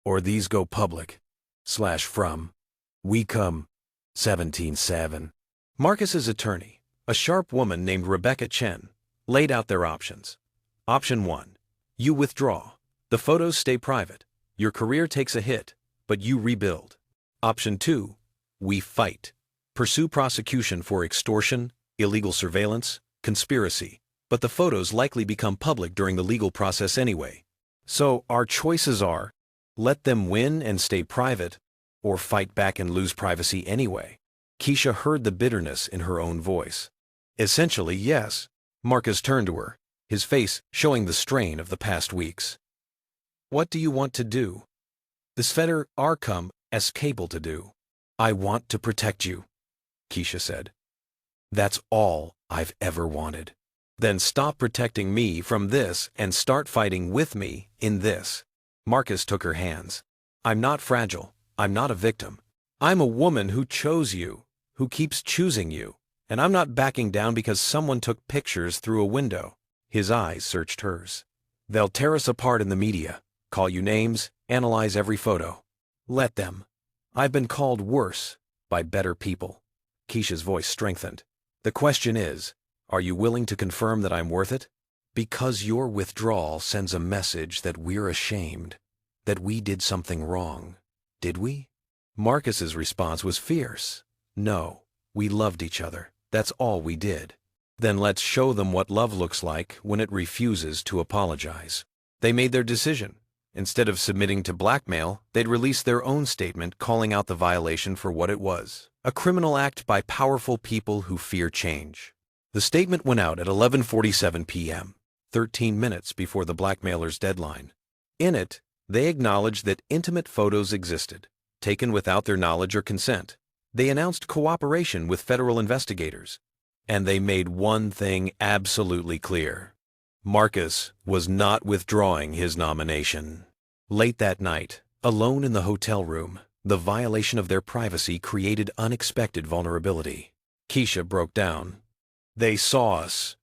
or these go public. /from. We come. 17/7. Marcus's attorney, a sharp woman named Rebecca Chen, laid out their options. Option 1. You withdraw. The photos stay private. Your career takes a hit, but you rebuild. Option 2. We fight. Pursue prosecution for extortion, illegal surveillance, conspiracy, but the photos likely become public during the legal process anyway. So our choices are: let them win and stay private, or fight back and lose privacy anyway. Keisha heard the bitterness in her own voice. Essentially, yes. Marcus turned to her, his face showing the strain of the past weeks. What do you want to do? The Svedder Arkum is capable to do. I want to protect you, Keisha said. That's all I've ever wanted. Then stop protecting me from this and start fighting with me in this. Marcus took her hands. I'm not fragile. I'm not a victim. I'm a woman who chose you, who keeps choosing you, and I'm not backing down because someone took pictures through a window. His eyes searched hers. They'll tear us apart in the media, call you names, analyze every photo. Let them. I've been called worse by better people. Keisha's voice strengthened. The question is, are you willing to confirm that I'm worth it? Because your withdrawal sends a message that we're ashamed, that we did something wrong. Did we? Marcus's response was fierce, No, we loved each other. That's all we did. Then let's show them what love looks like when it refuses to apologize. They made their decision. Instead of submitting to blackmail, they'd release their own statement calling out the violation for what it was, a criminal act by powerful people who fear change. The statement went out at 11:47 p.m., 13 minutes before the blackmailer's deadline. In it, they acknowledged that intimate photos existed, taken without their knowledge or consent. They announced cooperation with federal investigators. And they made one thing absolutely clear. Marcus was not withdrawing his nomination. Late that night, alone in the hotel room, the violation of their privacy created unexpected vulnerability. Keisha broke down. They saw us,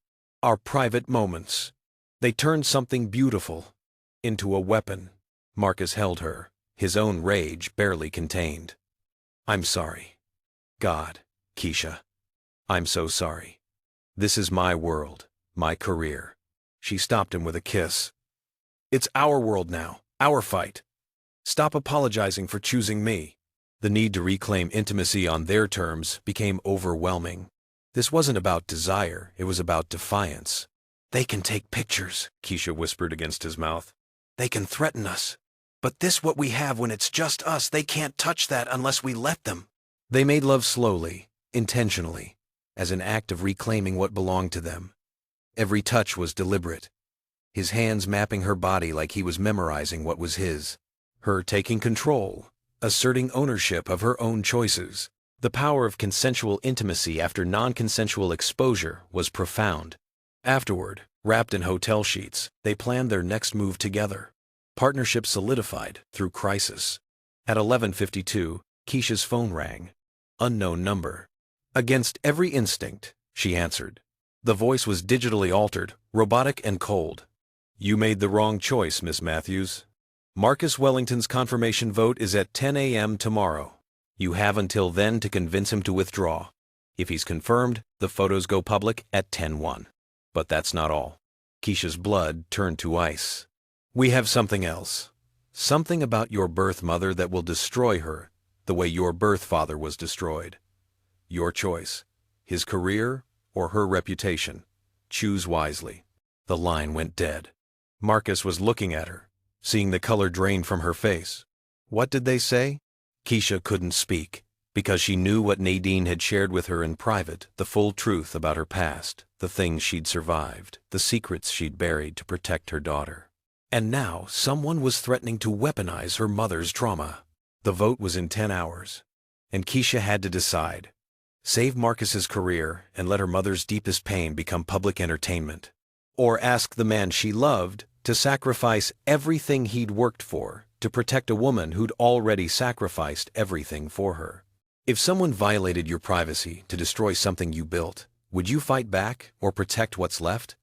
our private moments. They turned something beautiful into a weapon. Marcus held her, his own rage barely contained. I'm sorry. God, Keisha. I'm so sorry. This is my world, my career. She stopped him with a kiss. It's our world now, our fight. Stop apologizing for choosing me. The need to reclaim intimacy on their terms became overwhelming. This wasn't about desire, it was about defiance. They can take pictures, Keisha whispered against his mouth. They can threaten us. But this what we have when it's just us, they can't touch that unless we let them. They made love slowly, intentionally, as an act of reclaiming what belonged to them. Every touch was deliberate, his hands mapping her body like he was memorizing what was his. Her taking control, asserting ownership of her own choices. The power of consensual intimacy after non-consensual exposure was profound. Afterward, wrapped in hotel sheets, they planned their next move together. Partnership solidified through crisis. At 11:52, Keisha's phone rang. Unknown number. Against every instinct, she answered. The voice was digitally altered, robotic and cold. You made the wrong choice, Miss Matthews. Marcus Wellington's confirmation vote is at 10 a.m. tomorrow. You have until then to convince him to withdraw. If he's confirmed, the photos go public at 10:01. But that's not all. Keisha's blood turned to ice. We have something else. Something about your birth mother that will destroy her, the way your birth father was destroyed. Your choice. His career or her reputation. Choose wisely. The line went dead. Marcus was looking at her, seeing the color drain from her face. What did they say? Keisha couldn't speak, because she knew what Nadine had shared with her in private, the full truth about her past, the things she'd survived, the secrets she'd buried to protect her daughter. And now someone was threatening to weaponize her mother's trauma. The vote was in 10 hours, and Keisha had to decide. Save Marcus's career and let her mother's deepest pain become public entertainment. Or ask the man she loved to sacrifice everything he'd worked for to protect a woman who'd already sacrificed everything for her. If someone violated your privacy to destroy something you built, would you fight back or protect what's left?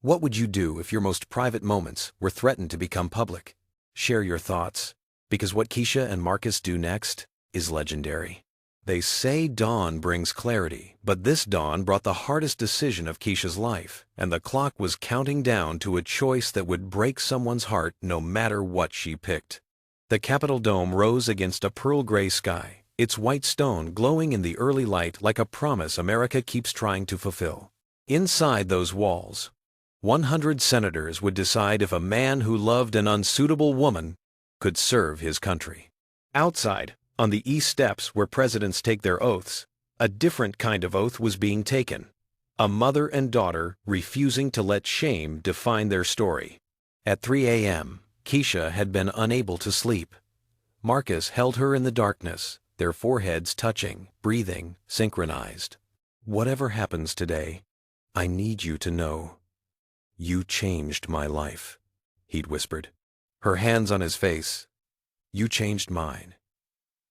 What would you do if your most private moments were threatened to become public? Share your thoughts, because what Keisha and Marcus do next is legendary. They say dawn brings clarity, but this dawn brought the hardest decision of Keisha's life, and the clock was counting down to a choice that would break someone's heart no matter what she picked. The Capitol dome rose against a pearl gray sky, its white stone glowing in the early light like a promise America keeps trying to fulfill. Inside those walls, 100 senators would decide if a man who loved an unsuitable woman could serve his country. Outside, on the East Steps where presidents take their oaths, a different kind of oath was being taken. A mother and daughter refusing to let shame define their story. At 3 a.m., Keisha had been unable to sleep. Marcus held her in the darkness, their foreheads touching, breathing, synchronized. Whatever happens today, I need you to know. You changed my life, he'd whispered. Her hands on his face. You changed mine.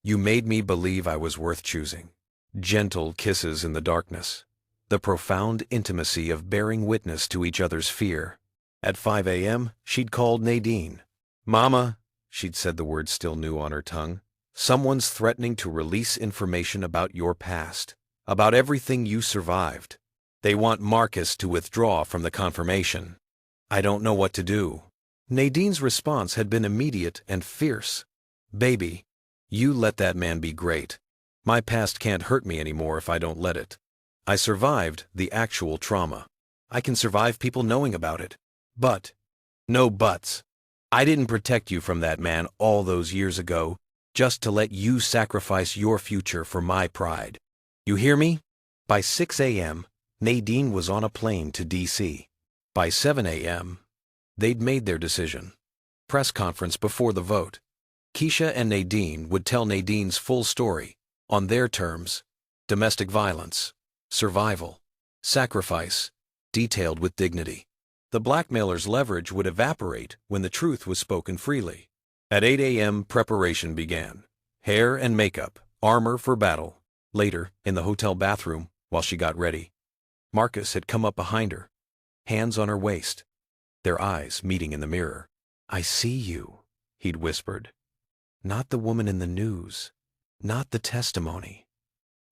You made me believe I was worth choosing. Gentle kisses in the darkness. The profound intimacy of bearing witness to each other's fear. At 5 a.m., she'd called Nadine. Mama, she'd said, the word still new on her tongue. Someone's threatening to release information about your past, about everything you survived. They want Marcus to withdraw from the confirmation. I don't know what to do. Nadine's response had been immediate and fierce. Baby, you let that man be great. My past can't hurt me anymore if I don't let it. I survived the actual trauma. I can survive people knowing about it. But, no buts. I didn't protect you from that man all those years ago, just to let you sacrifice your future for my pride. You hear me? By 6 a.m., Nadine was on a plane to D.C. By 7 a.m., they'd made their decision. Press conference before the vote. Keisha and Nadine would tell Nadine's full story, on their terms: domestic violence, survival, sacrifice, detailed with dignity. The blackmailer's leverage would evaporate when the truth was spoken freely. At 8 a.m., preparation began. Hair and makeup, armor for battle. Later, in the hotel bathroom, while she got ready, Marcus had come up behind her, hands on her waist, their eyes meeting in the mirror. "I see you," he'd whispered. "Not the woman in the news, not the testimony.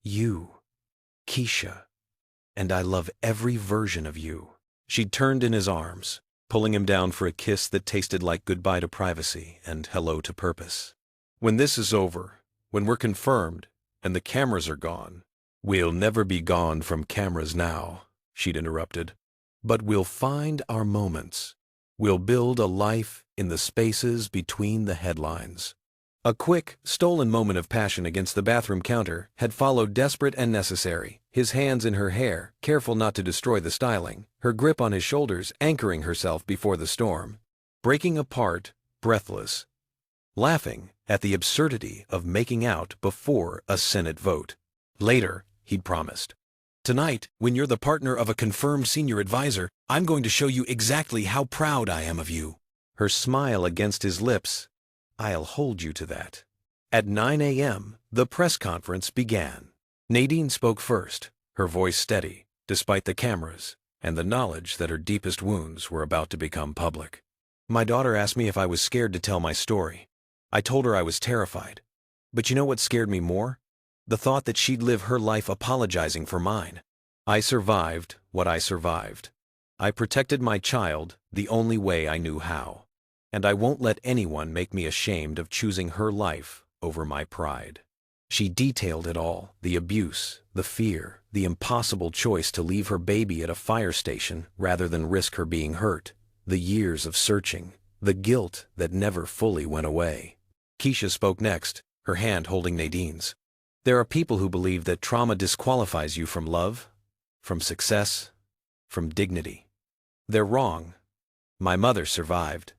You, Keisha, and I love every version of you." She'd turned in his arms, pulling him down for a kiss that tasted like goodbye to privacy and hello to purpose. "When this is over, when we're confirmed, and the cameras are gone—" "We'll never be gone from cameras now," she'd interrupted. "But we'll find our moments. We'll build a life in the spaces between the headlines." A quick, stolen moment of passion against the bathroom counter had followed, desperate and necessary. His hands in her hair, careful not to destroy the styling, her grip on his shoulders, anchoring herself before the storm. Breaking apart, breathless, laughing at the absurdity of making out before a Senate vote. "Later," he'd promised. "Tonight, when you're the partner of a confirmed senior advisor, I'm going to show you exactly how proud I am of you." Her smile against his lips. "I'll hold you to that." At 9 a.m., the press conference began. Nadine spoke first, her voice steady, despite the cameras and the knowledge that her deepest wounds were about to become public. "My daughter asked me if I was scared to tell my story. I told her I was terrified. But you know what scared me more? The thought that she'd live her life apologizing for mine. I survived what I survived. I protected my child the only way I knew how. And I won't let anyone make me ashamed of choosing her life over my pride." She detailed it all: the abuse, the fear, the impossible choice to leave her baby at a fire station rather than risk her being hurt, the years of searching, the guilt that never fully went away. Keisha spoke next, her hand holding Nadine's. "There are people who believe that trauma disqualifies you from love, from success, from dignity. They're wrong. My mother survived.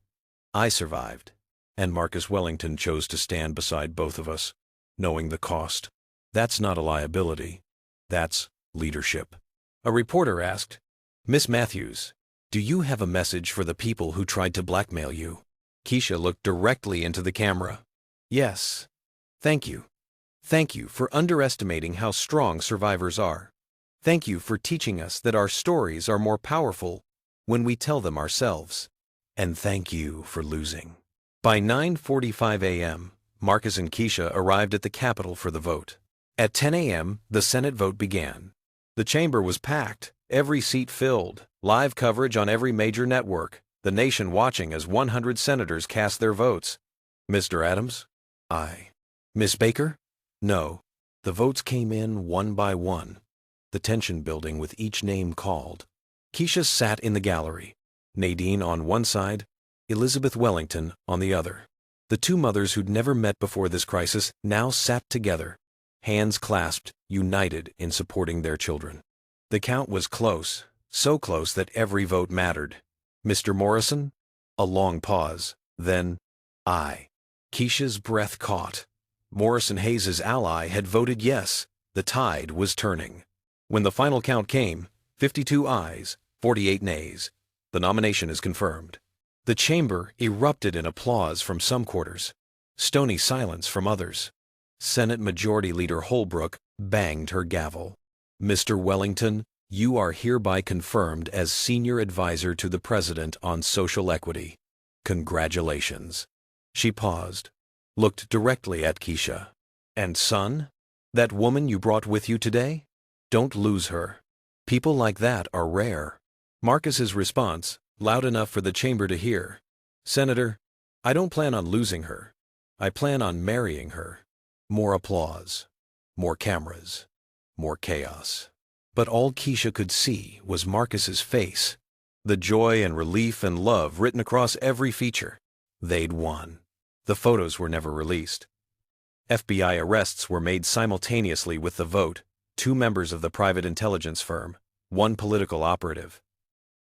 I survived, and Marcus Wellington chose to stand beside both of us, knowing the cost. That's not a liability. That's leadership." A reporter asked, "Miss Matthews, do you have a message for the people who tried to blackmail you?" Keisha looked directly into the camera. "Yes. Thank you. Thank you for underestimating how strong survivors are. Thank you for teaching us that our stories are more powerful when we tell them ourselves. And thank you for losing." By 9:45 a.m., Marcus and Keisha arrived at the Capitol for the vote. At 10 a.m., the Senate vote began. The chamber was packed, every seat filled, live coverage on every major network, the nation watching as 100 senators cast their votes. "Mr. Adams?" "Aye." "Miss Baker?" "No." The votes came in one by one, the tension building with each name called. Keisha sat in the gallery, Nadine on one side, Elizabeth Wellington on the other. The two mothers who'd never met before this crisis now sat together, hands clasped, united in supporting their children. The count was close, so close that every vote mattered. "Mr. Morrison?" A long pause, then, "Aye." Keisha's breath caught. Morrison Hayes's ally had voted yes. The tide was turning. When the final count came, 52 ayes, 48 nays. The nomination is confirmed. The chamber erupted in applause from some quarters, stony silence from others. Senate Majority Leader Holbrook banged her gavel. "Mr. Wellington, you are hereby confirmed as Senior Advisor to the President on Social Equity. Congratulations." She paused, looked directly at Keisha. "And son? That woman you brought with you today? Don't lose her. People like that are rare." Marcus's response, loud enough for the chamber to hear: "Senator, I don't plan on losing her. I plan on marrying her." More applause. More cameras. More chaos. But all Keisha could see was Marcus's face, the joy and relief and love written across every feature. They'd won. The photos were never released. FBI arrests were made simultaneously with the vote, 2 members of the private intelligence firm, 1 political operative.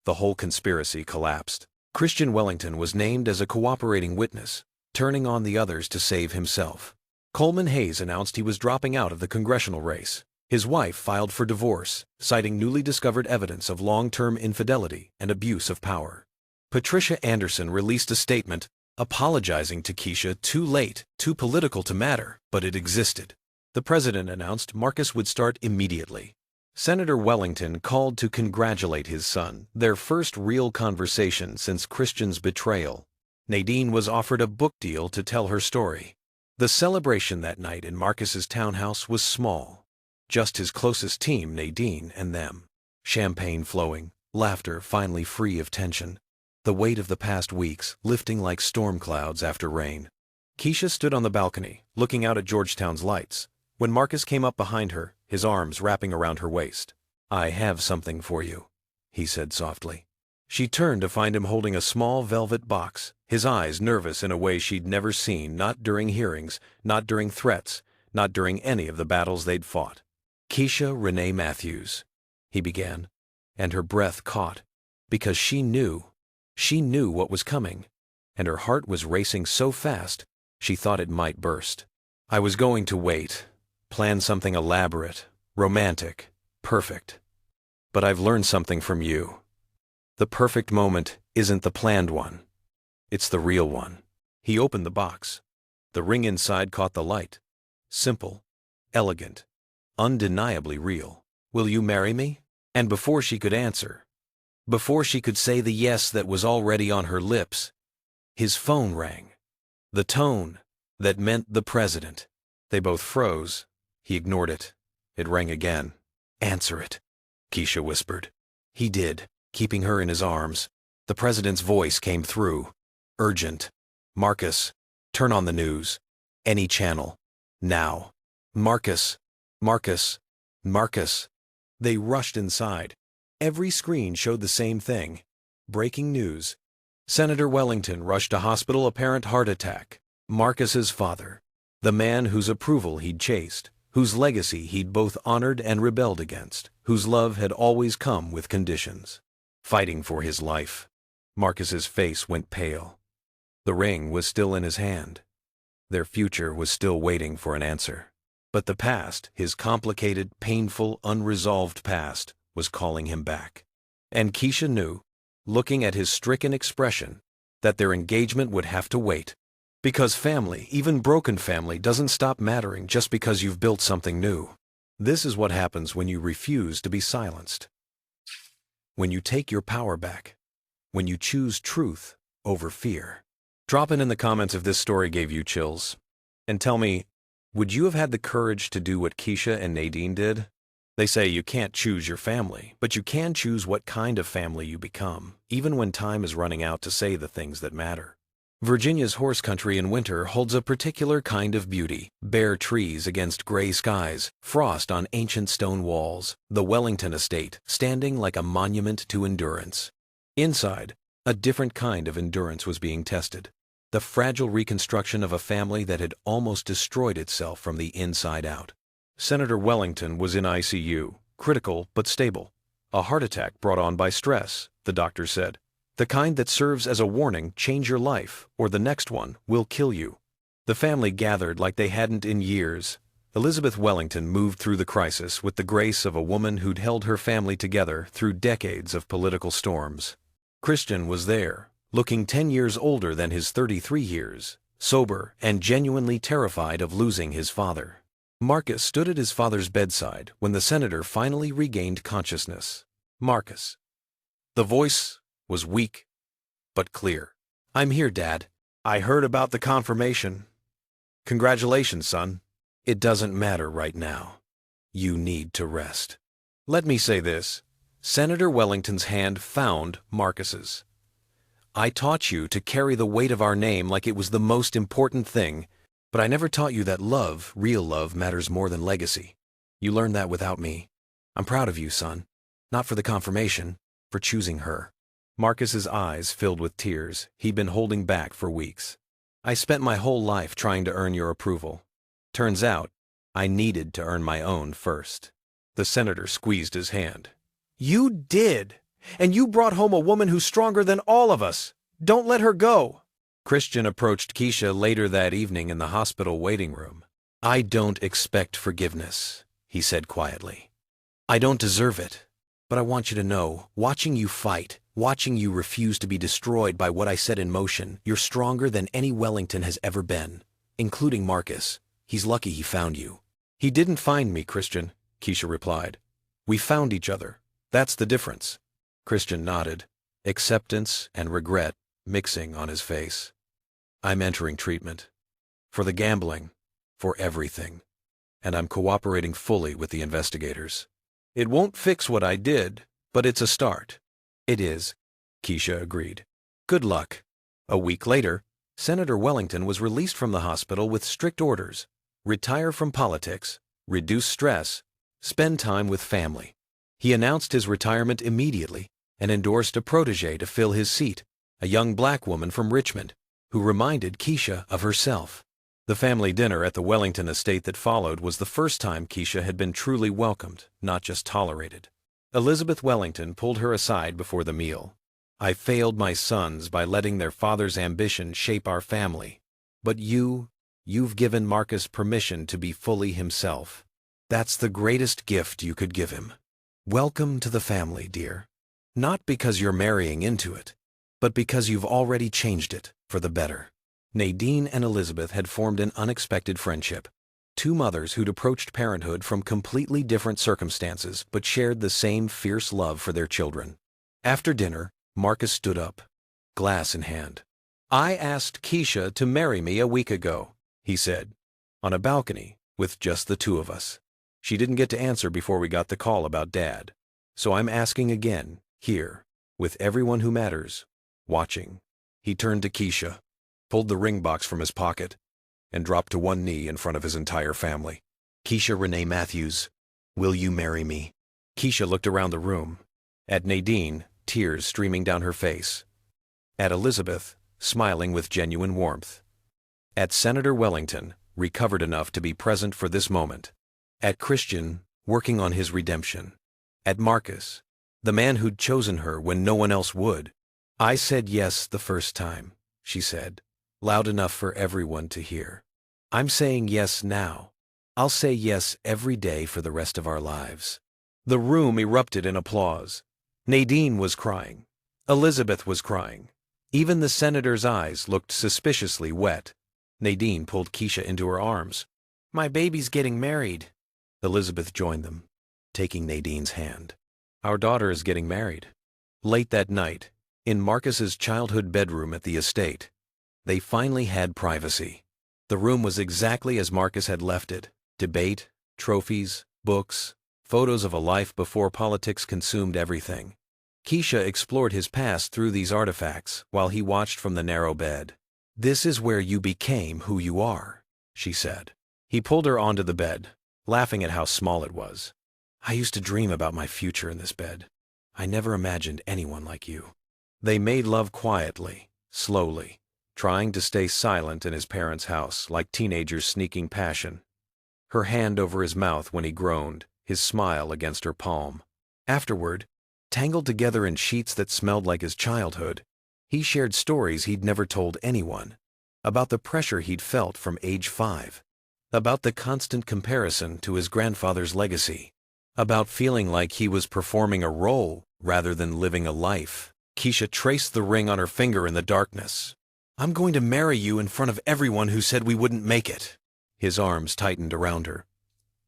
The whole conspiracy collapsed. Christian Wellington was named as a cooperating witness, turning on the others to save himself. Coleman Hayes announced he was dropping out of the congressional race. His wife filed for divorce, citing newly discovered evidence of long-term infidelity and abuse of power. Patricia Anderson released a statement apologizing to Keisha, too late, too political to matter, but it existed. The president announced Marcus would start immediately. Senator Wellington called to congratulate his son, their first real conversation since Christian's betrayal. Nadine was offered a book deal to tell her story. The celebration that night in Marcus's townhouse was small. Just his closest team, Nadine, and them. Champagne flowing, laughter finally free of tension. The weight of the past weeks lifting like storm clouds after rain. Keisha stood on the balcony, looking out at Georgetown's lights, when Marcus came up behind her, his arms wrapping around her waist. "I have something for you," he said softly. She turned to find him holding a small velvet box, his eyes nervous in a way she'd never seen, not during hearings, not during threats, not during any of the battles they'd fought. "Keisha Renee Matthews," he began, and her breath caught, because she knew what was coming, and her heart was racing so fast she thought it might burst. "I was going to wait, plan something elaborate, romantic, perfect. But I've learned something from you. The perfect moment isn't the planned one. It's the real one." He opened the box. The ring inside caught the light. Simple, elegant, undeniably real. "Will you marry me?" And before she could answer, before she could say the yes that was already on her lips, his phone rang. The tone that meant the president. They both froze. He ignored it. It rang again. "Answer it," Keisha whispered. He did, keeping her in his arms. The president's voice came through. Urgent. "Marcus, turn on the news. Any channel. Now. Marcus. Marcus. Marcus." They rushed inside. Every screen showed the same thing. Breaking news. Senator Wellington rushed to hospital, apparent heart attack. Marcus's father. The man whose approval he'd chased, whose legacy he'd both honored and rebelled against, whose love had always come with conditions. Fighting for his life. Marcus's face went pale. The ring was still in his hand. Their future was still waiting for an answer. But the past, his complicated, painful, unresolved past, was calling him back. And Keisha knew, looking at his stricken expression, that their engagement would have to wait. Because family, even broken family, doesn't stop mattering just because you've built something new. This is what happens when you refuse to be silenced. When you take your power back. When you choose truth over fear. Drop it in the comments if this story gave you chills. And tell me, would you have had the courage to do what Keisha and Nadine did? They say you can't choose your family, but you can choose what kind of family you become, even when time is running out to say the things that matter. Virginia's horse country in winter holds a particular kind of beauty. Bare trees against gray skies, frost on ancient stone walls, the Wellington estate standing like a monument to endurance. Inside, a different kind of endurance was being tested. The fragile reconstruction of a family that had almost destroyed itself from the inside out. Senator Wellington was in ICU, critical but stable. A heart attack brought on by stress, the doctor said. The kind that serves as a warning, change your life, or the next one will kill you. The family gathered like they hadn't in years. Elizabeth Wellington moved through the crisis with the grace of a woman who'd held her family together through decades of political storms. Christian was there, looking 10 years older than his 33 years, sober and genuinely terrified of losing his father. Marcus stood at his father's bedside when the senator finally regained consciousness. "Marcus." The voice was weak, but clear. "I'm here, Dad. I heard about the confirmation. Congratulations, son. It doesn't matter right now. You need to rest." Let me say this. Senator Wellington's hand found Marcus's. "I taught you to carry the weight of our name like it was the most important thing, But I never taught you that love, real love, matters more than legacy. You learned that without me. I'm proud of you, son. Not for the confirmation, for choosing her." Marcus's eyes filled with tears he'd been holding back for weeks. "I spent my whole life trying to earn your approval. Turns out, I needed to earn my own first." The senator squeezed his hand. "You did! And you brought home a woman who's stronger than all of us! Don't let her go!" Christian approached Keisha later that evening in the hospital waiting room. "I don't expect forgiveness," he said quietly. "I don't deserve it. But I want you to know, watching you fight, watching you refuse to be destroyed by what I set in motion, you're stronger than any Wellington has ever been, including Marcus. He's lucky he found you." "He didn't find me, Christian," Keisha replied. "We found each other. That's the difference." Christian nodded, acceptance and regret mixing on his face. "I'm entering treatment. For the gambling, for everything. And I'm cooperating fully with the investigators. It won't fix what I did, but it's a start." "It is," Keisha agreed. "Good luck." A week later, Senator Wellington was released from the hospital with strict orders: retire from politics, reduce stress, spend time with family. He announced his retirement immediately and endorsed a protege to fill his seat, a young black woman from Richmond, who reminded Keisha of herself. The family dinner at the Wellington estate that followed was the first time Keisha had been truly welcomed, not just tolerated. Elizabeth Wellington pulled her aside before the meal. "I failed my sons by letting their father's ambition shape our family. But you've given Marcus permission to be fully himself. That's the greatest gift you could give him. Welcome to the family, dear. Not because you're marrying into it, but because you've already changed it for the better." Nadine and Elizabeth had formed an unexpected friendship. Two mothers who'd approached parenthood from completely different circumstances but shared the same fierce love for their children. After dinner, Marcus stood up, glass in hand. "I asked Keisha to marry me a week ago," he said, "on a balcony with just the two of us. She didn't get to answer before we got the call about Dad. So I'm asking again, here, with everyone who matters, watching." He turned to Keisha, pulled the ring box from his pocket, and dropped to one knee in front of his entire family. "Keisha Renee Matthews, will you marry me?" Keisha looked around the room, at Nadine, tears streaming down her face, at Elizabeth, smiling with genuine warmth, at Senator Wellington, recovered enough to be present for this moment, at Christian, working on his redemption, at Marcus, the man who'd chosen her when no one else would. "I said yes the first time," she said, loud enough for everyone to hear. "I'm saying yes now. I'll say yes every day for the rest of our lives." The room erupted in applause. Nadine was crying. Elizabeth was crying. Even the senator's eyes looked suspiciously wet. Nadine pulled Keisha into her arms. "My baby's getting married." Elizabeth joined them, taking Nadine's hand. "Our daughter is getting married." Late that night, in Marcus's childhood bedroom at the estate, they finally had privacy. The room was exactly as Marcus had left it: debate, trophies, books, photos of a life before politics consumed everything. Keisha explored his past through these artifacts while he watched from the narrow bed. "This is where you became who you are," she said. He pulled her onto the bed, laughing at how small it was. "I used to dream about my future in this bed. I never imagined anyone like you." They made love quietly, slowly, trying to stay silent in his parents' house like teenagers sneaking passion. Her hand over his mouth when he groaned, his smile against her palm. Afterward, tangled together in sheets that smelled like his childhood, he shared stories he'd never told anyone, about the pressure he'd felt from age 5, about the constant comparison to his grandfather's legacy, about feeling like he was performing a role rather than living a life. Keisha traced the ring on her finger in the darkness. "I'm going to marry you in front of everyone who said we wouldn't make it." His arms tightened around her.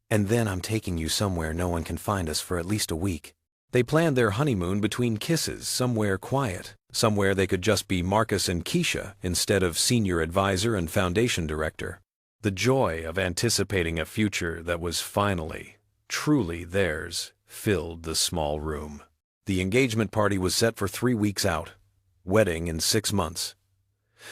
"And then I'm taking you somewhere no one can find us for at least a week." They planned their honeymoon between kisses, somewhere quiet, somewhere they could just be Marcus and Keisha instead of senior advisor and foundation director. The joy of anticipating a future that was finally, truly theirs, filled the small room. The engagement party was set for 3 weeks out, wedding in 6 months.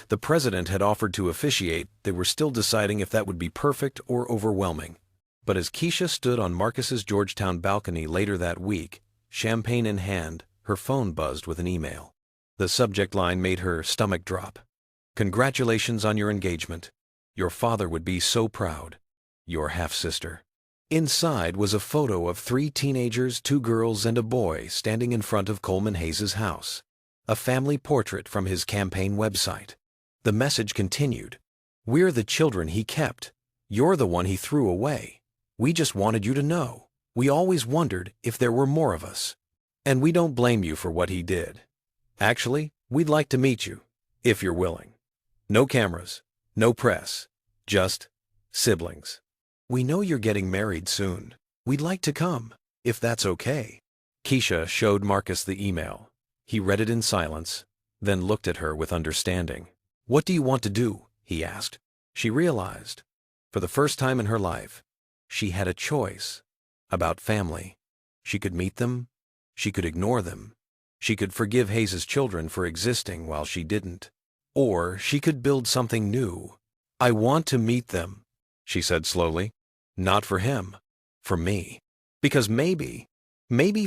The president had offered to officiate. They were still deciding if that would be perfect or overwhelming. But as Keisha stood on Marcus's Georgetown balcony later that week, champagne in hand, her phone buzzed with an email. The subject line made her stomach drop. "Congratulations on your engagement. Your father would be so proud. Your half-sister." Inside was a photo of 3 teenagers, 2 girls, and a boy standing in front of Coleman Hayes' house. A family portrait from his campaign website. The message continued. "We're the children he kept. You're the one he threw away. We just wanted you to know. We always wondered if there were more of us. And we don't blame you for what he did. Actually, we'd like to meet you, if you're willing. No cameras, no press, just siblings. We know you're getting married soon. We'd like to come, if that's okay." Keisha showed Marcus the email. He read it in silence, then looked at her with understanding. "What do you want to do?" he asked. She realized, for the first time in her life, she had a choice about family. She could meet them, she could ignore them, she could forgive Hayes' children for existing while she didn't, or she could build something new. "I want to meet them," she said slowly. "Not for him, for me. Because maybe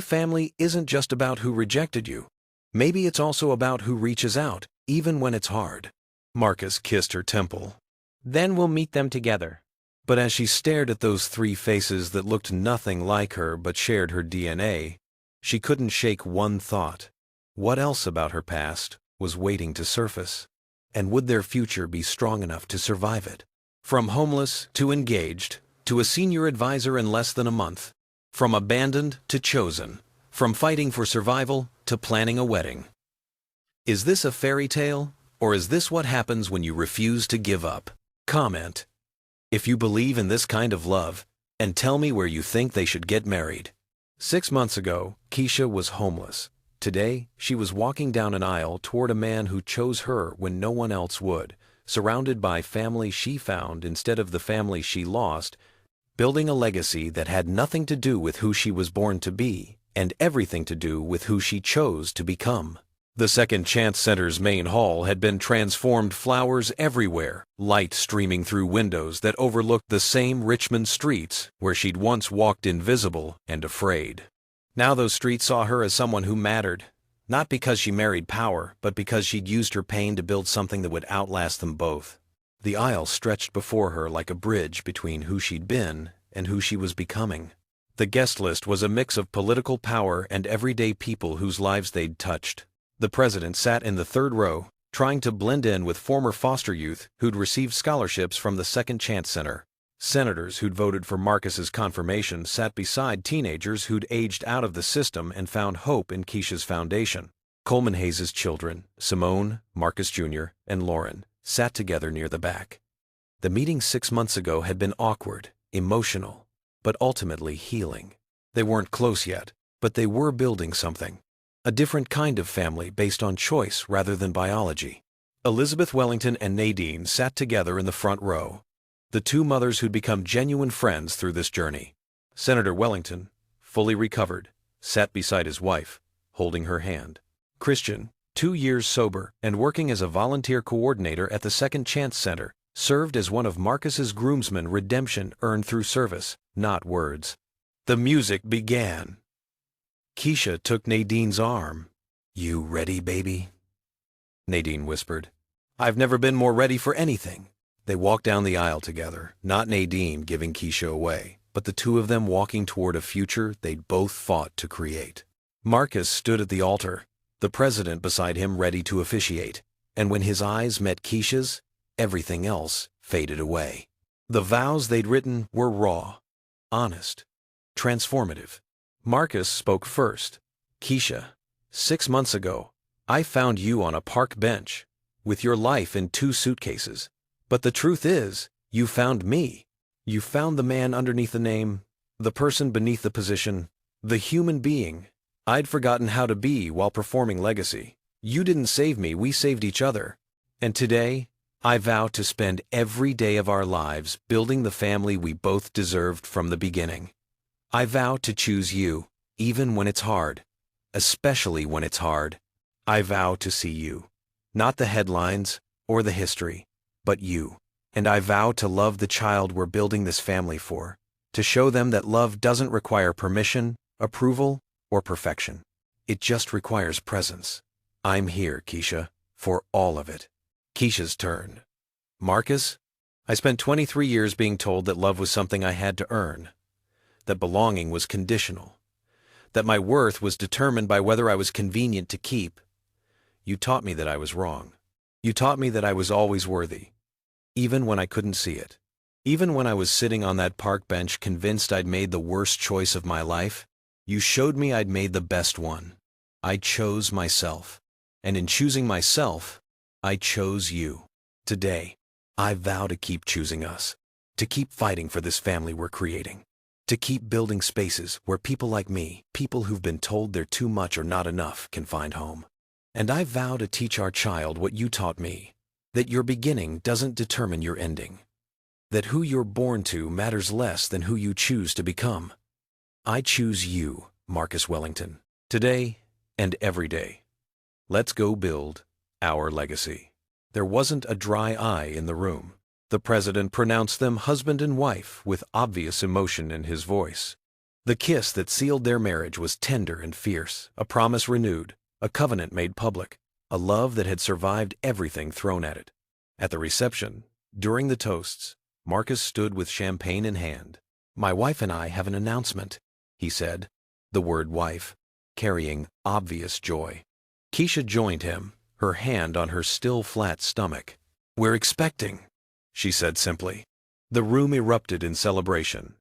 family isn't just about who rejected you. Maybe it's also about who reaches out, even when it's hard." Marcus kissed her temple. "Then we'll meet them together." But as she stared at those 3 faces that looked nothing like her but shared her DNA, she couldn't shake one thought. What else about her past was waiting to surface? And would their future be strong enough to survive it? From homeless to engaged, to a senior advisor in less than a month. From abandoned to chosen. From fighting for survival to planning a wedding. Is this a fairy tale, or is this what happens when you refuse to give up? Comment if you believe in this kind of love, and tell me where you think they should get married. 6 months ago, Keisha was homeless. Today, she was walking down an aisle toward a man who chose her when no one else would, surrounded by family she found instead of the family she lost, building a legacy that had nothing to do with who she was born to be, and everything to do with who she chose to become. The Second Chance Center's main hall had been transformed, flowers everywhere, light streaming through windows that overlooked the same Richmond streets where she'd once walked invisible and afraid. Now those streets saw her as someone who mattered, not because she married power, but because she'd used her pain to build something that would outlast them both. The aisle stretched before her like a bridge between who she'd been and who she was becoming. The guest list was a mix of political power and everyday people whose lives they'd touched. The president sat in the 3rd row, trying to blend in with former foster youth who'd received scholarships from the Second Chance Center. Senators who'd voted for Marcus's confirmation sat beside teenagers who'd aged out of the system and found hope in Keisha's foundation. Coleman Hayes' children, Simone, Marcus Jr., and Lauren, sat together near the back. The meeting 6 months ago had been awkward, emotional, but ultimately healing. They weren't close yet, but they were building something. A different kind of family based on choice rather than biology. Elizabeth Wellington and Nadine sat together in the front row. The 2 mothers who'd become genuine friends through this journey. Senator Wellington, fully recovered, sat beside his wife, holding her hand. Christian, 2 years sober and working as a volunteer coordinator at the Second Chance Center, served as one of Marcus's groomsmen. Redemption earned through service, not words. The music began. Keisha took Nadine's arm. "You ready, baby?" Nadine whispered. "I've never been more ready for anything." They walked down the aisle together, not Nadine giving Keisha away, but the 2 of them walking toward a future they'd both fought to create. Marcus stood at the altar, the president beside him ready to officiate, and when his eyes met Keisha's, everything else faded away. The vows they'd written were raw, honest, transformative. Marcus spoke first. "Keisha, 6 months ago, I found you on a park bench, with your life in 2 suitcases. But the truth is, you found me. You found the man underneath the name, the person beneath the position, the human being I'd forgotten how to be while performing legacy. You didn't save me, we saved each other. And today, I vow to spend every day of our lives building the family we both deserved from the beginning. I vow to choose you, even when it's hard, especially when it's hard. I vow to see you, not the headlines or the history, but you. And I vow to love the child we're building this family for, to show them that love doesn't require permission, approval, or perfection. It just requires presence. I'm here, Keisha, for all of it. Keisha's turn. Marcus, I spent 23 years being told that love was something I had to earn, that belonging was conditional, that my worth was determined by whether I was convenient to keep. You taught me that I was wrong. You taught me that I was always worthy, even when I couldn't see it. Even when I was sitting on that park bench convinced I'd made the worst choice of my life, you showed me I'd made the best one. I chose myself. And in choosing myself, I chose you. Today, I vow to keep choosing us, to keep fighting for this family we're creating, to keep building spaces where people like me, people who've been told they're too much or not enough, can find home. And I vow to teach our child what you taught me, that your beginning doesn't determine your ending, that who you're born to matters less than who you choose to become. I choose you, Marcus Wellington, today and every day. Let's go build our legacy. There wasn't a dry eye in the room. The president pronounced them husband and wife with obvious emotion in his voice. The kiss that sealed their marriage was tender and fierce, a promise renewed, a covenant made public, a love that had survived everything thrown at it. At the reception, during the toasts, Marcus stood with champagne in hand. My wife and I have an announcement, he said, the word wife carrying obvious joy. Keisha joined him, her hand on her still flat stomach. We're expecting, she said simply. The room erupted in celebration.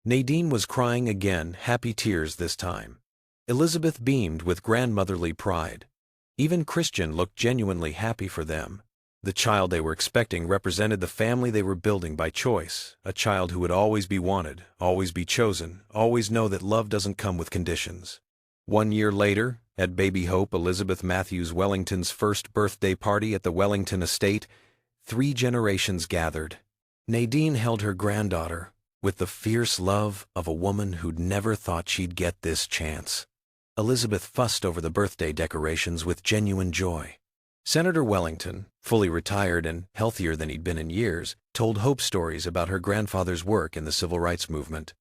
Nadine was crying again, happy tears this time. Elizabeth beamed with grandmotherly pride. Even Christian looked genuinely happy for them. The child they were expecting represented the family they were building by choice, a child who would always be wanted, always be chosen, always know that love doesn't come with conditions. 1 year later, at Baby Hope Elizabeth Matthews Wellington's first birthday party at the Wellington estate, 3 generations gathered. Nadine held her granddaughter with the fierce love of a woman who'd never thought she'd get this chance. Elizabeth fussed over the birthday decorations with genuine joy. Senator Wellington, fully retired and healthier than he'd been in years, told hope stories about her grandfather's work in the civil rights movement.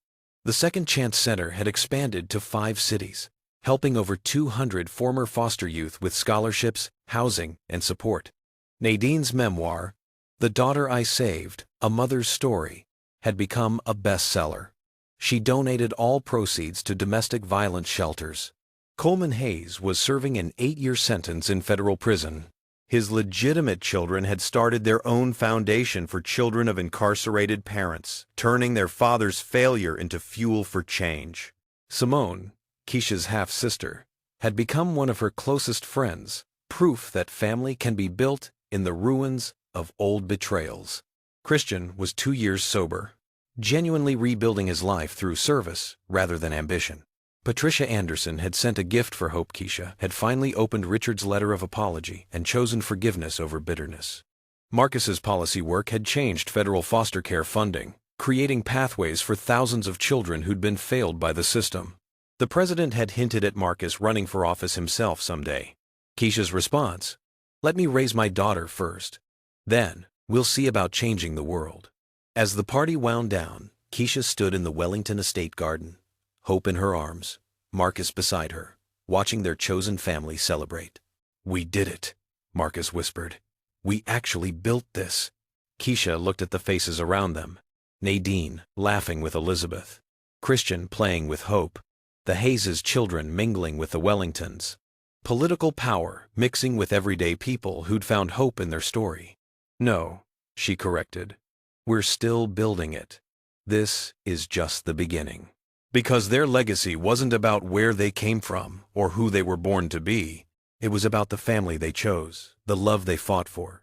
The Second Chance Center had expanded to 5 cities, helping over 200 former foster youth with scholarships, housing, and support. Nadine's memoir, The Daughter I Saved, A Mother's Story, had become a bestseller. She donated all proceeds to domestic violence shelters. Coleman Hayes was serving an 8-year sentence in federal prison. His legitimate children had started their own foundation for children of incarcerated parents, turning their father's failure into fuel for change. Simone, Keisha's half-sister, had become one of her closest friends, proof that family can be built in the ruins of old betrayals. Christian was 2 years sober, genuinely rebuilding his life through service rather than ambition. Patricia Anderson had sent a gift for Hope. Keisha had finally opened Richard's letter of apology and chosen forgiveness over bitterness. Marcus's policy work had changed federal foster care funding, creating pathways for thousands of children who'd been failed by the system. The president had hinted at Marcus running for office himself someday. Keisha's response, "Let me raise my daughter first. Then, we'll see about changing the world." As the party wound down, Keisha stood in the Wellington estate garden, Hope in her arms, Marcus beside her, watching their chosen family celebrate. "We did it," Marcus whispered. "We actually built this." Keisha looked at the faces around them. Nadine laughing with Elizabeth, Christian playing with Hope, the Hayes' children mingling with the Wellingtons. Political power mixing with everyday people who'd found hope in their story. "No," she corrected. "We're still building it. This is just the beginning." Because their legacy wasn't about where they came from or who they were born to be. It was about the family they chose, the love they fought for,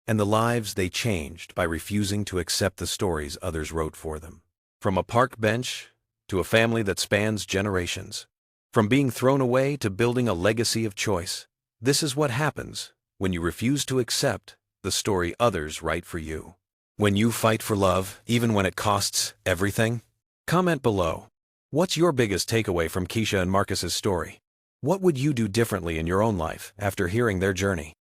and the lives they changed by refusing to accept the stories others wrote for them. From a park bench to a family that spans generations. From being thrown away to building a legacy of choice. This is what happens when you refuse to accept the story others write for you. When you fight for love, even when it costs everything. Comment below. What's your biggest takeaway from Keisha and Marcus's story? What would you do differently in your own life after hearing their journey?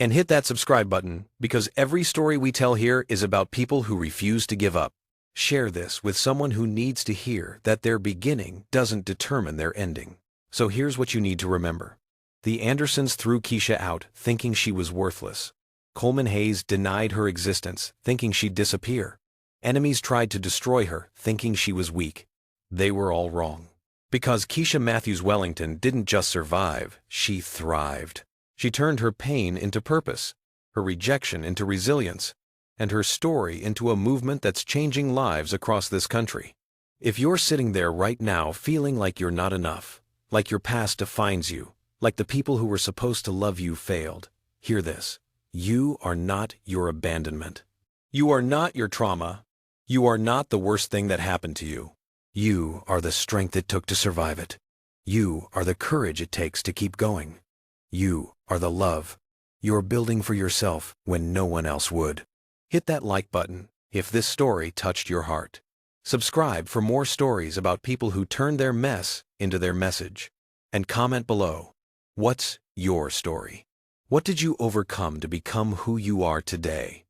And hit that subscribe button, because every story we tell here is about people who refuse to give up. Share this with someone who needs to hear that their beginning doesn't determine their ending. So here's what you need to remember. The Andersons threw Keisha out, thinking she was worthless. Coleman Hayes denied her existence, thinking she'd disappear. Enemies tried to destroy her, thinking she was weak. They were all wrong. Because Keisha Matthews Wellington didn't just survive, she thrived. She turned her pain into purpose, her rejection into resilience, and her story into a movement that's changing lives across this country. If you're sitting there right now feeling like you're not enough, like your past defines you, like the people who were supposed to love you failed, hear this. You are not your abandonment. You are not your trauma. You are not the worst thing that happened to you. You are the strength it took to survive it. You are the courage it takes to keep going. You are the love you're building for yourself when no one else would. Hit that like button if this story touched your heart. Subscribe for more stories about people who turned their mess into their message. And comment below. What's your story? What did you overcome to become who you are today?